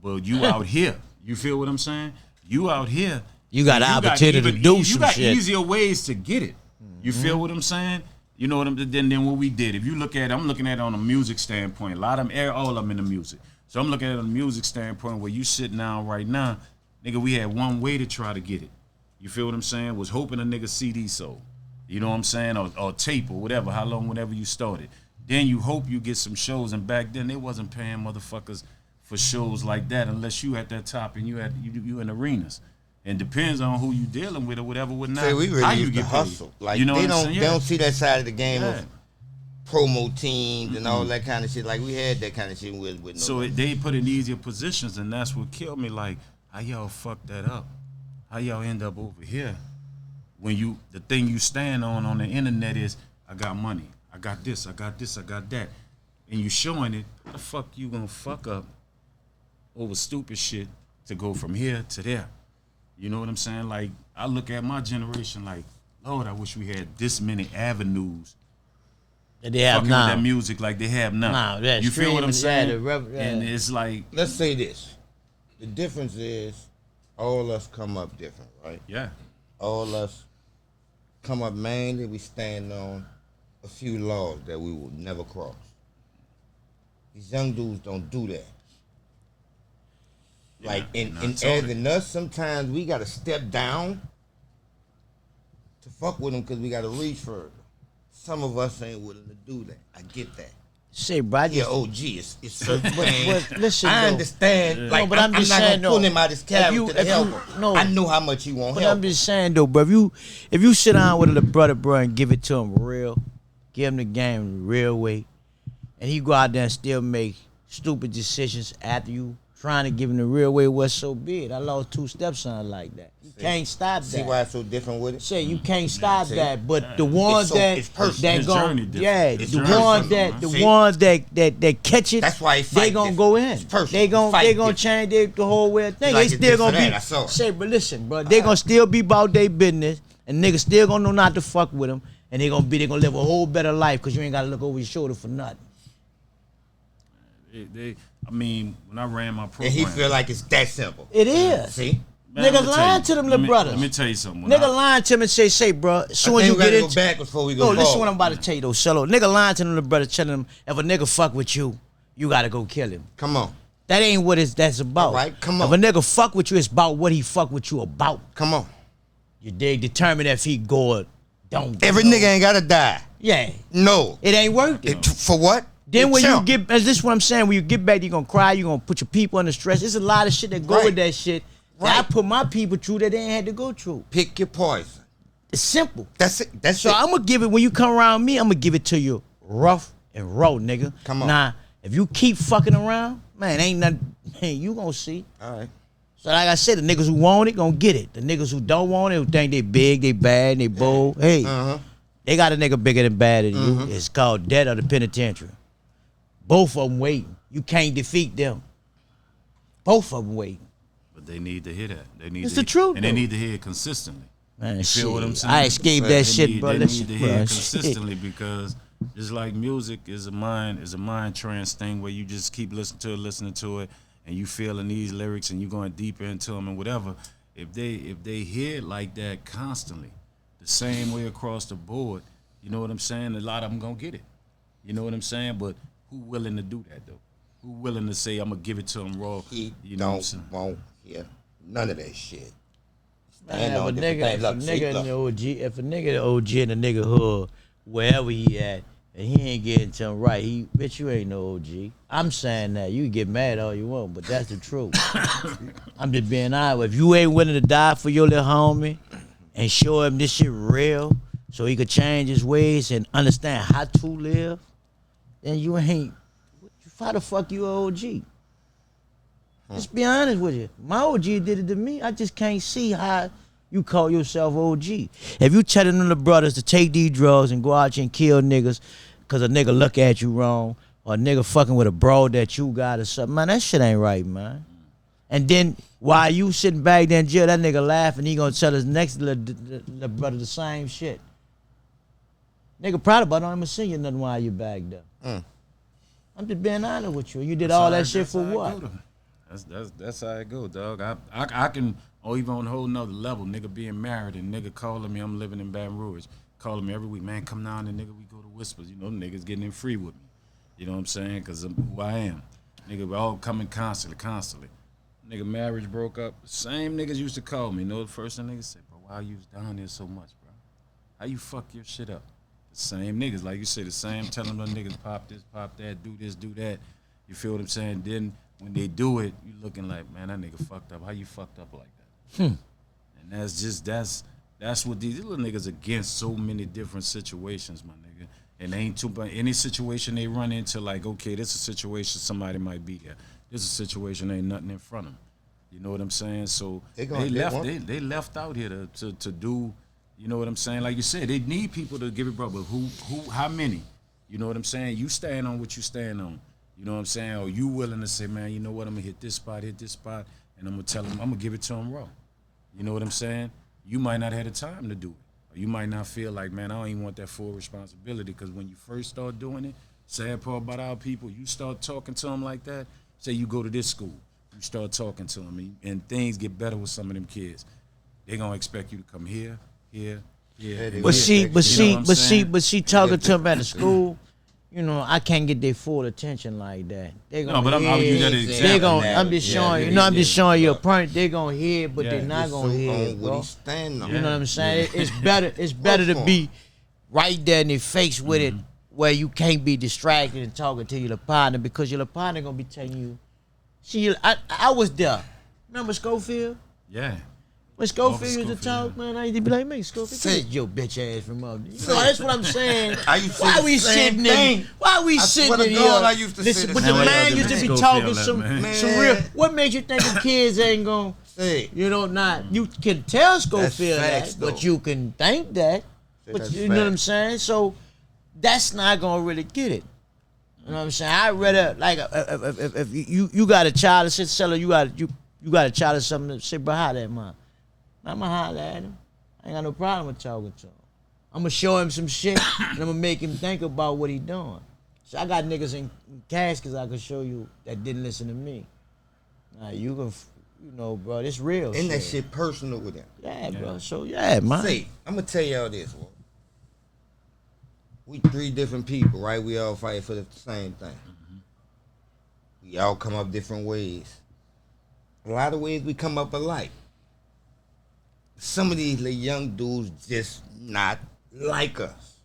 S4: But you out here. You feel what I'm saying? You out here.
S3: You got
S4: and
S3: opportunity to do some
S4: You got
S3: shit.
S4: easier ways to get it. You feel what I'm saying? You know what I'm then what we did. If you look at it, I'm looking at it on a music standpoint. A lot of them, all of them in the music. So I'm looking at it on a music standpoint where you sitting down right now, nigga, we had one way to try to get it. You feel what I'm saying? Was hoping a nigga CD sold. You know what I'm saying? Or tape or whatever, how long, whenever you started. Then you hope you get some shows, and back then they wasn't paying motherfuckers for shows like that unless you at that top and you in arenas. And depends on who you dealing with or whatever.
S2: Say, we really
S4: how you
S2: used to
S4: get paid.
S2: hustle. Like,
S4: you know
S2: they
S4: what I'm
S2: don't
S4: saying?
S2: they
S4: Yeah.
S2: don't see that side of the game
S4: Yeah.
S2: of promo teams and all that kind of shit. Like, we had that kind of shit with no.
S4: So they put in easier positions, and that's what killed me. Like, how y'all fuck that up? How y'all end up over here when the thing you stand on the internet is, I got money, I got this, I got this, I got that, and you showing it. How the fuck you gonna fuck up over stupid shit to go from here to there? You know what I'm saying? Like, I look at my generation like, Lord, I wish we had this many avenues
S3: That they have
S4: fucking
S3: now.
S4: with that music like they have now.
S3: Nah, that
S4: you feel what I'm
S3: streaming,
S4: saying?
S3: yeah.
S4: And it's like,
S2: Let's say this. The difference is all us come up different, right?
S4: yeah.
S2: All us come up mainly, we stand on a few laws that we will never cross. These young dudes don't do that. Like, in
S4: taught
S2: as in us, sometimes we got to step down to fuck with them because we got to reach further. Some of us ain't willing to do that. I get that.
S3: Say, bro, I
S2: Yeah,
S3: just,
S2: OG, it's certain things.
S3: but listen,
S2: I
S3: though.
S2: understand. Like,
S3: No, but I'm
S2: I'm
S3: just
S2: not
S3: saying,
S2: gonna pull
S3: though,
S2: him out his
S3: if
S2: character
S3: you-
S2: to
S3: if
S2: help
S3: you-
S2: him.
S3: no.
S2: I know how much he won't
S3: But
S2: help
S3: I'm
S2: him.
S3: just saying though, bro. If you sit down with a little brother, bro, and give it to him real, give him the game the real way, and he go out there and still make stupid decisions after you trying to give him the real way, what's so big? I lost 2 stepsons like that. You can't stop
S2: See
S3: that.
S2: why it's so different with it?
S3: Say you can't stop
S2: see?
S3: that, but the ones
S2: so-
S3: that
S2: it's personal.
S3: that
S4: His
S3: gon'
S4: journey different.
S3: yeah,
S2: It's
S3: the
S2: personal,
S3: ones
S2: man.
S3: that
S2: See?
S3: ones that catch it,
S2: That's why he
S3: they
S2: fight
S3: gonna
S2: different.
S3: go in.
S2: It's personal.
S3: They gonna
S2: Fight
S3: change the whole way of thing.
S2: Like
S3: They
S2: it's
S3: still gonna
S2: different
S3: be
S2: that, I saw it.
S3: say, but listen, bro, they gonna still be about their business, and niggas still gonna know not to fuck with them, and they gonna live a whole better life because you ain't gotta look over your shoulder for nothing.
S4: I mean, when I ran my program,
S2: And he feel like it's that simple.
S3: It is.
S2: See?
S4: Man,
S3: Niggas
S4: let me tell
S3: lying
S4: you-
S3: to them
S4: let
S3: little
S4: me-
S3: brothers.
S4: Let me tell you something. When
S3: Nigga
S4: I-
S3: lying to him and say, bro, as soon
S2: I
S3: as you
S2: think we
S3: get
S2: gotta go
S3: into
S2: back before we go
S3: no, listen
S2: forward.
S3: what I'm about to tell you though, Cello. Nigga lying to them little brother, telling them if a nigga fuck with you, you gotta go kill him.
S2: Come on.
S3: That ain't what that's about.
S2: All right, come on.
S3: If a nigga fuck with you, it's about what he fuck with you about.
S2: Come on.
S3: You dig? Determine if he go or don't. go.
S2: Every nigga ain't gotta die.
S3: Yeah.
S2: No.
S3: It ain't worth it.
S2: For what?
S3: Then when
S2: Chump.
S3: you get, this is what I'm saying, when you get back, you're gonna cry, you're gonna put your people under stress. There's a lot of shit that go
S2: Right.
S3: with that shit. That I
S2: Right.
S3: put my people through that they ain't had to go through.
S2: Pick your poison.
S3: It's simple.
S2: That's it. That's
S3: So
S2: it.
S3: I'm gonna give it when you come around me. I'm gonna give it to you rough and raw, nigga.
S2: Come on.
S3: Now, if you keep fucking around, man, ain't nothing. Man, you gonna see.
S2: All right.
S3: So like I said, the niggas who want it gonna get it. The niggas who don't want it, who think they big, they bad, they bold. Hey, they got a nigga bigger than bad than you. It's called debt of the penitentiary. Both of them waiting. You can't defeat them. Both of them waiting.
S4: But they need to hear that. They need
S3: It's
S4: to
S3: the truth,
S4: and they
S3: though.
S4: need to hear it consistently.
S3: Man,
S4: You
S3: shit.
S4: feel what I'm saying?
S3: I escaped that
S4: They
S3: shit,
S4: need,
S3: bro.
S4: They
S3: Listen,
S4: need to hear
S3: bro,
S4: it
S3: shit.
S4: consistently because just like music is a mind trance thing where you just keep listening to it, and you feeling these lyrics and you going deeper into them and whatever. If they hear it like that constantly, the same way across the board, you know what I'm saying? A lot of them gonna get it. You know what I'm saying? But who willing to do that though? Who willing to say I'm gonna give it to them raw?
S2: He
S4: You know what I'm
S2: don't
S4: saying?
S2: want hear none of that shit.
S3: Man,
S2: Stand
S3: if
S2: on
S3: a
S2: different
S3: nigga,
S2: things.
S3: if a
S2: Look, see,
S3: nigga in
S2: look.
S3: the OG, if a nigga in the OG in the nigga hood, wherever he at, and he ain't getting to him right, bitch, you ain't no OG. I'm saying that. You can get mad all you want, but that's the truth. I'm just being honest. If you ain't willing to die for your little homie and show him this shit real so he could change his ways and understand how to live, then you ain't, how the fuck you a OG? Just be honest with you. My OG did it to me. I just can't see how you call yourself OG. If you telling them the brothers to take these drugs and go out here and kill niggas because a nigga look at you wrong or a nigga fucking with a bro that you got or something, man, that shit ain't right, man. And then while you sitting back there in jail, that nigga laughing, he gonna tell his next little brother the same shit. Nigga probably about don't even send you nothing while you back there. I'm just being honest with you. You did all that shit for what?
S4: That's how it go, dog. I can, or even on a whole nother level, nigga being married and nigga calling me, I'm living in Baton Rouge, calling me every week, man, come down and nigga, we go to Whispers. You know, niggas getting in free with me. You know what I'm saying? Because of who I am. Nigga, we all coming constantly. Nigga, marriage broke up. Same niggas used to call me. You know the first thing niggas say, bro, why you was down there so much, bro? How you fuck your shit up? The same niggas, like you say, the same, telling them niggas pop this, pop that, do this, do that. You feel what I'm saying? Then when they do it, you looking like, man, that nigga fucked up. How you fucked up like that? And that's what these little niggas against so many different situations, my nigga. And ain't too much any situation they run into, like, okay, this is a situation somebody might be there. This is a situation ain't nothing in front of them. You know what I'm saying? So they left out here to do. You know what I'm saying? Like you said, they need people to give it, bro. But who, how many? You know what I'm saying? You stand on what you stand on. You know what I'm saying? Or you willing to say, man, you know what? I'm gonna hit this spot, and I'm gonna tell them, I'm gonna give it to them raw. You know what I'm saying? You might not have the time to do it. Or you might not feel like, man, I don't even want that full responsibility. Because when you first start doing it, sad part about our people, you start talking to them like that. Say you go to this school, you start talking to them, and things get better with some of them kids. They're gonna expect you to come here.
S3: But see, talking to them at the school, you know, I can't get their full attention like that. They gonna
S4: but I'm using that as an example.
S3: I'm just showing you. I'm just showing you a point. They're gonna hear it, but they're not gonna hear it,
S2: what
S3: bro.
S2: he stand on.
S3: You know what I'm saying? It's better to be right there in their face with it, where you can't be distracted and talking to your partner, because your partner gonna be telling you. See, I was there. Remember Schofield?
S4: Yeah.
S3: When Schofield used to talk, man, I used to be like, man, Schofield, get your bitch ass from up there. You know, that's what I'm saying. Why we sitting in? Why we sitting in here?
S2: I used to
S3: Listen,
S2: say
S3: but
S2: the
S3: the
S2: same
S3: man
S2: thing.
S3: used to be
S4: Schofield
S3: talking
S4: that,
S3: some
S2: man.
S3: real. What makes you think the kids ain't gonna?
S2: Hey.
S3: You know, not you can tell Schofield
S2: facts,
S3: that, but
S2: though.
S3: you can think that. But
S2: That's
S3: you know what I'm
S2: facts.
S3: saying? So that's not gonna really get it. You know what I'm saying? I rather like if you got a child that sit seller, you got a child or something that say, bro, how that man? I'm gonna holler at him. I ain't got no problem with talking to him. I'm gonna show him some shit and I'm gonna make him think about what he doing. So I got niggas in caskets I can show you that didn't listen to me. Now you can, you know, bro, this real.
S2: And that shit personal with him.
S3: Yeah, bro. So yeah, man.
S2: See, I'm gonna tell y'all this, bro. We 3 different people, right? We all fight for the same thing. We all come up different ways. A lot of ways we come up alike. Some of these little young dudes just not like us.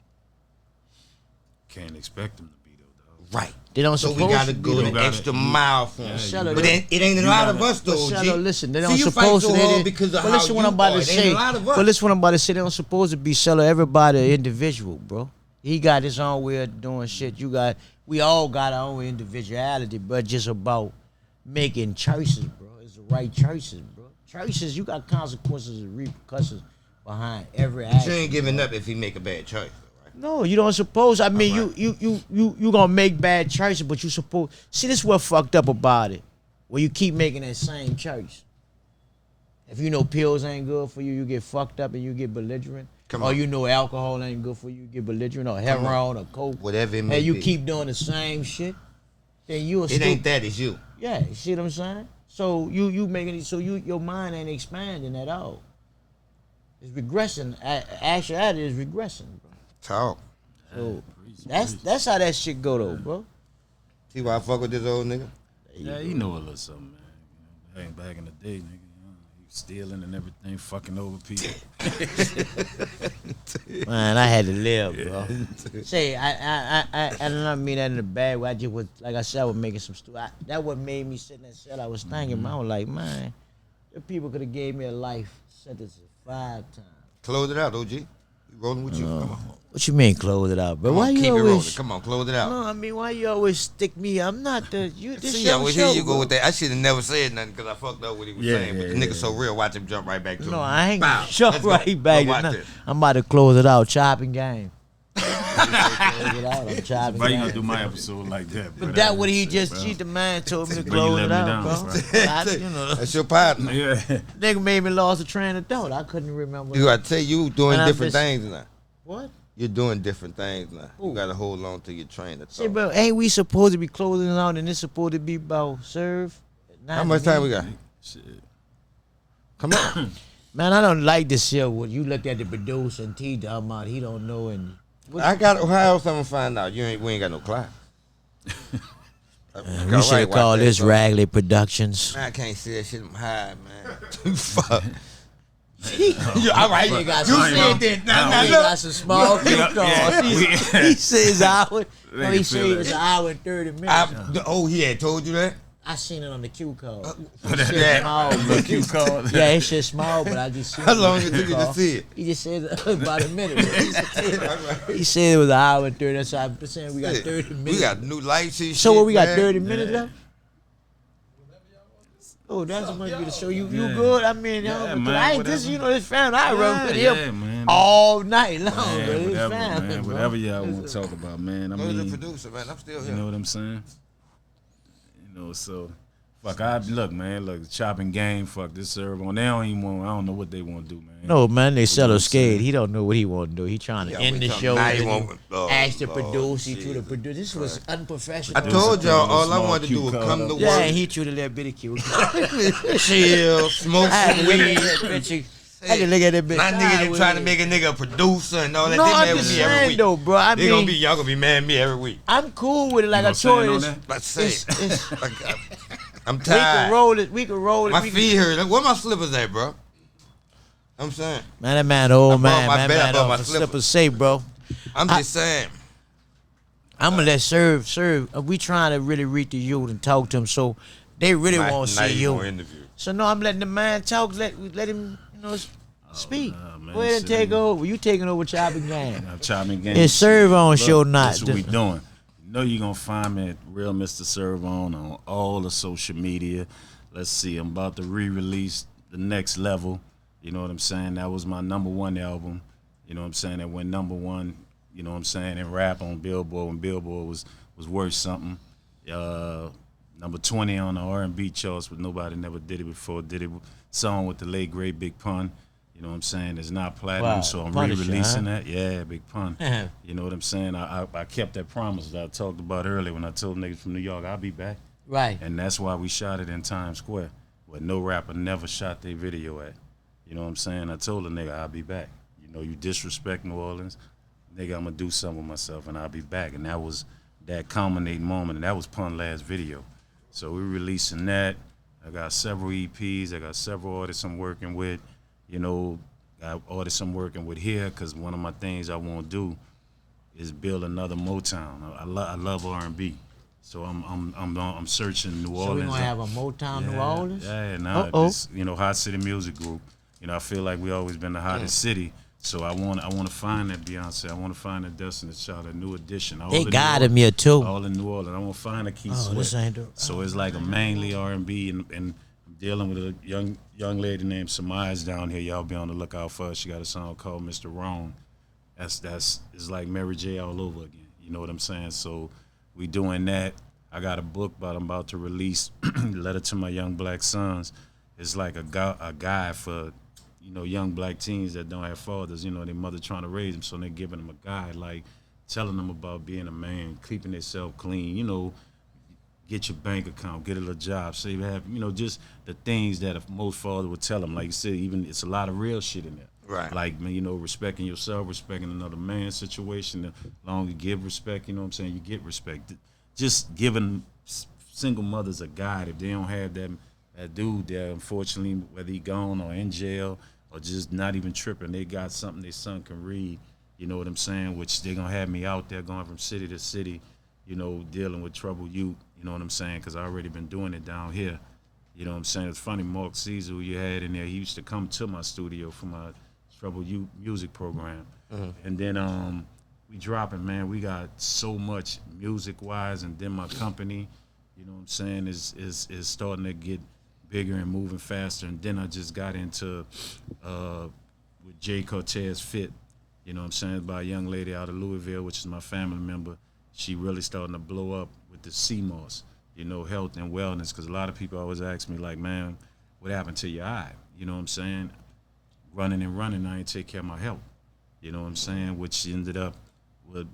S4: Can't expect them to be though, dog.
S2: Right.
S3: They don't
S2: So
S3: supposed
S2: we gotta
S3: to
S2: go
S3: be
S2: the extra mile for them.
S3: Shallow,
S2: But then it ain't a lot of us though,
S3: But
S2: G.
S3: shallow, listen, they don't
S2: See, you fight
S3: supposed
S2: so
S3: to.
S2: hard because of
S3: But
S2: how
S3: listen, what
S2: you
S3: I'm about
S2: are.
S3: to
S2: It ain't
S3: say.
S2: a lot of us.
S3: But listen, what I'm about to say. They don't supposed to be shallow. Everybody an individual, bro. He got his own way of doing shit. We all got our own individuality, but just about making choices, bro. It's the right choices, bro. Choices, you got consequences and repercussions behind every action.
S2: You ain't giving up if he make a bad choice.
S3: No, you don't suppose. I mean,
S2: Right.
S3: you gonna make bad choices, but you suppose. See, this is what fucked up about it. Where you keep making that same choice. If you know pills ain't good for you, you get fucked up and you get belligerent.
S2: Come
S3: or
S2: on.
S3: you know alcohol ain't good for you, you get belligerent. Or heroin or coke.
S2: Whatever it may
S3: And you
S2: be.
S3: keep doing the same shit, then you
S2: It ain't that, it's you.
S3: Yeah, you see what I'm saying? So you making it so your mind ain't expanding at all. It's regressing. Actuality is regressing, bro.
S2: Talk.
S3: So that's how that shit go though, bro.
S2: See why I fuck with this old nigga?
S4: Yeah, you know a little something, man. You know, back in the day, nigga, he was stealing and everything, fucking over people.
S3: Man, I had to live, bro. Say, I don't mean that in a bad way. I just was, like I said, I was making some that what made me sit in that cell. I was thinking, man, I was like, man, the people could have gave me a life sentence 5 times.
S2: Close it out, OG. We rolling with you. Come on.
S3: What you mean close it out, bro?
S2: Come
S3: Why
S2: on,
S3: you
S2: keep it rolling.
S3: always?
S2: Come on, close it out.
S3: No, I mean, why you always stick me? I'm not the you. This
S2: See,
S3: your
S2: here
S3: show,
S2: you go
S3: bro.
S2: with that. I should have never said nothing because I fucked up what he was saying. But the nigga so real, watch him jump right back to him.
S3: No, I ain't
S2: Bow.
S3: gonna jump
S2: Let's go.
S3: right back.
S2: Go watch
S3: to
S2: it.
S3: nothing. I'm about to close it out. Chopping game. Close it out. I'm chopping
S4: Why you
S3: game.
S4: gonna do my episode like that, bro?
S3: But that what he
S4: shit,
S3: just,
S4: bro.
S3: the man told me to
S4: Bro, you
S3: close
S4: let
S3: it
S4: me
S3: out,
S4: down,
S3: bro.
S4: bro.
S3: You know,
S2: That's your partner.
S4: Yeah.
S3: nigga made me lost a train of thought. I couldn't remember.
S2: You gotta tell you doing
S3: And I'm
S2: different
S3: just-
S2: things now.
S3: What?
S2: You're doing different things now.
S3: Who?
S2: You gotta hold on to your train of
S3: Say,
S2: thought.
S3: bro, ain't we supposed to be closing it out and it's supposed to be about serve?
S2: How much time we got?
S4: Shit.
S2: Come on.
S3: Man, I don't like this shit when you look at the producer and T talking about he don't know and
S2: I got. How else I'm gonna find out? We ain't got no clock.
S3: we should have called this Ragley Productions.
S2: Man, I can't see that shit. I'm high, man. Fuck. All right,
S3: He got
S2: you
S3: some
S2: said that. Now,
S3: he
S2: look.
S3: got some small cue cards. He says hour. No, he
S4: Nigga
S3: said
S4: feel
S3: it's
S4: that.
S3: an hour and 30 minutes.
S2: He had told you that?
S3: I seen it on the cue card.
S2: Yeah.
S3: Small,
S4: Look, you called.
S3: yeah, it's just small, but I just seen
S2: How
S3: it on
S2: long
S3: the
S2: it
S3: cue
S2: took you to
S3: card.
S2: see it?
S3: He just said about a minute. He said it was an hour and 30. That's why I'm saying we got 30 minutes.
S2: We got new lights and shit.
S3: So what, we got
S2: man.
S3: 30 minutes left? Oh, that's must be the show. You good? I mean,
S4: Yeah,
S3: because
S4: man,
S3: I ain't this,
S4: whatever.
S3: this family. I run with
S4: Yeah,
S3: him
S4: man.
S3: all night long.
S4: Man,
S3: bro. It's
S4: whatever,
S3: family,
S4: man.
S3: bro.
S4: Whatever y'all want to talk about, man. I
S2: Go to the
S4: mean,
S2: producer, man. I'm still
S4: you
S2: here.
S4: know what I'm saying? You know, so fuck. Look, chopping game. Fuck this Servon. They don't even want. I don't know what they want to do, man.
S3: No, man, they sell
S4: know
S3: a
S4: what I'm
S3: skate.
S4: saying?
S3: He don't know what he want to do. He trying to
S2: Yeah,
S3: end
S2: we
S3: the
S2: talking-
S3: show.
S2: now
S3: and
S2: he
S3: then
S2: want-
S3: ask the
S2: Lord,
S3: producer. He
S2: shit.
S3: threw the producer. This was unprofessional.
S2: I told y'all all I
S4: Small
S2: wanted to do was
S4: cue
S2: come to
S4: card.
S2: work,
S3: Yeah, and he threw the little bitty cute.
S2: chill, smoke
S3: I had
S2: some
S3: to look at
S2: weed.
S3: that bitch. I had to look at that bitch.
S2: My nigga they trying to make a nigga a producer and all that.
S3: No,
S2: They
S3: I'm
S2: mad with
S3: just
S2: me every
S3: saying
S2: week.
S3: though, bro. I
S2: They gonna
S3: mean,
S2: be y'all gonna be mad at me every week.
S3: I'm cool with it. Like I
S4: gonna stand
S3: told
S4: on
S3: you,
S4: that?
S2: Let's say
S3: it's-
S2: I'm
S3: we can
S2: tired.
S3: roll it. We can roll it.
S2: My
S3: we can-
S2: feet hurt. Where my slippers at, bro? I'm saying.
S3: Man, that man, old
S2: I brought
S3: man,
S2: my
S3: man,
S2: bed, I
S3: man,
S2: brought
S3: off
S2: my
S3: the
S2: slippers.
S3: slippers safe, bro.
S2: I'm just saying.
S3: I'm gonna let serve. We trying to really reach the youth and talk to them, so they really
S2: Now-
S3: want to
S2: now
S3: see
S2: you gonna
S3: you.
S2: interview.
S3: So no, I'm letting the man talk. Let him, speak.
S4: nah, man,
S3: Go ahead and
S4: shit.
S3: take over. You taking over chopping game.
S4: Chopping game.
S3: It's Servon
S4: Look,
S3: show not.
S4: That's what we doing. You know you're gonna find me at Real Mr. Servon on all the social media. Let's see, I'm about to re-release The Next Level. You know what I'm saying? That was my #1 album. You know what I'm saying? That went #1, you know what I'm saying, in rap on Billboard when Billboard was worth something. Number 20 on the R&B charts, but nobody never did it before. Did it song with the late great Big Pun. You know what I'm saying? It's not platinum,
S3: Wow,
S4: so I'm
S3: Punisher,
S4: re-releasing
S3: huh?
S4: that. Yeah, Big Pun. You know what I'm saying? I kept that promise that I talked about earlier when I told niggas from New York I'll be back.
S3: Right.
S4: And that's why we shot it in Times Square, where no rapper never shot their video at. You know what I'm saying? I told the nigga I'll be back. You know, you disrespect New Orleans, nigga, I'm gonna do something with myself and I'll be back. And that was that culminating moment, and that was Pun's last video. So we're releasing that. I got several EPs. I got several artists I'm working with. You know, got artists I'm working with here because one of my things I want to do is build another Motown. I love R&B, so I'm searching New Orleans.
S3: So we gonna have a Motown New Orleans?
S4: Yeah, nah, this, Hot City Music Group. I feel like we always been the hottest city. So I want to find that Beyonce. I want to find that Destiny's Child, a new edition.
S3: They got him here too.
S4: All in New Orleans. I want to find a Keith Sweat.
S3: This ain't
S4: So it's like a mainly R&B, and I'm dealing with a young lady named Samaya down here. Y'all be on the lookout for her. She got a song called Mr. Wrong. It's like Mary J all over again. You know what I'm saying? So we doing that. I got a book I'm about to release, Letter to My Young Black Sons. It's like a guide for young black teens that don't have fathers. Their mother trying to raise them, so they're giving them a guide, like telling them about being a man, keeping themselves clean. Get your bank account, get a little job, save half. Just the things that most fathers would tell them. Like you said, even it's a lot of real shit in there.
S2: Right.
S4: Like, respecting yourself, respecting another man's situation. The longer you give respect, you get respect. Just giving single mothers a guide if they don't have that dude there, unfortunately, whether he gone or in jail or just not even tripping, they got something their son can read, which they're going to have me out there going from city to city, dealing with troubled youth, because I already been doing it down here. It's funny, Mark Caesar, who you had in there, he used to come to my studio for my Troubled Youth music program. And then we dropping, man, we got so much music-wise, and then my company, is starting to get bigger and moving faster. And then I just got into with J. Cortez Fit, by a young lady out of Louisville, which is my family member. She really starting to blow up with the CMOS, health and wellness, because a lot of people always ask me, like, man, what happened to your eye? Running and running, I ain't take care of my health, which ended up with,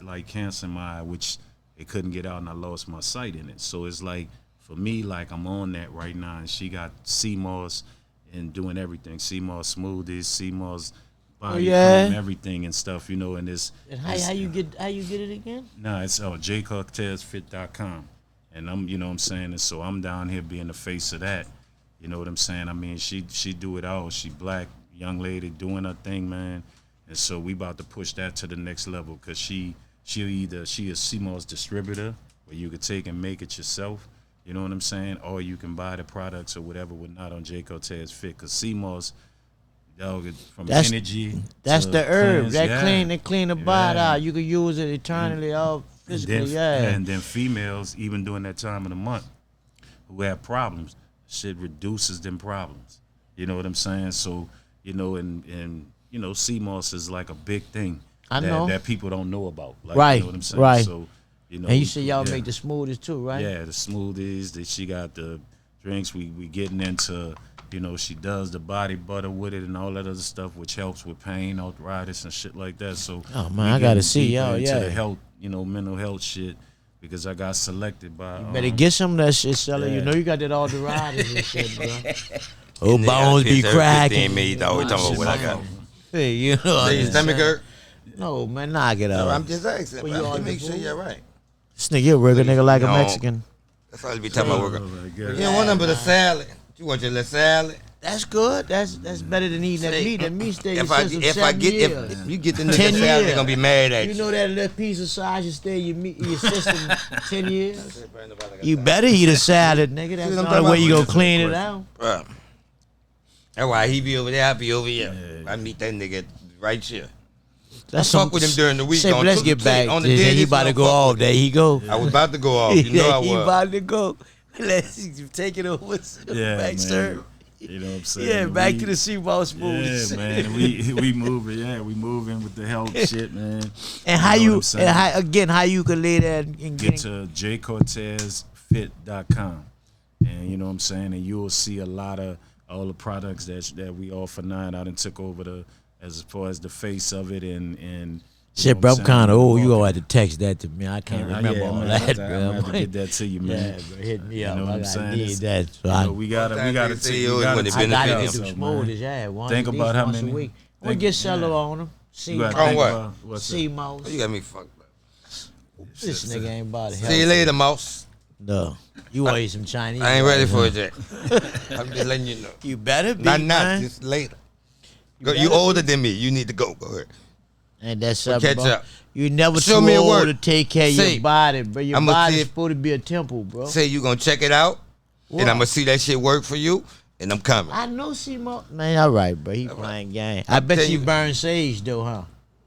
S4: like cancer in my eye, which it couldn't get out, and I lost my sight in it. So it's like, for me, like, I'm on that right now, and she got CMOS and doing everything, CMOS smoothies, CMOS body cream, everything and stuff, and it's...
S3: And how you get it again?
S4: Nah, it's jcortezfit.com. And I'm, and so I'm down here being the face of that. You know what I'm saying? I mean, she do it all. She black, young lady doing her thing, man. And so we about to push that to the next level, because she is CMOS distributor, where you could take and make it yourself. You know what I'm saying? Or you can buy the products or whatever with not on J. Cortez Fit, because CMOS, energy.
S3: That's the herb. They clean the body out. You can use it eternally, all physically,
S4: And then females, even during that time of the month, who have problems, shit reduces them problems. You know what I'm saying? So, CMOS is like a big thing that people don't know about. Like,
S3: right.
S4: You know what I'm saying?
S3: Right.
S4: So,
S3: and you say y'all make the smoothies too, right?
S4: Yeah, the smoothies. She got the drinks. We getting into, she does the body butter with it and all that other stuff, which helps with pain, arthritis, and shit like that. So,
S3: oh man, I gotta see y'all.
S4: Into the health, mental health shit. Because I got selected by...
S3: better get some of that shit, selling. You got that arthritis and shit, bro. Bones be cracking.
S2: We talking about what I got.
S3: Hey, you know.
S2: Say your stomach hurt?
S3: No, man, knock it out.
S2: No, I'm just asking. Well, make sure you're right.
S3: This nigga, you a regular nigga like a Mexican.
S2: That's all you be talking about. You don't want nothing but a salad. You want your little salad.
S3: That's good. That's better than eating that meat. That meat stay
S2: if you get the nigga
S3: 10
S2: salad, they're gonna be mad at you.
S3: You know that little piece of sausage stay in your system 10 years? You better eat a salad, nigga. That's the only way you gonna clean it out.
S2: That's why he be over there, I be over here. I meet that nigga right here.
S3: That's
S2: fuck with him during the week.
S3: Let's get back. On the day he about to go off. There he go.
S2: I was about to go off. You know I was.
S3: He about to go. Let's take it over. Back, sir.
S4: You know what I'm saying?
S3: Yeah, back to the CMOS smoothies.
S4: Yeah, man. We moving. Yeah, we moving with the health shit, man.
S3: And how you can lay that and
S4: get to jcortezfit.com, and you know what I'm saying, and you will see a lot of all the products that we offer now. I done took over as far as the face of it and.
S3: Shit, bro, I'm kind of old. You gonna have to text that to me. I can't remember all that, bro.
S4: I'm gonna have to get that to you, man.
S3: Yeah, bro, hit me up.
S4: You know what I'm saying?
S3: Need that. So
S4: we gotta take.
S3: I gotta get them smoothies. Yeah,
S4: think about how many.
S3: A week. We get cello on them.
S2: On what?
S3: CMOS.
S2: You got me fucked up.
S3: This nigga ain't about to help.
S2: See you later, mouse.
S3: No. You want to eat some Chinese?
S2: I ain't ready for it yet. I'm just letting you know.
S3: You better be,
S2: Not,
S3: man.
S2: just later. You older than me. You need to go. Go ahead.
S3: Ain't that something,
S2: catch
S3: bro?
S2: up.
S3: You never
S2: Show
S3: too
S2: me at
S3: old
S2: work.
S3: to take care of
S2: Say,
S3: your body, bro. Your
S2: I'ma
S3: body's
S2: see-
S3: supposed to be a temple, bro.
S2: Say you gonna check it out,
S3: What?
S2: and I'm gonna see that shit work for you, and I'm coming.
S3: I know C-Mo. Man, all right, bro. He playing game. I bet
S2: tell
S3: you
S2: you-
S3: burn sage, though, huh?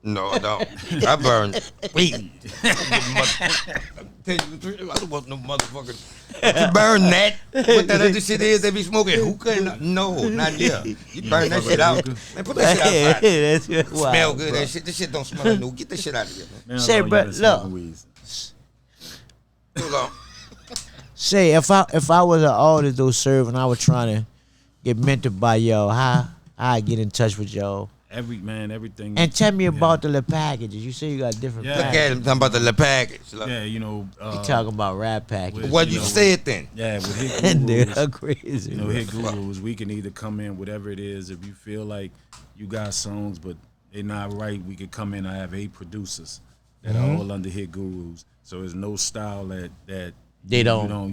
S2: No, I don't. I burn weed. Tell you the truth, I don't want no motherfucker to burn that. What that other shit is? They be smoking hookah? No, not here. You burn that shit out. Man, put that shit outside.
S3: That's just
S2: Smell
S3: wild,
S2: good.
S3: bro.
S2: That shit. This shit don't smell like no. Get this shit out of here, man.
S4: Man,
S3: Say,
S4: I know you
S3: bro,
S4: been smoking
S3: look.
S4: weed.
S2: Hold on.
S3: Say, if I was an artist, though, Servon, I was trying to get mentored by y'all, how I get in touch with y'all?
S4: Everything.
S3: And tell me about the little packages. You say you got different
S4: Yeah.
S2: Look at
S3: packages.
S2: him talking about the little package. Look.
S4: Yeah, you know.
S3: You talking about rap packages.
S2: What
S4: you
S2: you
S4: know,
S2: said then?
S4: Yeah, with Hit
S3: Dude,
S4: Gurus,
S3: I'm crazy.
S4: you know,
S3: bro.
S4: Hit Gurus, we can either come in, whatever it is. If you feel like you got songs, but they're not right, we could come in. I have 8 producers that are all under Hit Gurus. So there's no style that
S3: They
S4: you
S3: don't-
S4: know,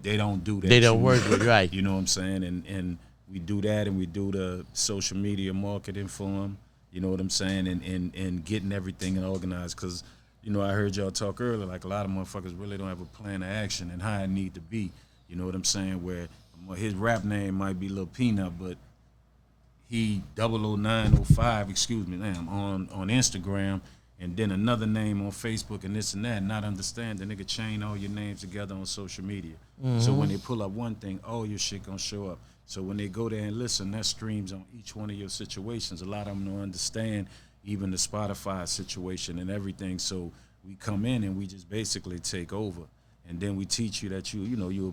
S4: they don't do that.
S3: They don't
S4: You-
S3: work with, right.
S4: You know what I'm saying? And we do that, and we do the social media marketing for them. You know what I'm saying? And getting everything organized. Because, you know, I heard y'all talk earlier, like a lot of motherfuckers really don't have a plan of action and how it need to be. You know what I'm saying? Where his rap name might be Lil Peanut, but he 00905, excuse me, damn, on Instagram, and then another name on Facebook and this and that, not understand the nigga chain all your names together on social media. So when they pull up one thing, all your shit gonna show up. So when they go there and listen, that streams on each one of your situations. A lot of them don't understand even the Spotify situation and everything. So we come in and we just basically take over. And then we teach you that you're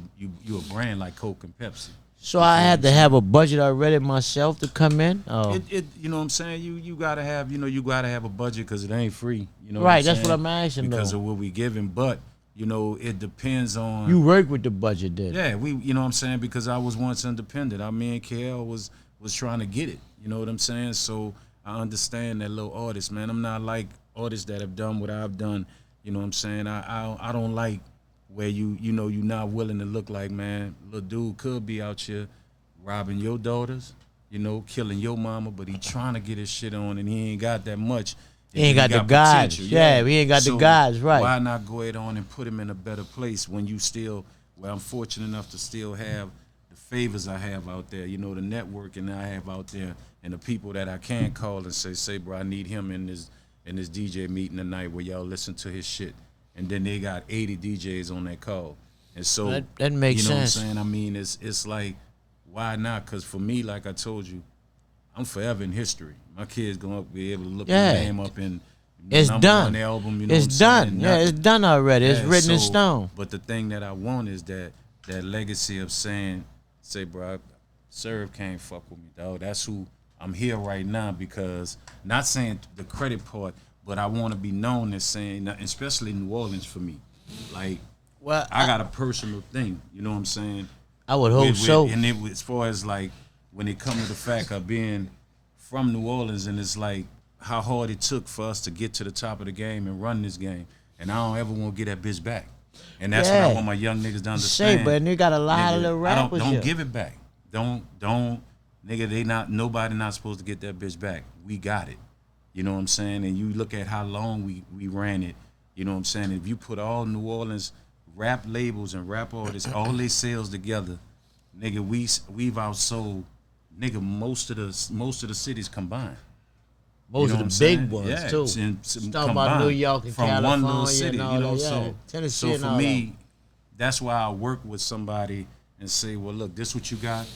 S4: a brand like Coke and Pepsi.
S3: So I had to have a budget already myself to come in? Oh.
S4: It you know what I'm saying? You gotta have a budget because it ain't free. You know
S3: Right,
S4: what I'm
S3: that's what
S4: saying?
S3: I'm asking,
S4: Because
S3: though.
S4: of what we giving, but you know, it depends on
S3: You work with the budget then?
S4: yeah, you know what I'm saying? Because I was once independent. Me and KL was trying to get it. You know what I'm saying? So I understand that little artist, man. I'm not like artists that have done what I've done. You know what I'm saying? I don't like where you're not willing to look like, man, little dude could be out here robbing your daughters, you know, killing your mama, but he trying to get his shit on and he ain't got that much.
S3: He ain't got the guys.
S4: potential,
S3: Yeah, he ain't got the guys, right.
S4: Why not go ahead on and put him in a better place when you still, well, I'm fortunate enough to still have the favors I have out there, you know, the networking I have out there and the people that I can call and say, bro, I need him in this DJ meeting tonight where y'all listen to his shit. And then they got 80 DJs on that call. And so
S3: That makes
S4: you know
S3: sense.
S4: what I'm saying? I mean, it's like, why not? Because for me, like I told you, I'm forever in history. My kids gonna be able to look
S3: Yeah.
S4: my name up in
S3: It's
S4: number
S3: done.
S4: one album. You know
S3: It's
S4: what I'm
S3: done.
S4: saying?
S3: Yeah, it's done already. It's
S4: Yeah,
S3: written in
S4: so-
S3: stone.
S4: But the thing that I want is that legacy of say, bro, Serv can't fuck with me, dog. That's who I'm here right now because not saying the credit part, but I want to be known as saying, especially New Orleans for me, like
S3: Well,
S4: I got a personal thing. You know what I'm saying?
S3: I would hope so.
S4: And it, as far as like when it comes to the fact of being from New Orleans, and it's like how hard it took for us to get to the top of the game and run this game, and I don't ever want to get that bitch back. And that's what
S3: Yeah.
S4: I want my young niggas to understand.
S3: Say, but they got a lot of
S4: Nigga,
S3: little rappers
S4: don't
S3: here.
S4: give it back. Don't, nigga. Nobody not supposed to get that bitch back. We got it. You know what I'm saying? And you look at how long we ran it. You know what I'm saying? If you put all New Orleans rap labels and rap artists, all their sales together, nigga, we've outsold, nigga, most of the cities combined.
S3: Most
S4: You know
S3: of
S4: what
S3: the
S4: I'm
S3: big
S4: saying?
S3: ones
S4: Yeah,
S3: too. Talking about
S4: combined
S3: New York and
S4: from
S3: California
S4: one little city,
S3: and all
S4: you know.
S3: that. Yeah.
S4: So,
S3: Tennessee
S4: so
S3: and
S4: for
S3: all
S4: me, that's why I work with somebody and say, well, look, this what you got.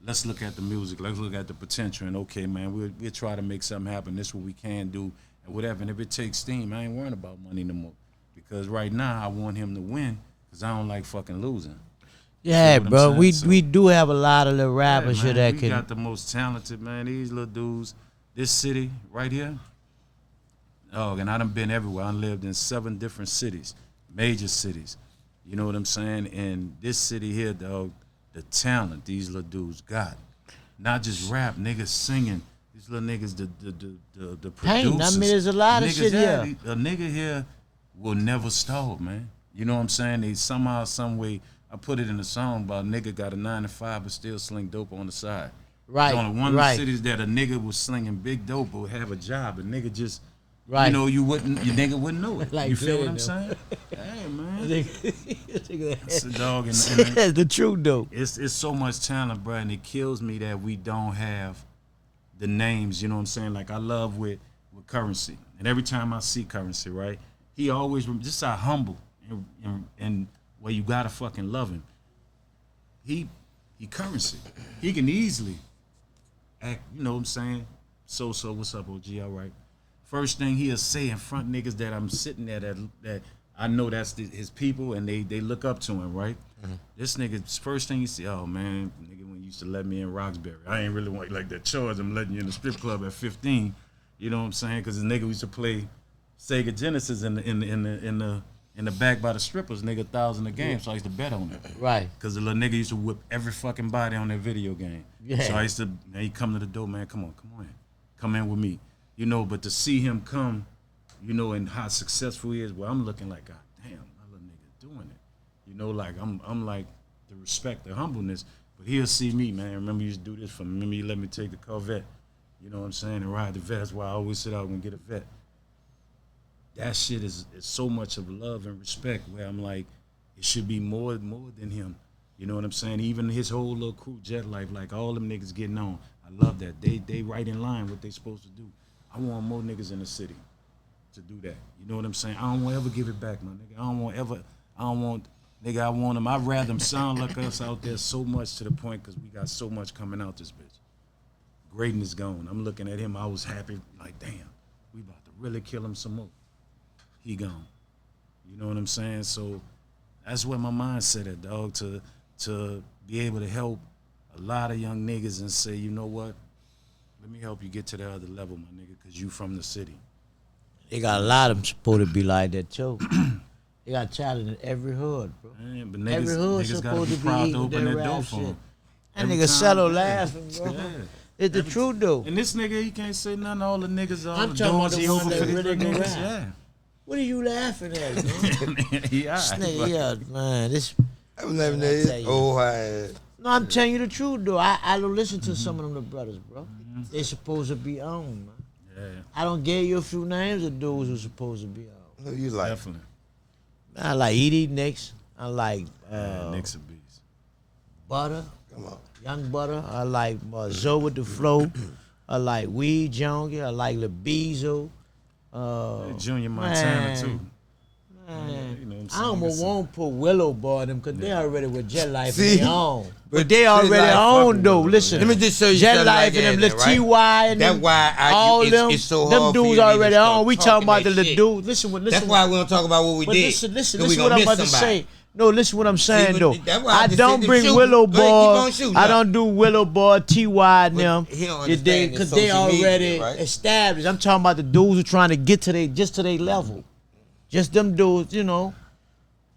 S4: Let's look at the music. Let's look at the potential. And okay, man, we'll try to make something happen. This is what we can do and whatever. And if it takes steam, I ain't worrying about money no more. Because right now I want him to win because I don't like fucking losing.
S3: Yeah,
S4: See what I'm
S3: bro.
S4: saying?
S3: We
S4: So-
S3: we do have a lot of little rappers
S4: Yeah,
S3: here
S4: man,
S3: that
S4: we
S3: can.
S4: got the most talented, man. These little dudes, this city right here. Oh, and I done been everywhere. I lived in 7 different cities, major cities. You know what I'm saying? And this city here, dog, the talent these little dudes got. Not just rap, niggas singing. These little niggas, the
S3: Pain, I
S4: producers.
S3: mean, there's a lot of
S4: Niggas,
S3: shit
S4: yeah,
S3: here.
S4: A nigga here will never stall, man. You know what I'm saying? They somehow, some way, I put it in a song about a nigga got a 9 to 5 but still sling dope on the side.
S3: Right,
S4: It's only one
S3: right.
S4: of the cities that a nigga was slinging big dope or have a job. A nigga just,
S3: Right.
S4: You know, your nigga wouldn't know it.
S3: Like
S4: you feel what I'm
S3: Clinton,
S4: saying? Hey, man.
S3: That's
S4: a dog. And
S3: the truth, though.
S4: It's so much talent, bro, and it kills me that we don't have the names, you know what I'm saying? Like, I love with Currency. And every time I see Currency, right, he always, just how humble and well, you gotta fucking love him. He Currency. He can easily act, you know what I'm saying? So, what's up, OG? All right. First thing he'll say in front niggas that I'm sitting there that I know that's his people and they look up to him, right? Mm-hmm. This nigga's first thing he say, oh man, nigga when you used to let me in Roxbury, I ain't really want like that charge. I'm letting you in the strip club at 15. You know what I'm saying? Because the nigga used to play Sega Genesis in the back by the strippers, nigga, 1,000 a game. So I used to bet on it.
S3: Right.
S4: Because the little nigga used to whip every fucking body on that video game.
S3: Yeah.
S4: So I used to, man, he come to the door, man, come in. Come in with me. You know, but to see him come, you know, and how successful he is, well, I'm looking like, God damn, that little nigga doing it. You know, like, I'm like, the respect, the humbleness. But he'll see me, man. Remember you used to do this for me. Remember you let me take the Corvette. You know what I'm saying? And ride the vet. That's why I always sit out and get a vet. That shit is so much of love and respect where I'm like, it should be more than him. You know what I'm saying? Even his whole little crew, Jet Life, like all them niggas getting on. I love that. They right in line what they supposed to do. I want more niggas in the city to do that. You know what I'm saying? I don't want to ever give it back, my nigga. I want them. I'd rather them sound like us out there so much to the point because we got so much coming out this bitch. Graydon is gone. I'm looking at him. I was happy, like, damn, we about to really kill him some more. He gone. You know what I'm saying? So that's where my mindset at, dog, to be able to help a lot of young niggas and say, you know what? Let me help you get to the other level, my nigga, because you from the city.
S3: They got a lot of them supposed to be like that, too. They got talent in every hood, bro.
S4: Man, but
S3: Every hood
S4: niggas gotta
S3: supposed
S4: be
S3: to
S4: proud
S3: be
S4: to open
S3: their
S4: that door
S3: rap
S4: for
S3: shit.
S4: him.
S3: That
S4: Every
S3: nigga
S4: time-
S3: Cello laughing, bro.
S4: Yeah.
S3: It's the truth, though.
S4: And this nigga, he can't say nothing. All the niggas, all
S3: I'm
S4: the
S3: talking about
S4: doors
S3: the
S4: he
S3: one
S4: open
S3: that
S4: for these
S3: really can
S4: niggas.
S3: rap.
S4: Yeah.
S3: What are you laughing at, man?
S4: He all
S3: This
S4: right,
S3: nigga,
S4: but-
S3: yeah, man, this...
S2: I'm living
S3: I tell
S2: there.
S3: you.
S2: Oh, I.
S3: No, I'm telling you the truth, though. I don't listen to some of them little brothers, bro. They supposed to be on, man.
S4: Yeah,
S3: I don't give you a few names of dudes who's supposed to be on.
S2: Who you like?
S4: definitely.
S3: I like Edie Nicks. I like
S4: Nick's a beast.
S3: Butter,
S2: Come on.
S3: Young Butter. I like Zoe with the Flow. I like Weed Jongy. I like Lil Bezo.
S4: Junior Montana,
S3: man.
S4: too.
S3: Man,
S4: You know what I'm
S3: I
S4: saying?
S3: almost won't put Willow Boy in them because they already with Jet Life
S2: See?
S3: and they own. But
S2: But
S3: they
S2: Jet
S3: already
S2: Life
S3: own
S2: fucking
S3: though.
S4: with
S3: Listen,
S2: Let me just show you
S3: Jet
S2: something
S3: Life
S2: like
S3: and them
S2: that,
S3: little
S2: right?
S3: TY and
S2: That's
S3: them,
S2: why
S3: all
S2: it's,
S3: them,
S2: it's so
S3: them
S2: hard for you
S3: dudes
S2: to
S3: already
S2: even
S3: on.
S2: start
S3: We talking about the
S2: that
S3: little
S2: shit.
S3: dudes. Listen,
S2: That's why we don't talk about what we
S3: But
S2: did.
S3: listen,
S2: 'cause we
S3: listen
S2: gonna
S3: what I'm
S2: miss
S3: about to
S2: somebody.
S3: say. No, listen what I'm saying
S2: but
S3: though.
S2: that's why I
S3: I
S2: just
S3: don't
S2: said
S3: bring
S2: them
S3: Willow
S2: shooting. Go ahead, keep
S3: Boy.
S2: on shooting
S3: I
S2: now.
S3: don't do Willow Boy, TY and them.
S2: he don't understand
S3: Because
S2: the
S3: they
S2: social media,
S3: already
S2: right?
S3: established. I'm talking about the dudes who trying to get to their level. Just them dudes, you know.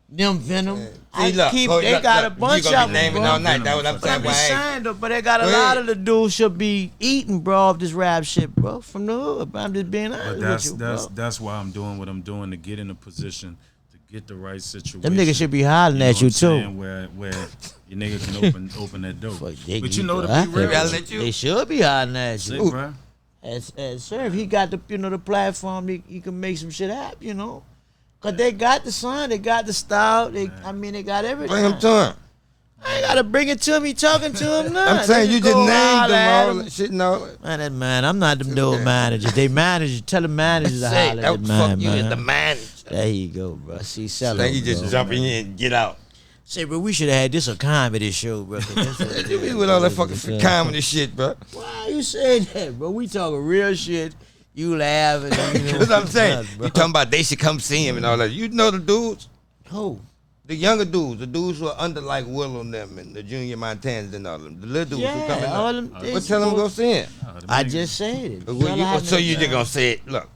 S3: Them Venom.
S2: See, look,
S3: They
S2: look,
S3: got a
S2: look,
S3: bunch
S2: you gonna
S3: of
S2: be
S3: them,
S2: naming
S3: bro.
S2: all night. That's what I'm
S3: But I'm
S2: saying.
S3: just
S2: Why I
S3: saying though, but they got a
S2: Go
S3: lot
S2: ahead.
S3: of the dudes should be eating, bro, off this rap shit, bro, from the hood. But I'm just being honest
S4: But
S3: with you, bro.
S4: that's why I'm doing what I'm doing to get in a position to get the right situation.
S3: Them niggas should be hollering
S4: know
S3: at
S4: what
S3: you
S4: I'm
S3: too.
S4: saying? Where your nigga can open that door.
S3: Fuck,
S4: But you know, to
S3: I
S4: be real,
S2: Maybe I'll let you.
S3: They should be hollering at
S4: say,
S3: you.
S4: bro.
S3: As Serv, he got the platform. He can make some shit happen, you know. Cause they got the son, they got the style. They got everything.
S2: Bring him to him.
S3: I ain't gotta bring it to him. He talking to him now.
S2: I'm saying
S3: They
S2: you
S3: go
S2: just named
S3: holler at
S2: them all
S3: him.
S2: that shit and all that.
S3: Man, I'm not them dude managers. They managers. Tell the managers to
S2: Say,
S3: holler
S2: that
S3: at
S2: fuck
S3: man,
S2: you as the
S3: man.
S2: manager.
S3: There you go, bro. See, sell
S2: Then you just
S3: bro.
S2: jump in and get out.
S3: Say, bro, we should have had this a comedy show, bro. 'cause that's what
S2: You be with all that fucking comedy shit, bro.
S3: Why you saying that, bro? We talking real shit. You laughing. You know,
S2: That's what I'm saying.
S3: nuts, bro.
S2: You talking about they should come see him and all that. You know the dudes,
S3: Who?
S2: the younger dudes, the dudes who are under like Will and them and the Junior Montanans and all them. The little dudes who come in.
S3: all
S2: There.
S3: them. they
S2: But tell them go
S3: supposed-
S2: see him.
S3: I just said it.
S2: So you just gonna say it. Look,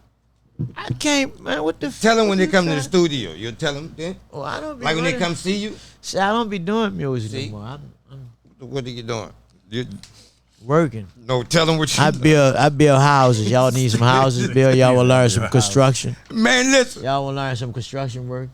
S3: I can't, man. What the?
S2: tell them
S3: fuck
S2: when they
S3: you
S2: come to the
S3: trying-
S2: studio. You'll tell them then.
S3: Oh, I don't be
S2: Like when they
S3: running-
S2: come see you.
S3: See, I don't be doing music
S2: See?
S3: anymore. I'm
S2: What are you doing? You,
S3: working.
S2: no, tell them what you.
S3: I build houses. Y'all need some houses built. Y'all will learn some construction.
S2: Man, listen.
S3: Y'all will learn some construction work.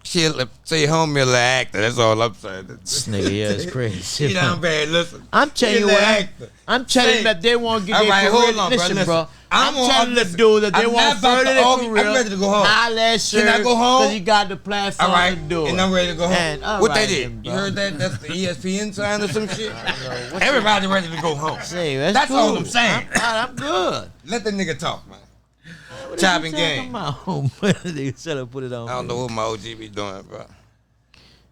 S2: Shit, say homie a little actor. That's all I'm saying.
S3: This nigga, yeah, it's crazy.
S2: You down bad. Listen.
S3: I'm telling
S2: He
S3: you
S2: a
S3: what.
S2: little actor.
S3: I'm telling
S2: Say-
S3: you that they won't get
S2: All
S3: their
S2: right,
S3: career.
S2: hold on, bro.
S3: Listen,
S2: Listen.
S3: bro. I'm telling the dude that they want further their career.
S2: I'm ready to go home.
S3: Can
S2: I go home?
S3: Because you got the platform
S2: All right,
S3: to do it.
S2: and I'm ready to go home.
S3: And,
S2: what
S3: right,
S2: they did? You heard that? That's the ESPN sign or some shit?
S3: What's
S2: Everybody ready to go home.
S3: Say,
S2: That's
S3: cool.
S2: all I'm saying.
S3: I'm good.
S2: Let the nigga talk, man.
S3: What
S2: Choppin'
S3: you
S2: game.
S3: talking about? They said I put it on.
S2: I don't know what my OG be doing, bro.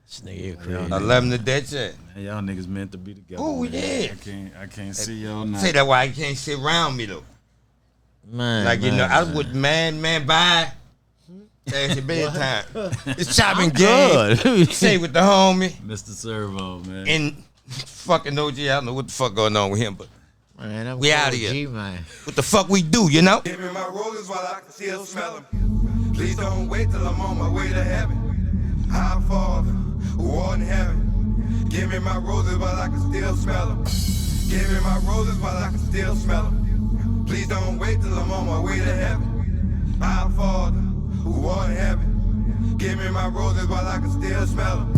S3: This nigga here crazy.
S2: I love him to death shit.
S4: Man, y'all niggas meant to be together.
S2: Ooh, we
S4: man.
S2: did.
S4: I can't see y'all now.
S2: Say that why he can't sit around me though.
S3: Man,
S2: Like you know, I would bye. That's your bedtime. It's Choppin' game.
S3: good.
S2: Say with the homie
S4: Mr. Servon, man.
S2: and fucking OG. I don't know what the fuck going on with him, but
S3: Man, I'm
S2: we outta
S3: OG,
S2: here.
S3: man.
S2: what the fuck we do, you know?
S1: Give me my rollers while I can still smell them. Please don't wait till I'm on my way to heaven. Our Father, who art in heaven. Give me my roses while I can still smell them. Give me my roses while I can still smell them. Please don't wait till I'm on my way to heaven. Our Father, who art in heaven. Give me my roses while I can still smell them.